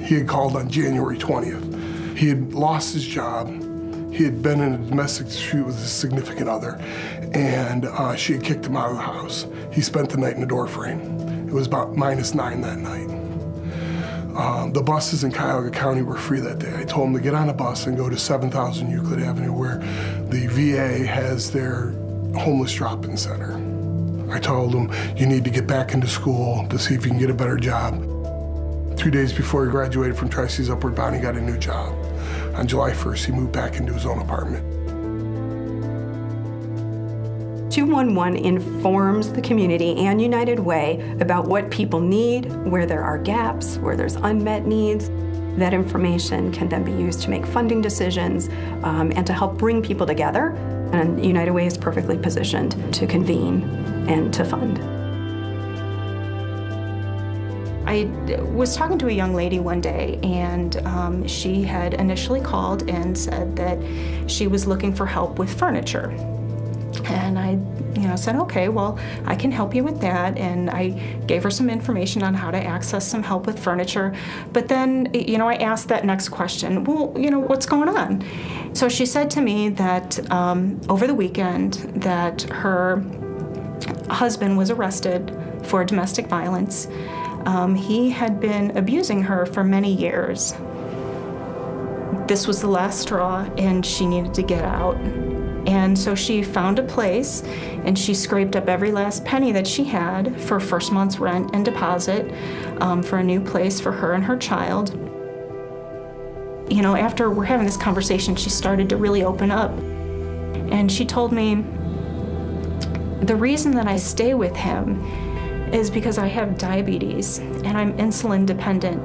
He had called on January 20th. He had lost his job. He had been in a domestic dispute with a significant other, and she had kicked him out of the house. He spent the night in a door frame. It was about -9 that night. The buses in Cuyahoga County were free that day. I told him to get on a bus and go to 7000 Euclid Avenue, where the VA has their homeless drop-in center. I told him, you need to get back into school to see if you can get a better job. 2 days before he graduated from Tri-Cities Upward Bound, he got a new job. On July 1st, he moved back into his own apartment. 211 informs the community and United Way about what people need, where there are gaps, where there's unmet needs. That information can then be used to make funding decisions and to help bring people together. And United Way is perfectly positioned to convene and to fund. I was talking to a young lady one day, and she had initially called and said that she was looking for help with furniture. And I said, okay, well, I can help you with that. And I gave her some information on how to access some help with furniture. But then, I asked that next question, well, what's going on? So she said to me that over the weekend that her husband was arrested for domestic violence. He had been abusing her for many years. This was the last straw, and she needed to get out. And so she found a place, and she scraped up every last penny that she had for first month's rent and deposit for a new place for her and her child. After we're having this conversation, she started to really open up. And she told me, the reason that I stay with him is because I have diabetes and I'm insulin dependent.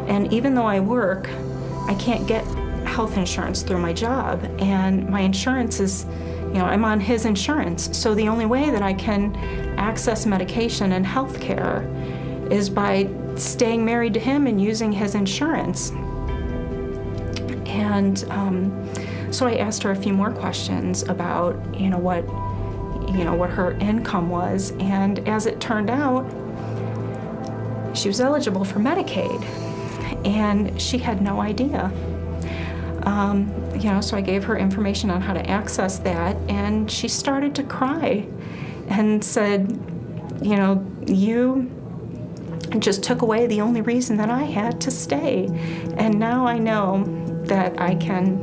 And even though I work, I can't get health insurance through my job. And my insurance is, I'm on his insurance. So the only way that I can access medication and health care is by staying married to him and using his insurance. And so I asked her a few more questions about, what her income was. And as it turned out, she was eligible for Medicaid, and she had no idea. So I gave her information on how to access that, and she started to cry and said, you just took away the only reason that I had to stay. And now I know that I can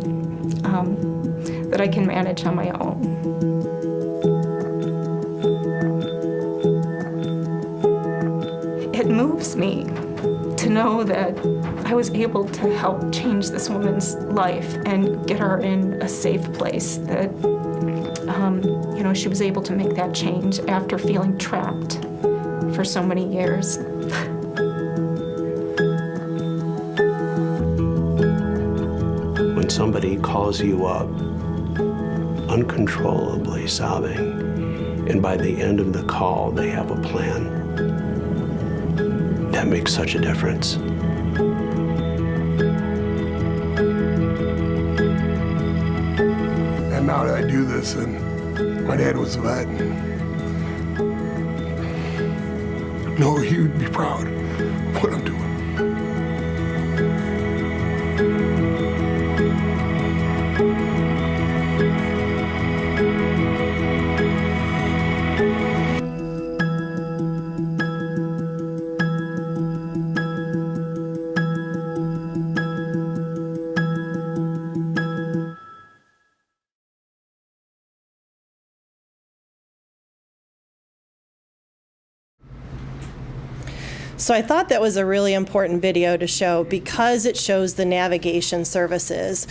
manage on my own. It moves me to know that I was able to help change this woman's life and get her in a safe place, that she was able to make that change after feeling trapped for so many years. When somebody calls you up uncontrollably sobbing, and by the end of the call they have a plan, that makes such a difference. And now that I do this, and my dad was a vet, no, he would be proud of what I'm doing. So I thought that was a really important video to show because it shows the navigation services.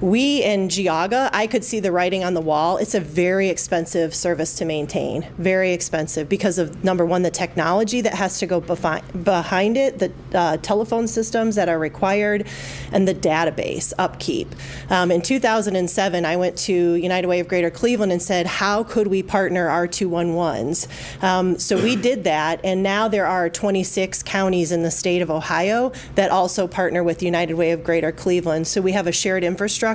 We in Geauga, I could see the writing on the wall. It's a very expensive service to maintain, very expensive because of, number one, the technology that has to go behind it, the telephone systems that are required, and the database upkeep. In 2007, I went to United Way of Greater Cleveland and said, how could we partner our 211s? So we did that, and now there are 26 counties in the state of Ohio that also partner with United Way of Greater Cleveland. So we have a shared infrastructure.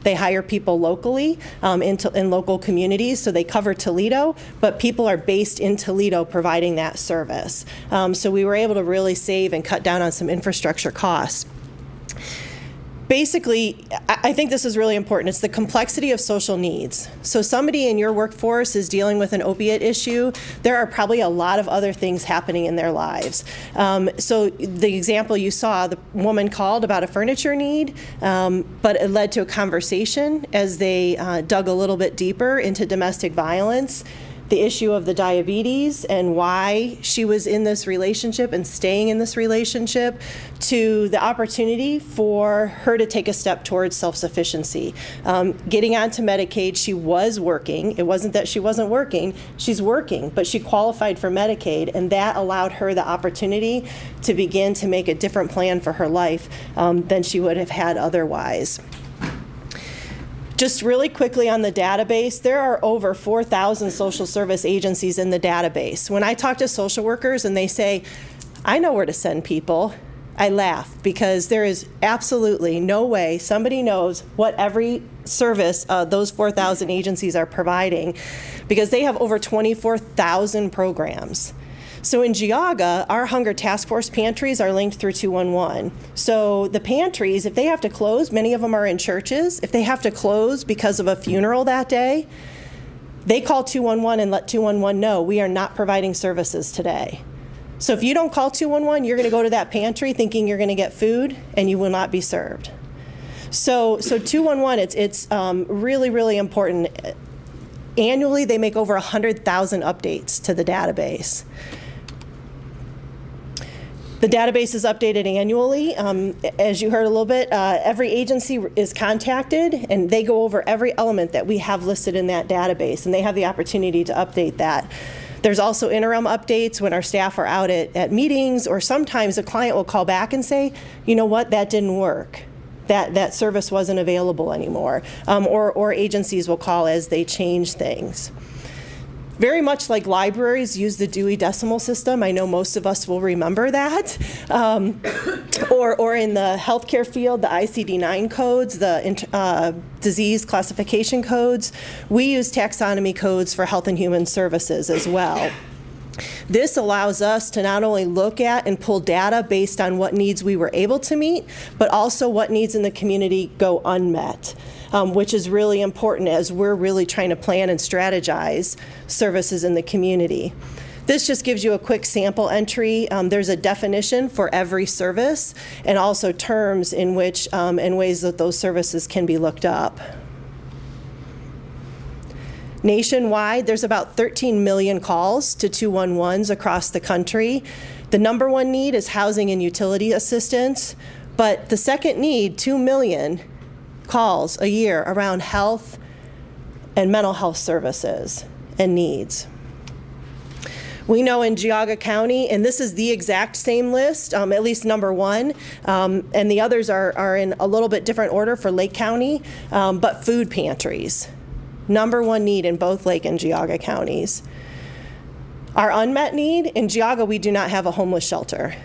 They hire people locally in local communities, so they cover Toledo, but people are based in Toledo providing that service. So we were able to really save and cut down on some infrastructure costs. Basically, I think this is really important. It's the complexity of social needs. So somebody in your workforce is dealing with an opiate issue. There are probably a lot of other things happening in their lives. So the example you saw, the woman called about a furniture need, but it led to a conversation as they dug a little bit deeper into domestic violence, the issue of the diabetes and why she was in this relationship and staying in this relationship, to the opportunity for her to take a step towards self-sufficiency. Getting onto Medicaid, she was working. It wasn't that she wasn't working. She's working, but she qualified for Medicaid, and that allowed her the opportunity to begin to make a different plan for her life than she would have had otherwise. Just really quickly on the database, there are over 4,000 social service agencies in the database. When I talk to social workers and they say, I know where to send people. I laugh because there is absolutely no way somebody knows what every service those 4,000 agencies are providing, because they have over 24,000 programs. So in Geauga, our Hunger Task Force pantries are linked through 211. So the pantries, if they have to close, many of them are in churches. If they have to close because of a funeral that day, they call 211 and let 211 know we are not providing services today. So if you don't call 211, you're going to go to that pantry thinking you're going to get food, and you will not be served. So 211, it's really, really important. Annually, they make over 100,000 updates to the database. The database is updated annually. As you heard a little bit, every agency is contacted, and they go over every element that we have listed in that database, and they have the opportunity to update that. There's also interim updates when our staff are out at meetings, or sometimes a client will call back and say, you know what, that didn't work. That service wasn't available anymore. Or agencies will call as they change things. Very much like libraries use the Dewey Decimal System. I know most of us will remember that. Or in the healthcare field, the ICD-9 codes, the disease classification codes. We use taxonomy codes for health and human services as well. This allows us to not only look at and pull data based on what needs we were able to meet, but also what needs in the community go unmet, which is really important as we're really trying to plan and strategize services in the community. This just gives you a quick sample entry. There's a definition for every service, and also terms in which and ways that those services can be looked up. Nationwide, there's about 13 million calls to 211s across the country. The number one need is housing and utility assistance, but the second need, 2 million calls a year around health and mental health services and needs. We know in Geauga County, and this is the exact same list, at least number one, and the others are in a little bit different order for Lake County, but food pantries. Number one need in both Lake and Geauga counties. Our unmet need, in Geauga we do not have a homeless shelter.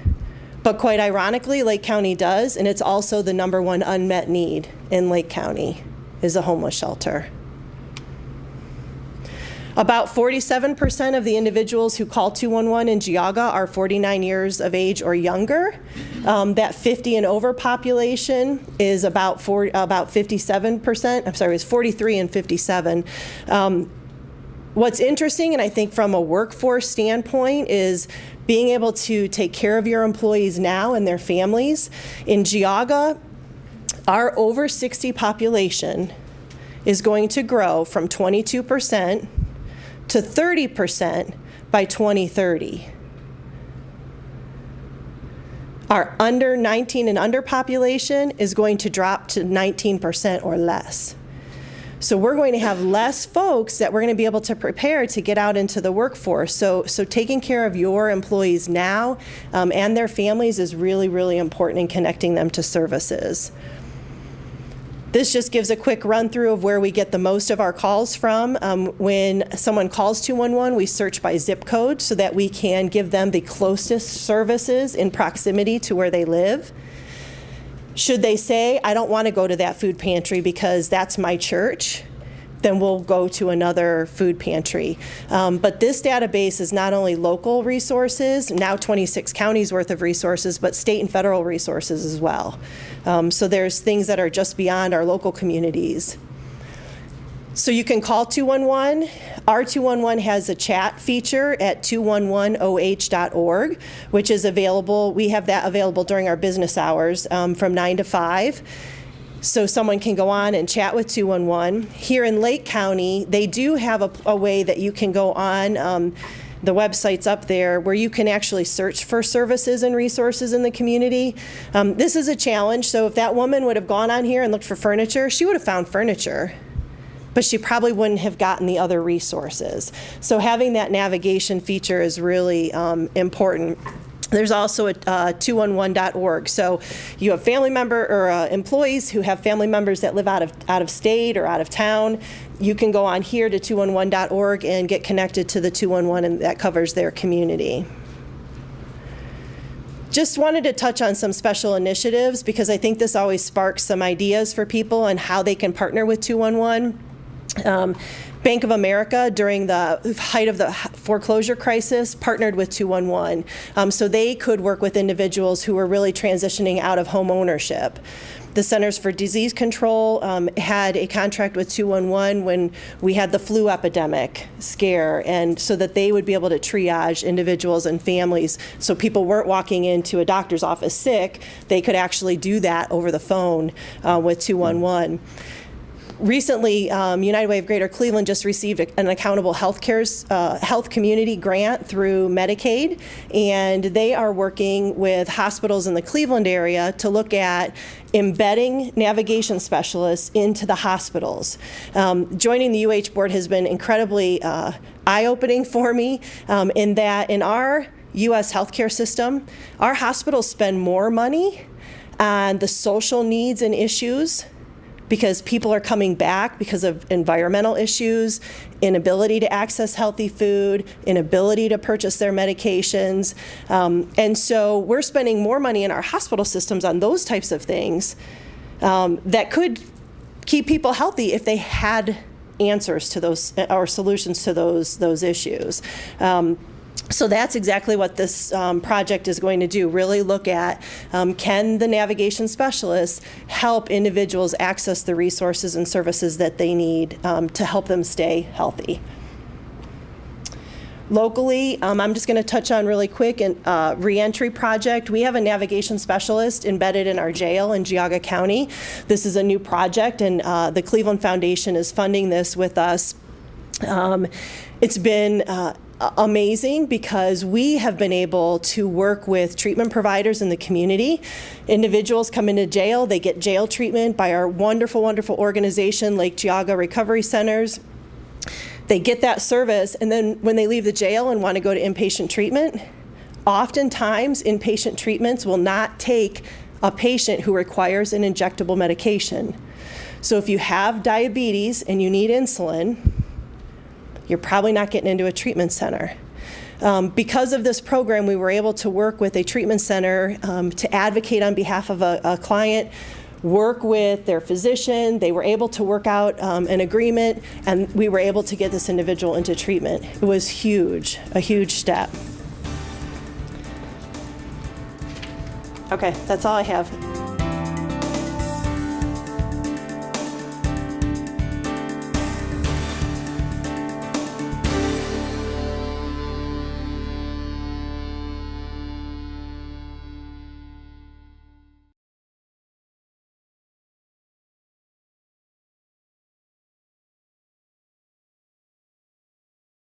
But quite ironically, Lake County does, and it's also the number one unmet need in Lake County is a homeless shelter. About 47% of the individuals who call 211 in Geauga are 49 years of age or younger. That 50 and over population is about 57%. I'm sorry, it's 43 and 57. What's interesting, and I think from a workforce standpoint, is being able to take care of your employees now and their families. In Geauga, our over 60 population is going to grow from 22% to 30% by 2030. Our under 19 and under population is going to drop to 19% or less. So we're going to have less folks that we're going to be able to prepare to get out into the workforce. So taking care of your employees now and their families is really, really important in connecting them to services. This just gives a quick run through of where we get the most of our calls from. When someone calls 211, we search by zip code so that we can give them the closest services in proximity to where they live. Should they say, I don't want to go to that food pantry because that's my church, then we'll go to another food pantry. But this database is not only local resources, now 26 counties worth of resources, but state and federal resources as well. So there's things that are just beyond our local communities. So you can call 211. Our 211 has a chat feature at 211oh.org, which is available. We have that available during our business hours from 9 to 5. So someone can go on and chat with 211. Here in Lake County, they do have a way that you can go on, the website's up there, where you can actually search for services and resources in the community. This is a challenge, so if that woman would have gone on here and looked for furniture, she would have found furniture, but she probably wouldn't have gotten the other resources. So having that navigation feature is really important. There's also a 211.org. So you have family member or employees who have family members that live out of state or out of town. You can go on here to 211.org and get connected to the 211, and that covers their community. Just wanted to touch on some special initiatives because I think this always sparks some ideas for people on how they can partner with 211. Bank of America, during the height of the foreclosure crisis, partnered with 211 so they could work with individuals who were really transitioning out of home ownership. The Centers for Disease Control had a contract with 211 when we had the flu epidemic scare, and so that they would be able to triage individuals and families so people weren't walking into a doctor's office sick. They could actually do that over the phone with 211. Recently, United Way of Greater Cleveland just received an Accountable Health Community grant through Medicaid, and they are working with hospitals in the Cleveland area to look at embedding navigation specialists into the hospitals. Joining the UH board has been incredibly eye-opening for me in that in our U.S. healthcare system, our hospitals spend more money on the social needs and issues because people are coming back because of environmental issues, inability to access healthy food, inability to purchase their medications. And so we're spending more money in our hospital systems on those types of things that could keep people healthy if they had answers to those or solutions to those issues. So that's exactly what this project is going to do, really look at can the navigation specialists help individuals access the resources and services that they need to help them stay healthy. Locally, I'm just going to touch on really quick a reentry project. We have a navigation specialist embedded in our jail in Geauga County. This is a new project, and the Cleveland Foundation is funding this with us. It's been amazing because we have been able to work with treatment providers in the community. Individuals come into jail, they get jail treatment by our wonderful, wonderful organization, Lake Geauga Recovery Centers. They get that service, and then when they leave the jail and want to go to inpatient treatment, oftentimes inpatient treatments will not take a patient who requires an injectable medication. So if you have diabetes and you need insulin, you're probably not getting into a treatment center. Because of this program, we were able to work with a treatment center to advocate on behalf of a client, work with their physician. They were able to work out an agreement, and we were able to get this individual into treatment. It was huge, a huge step. Okay, that's all I have.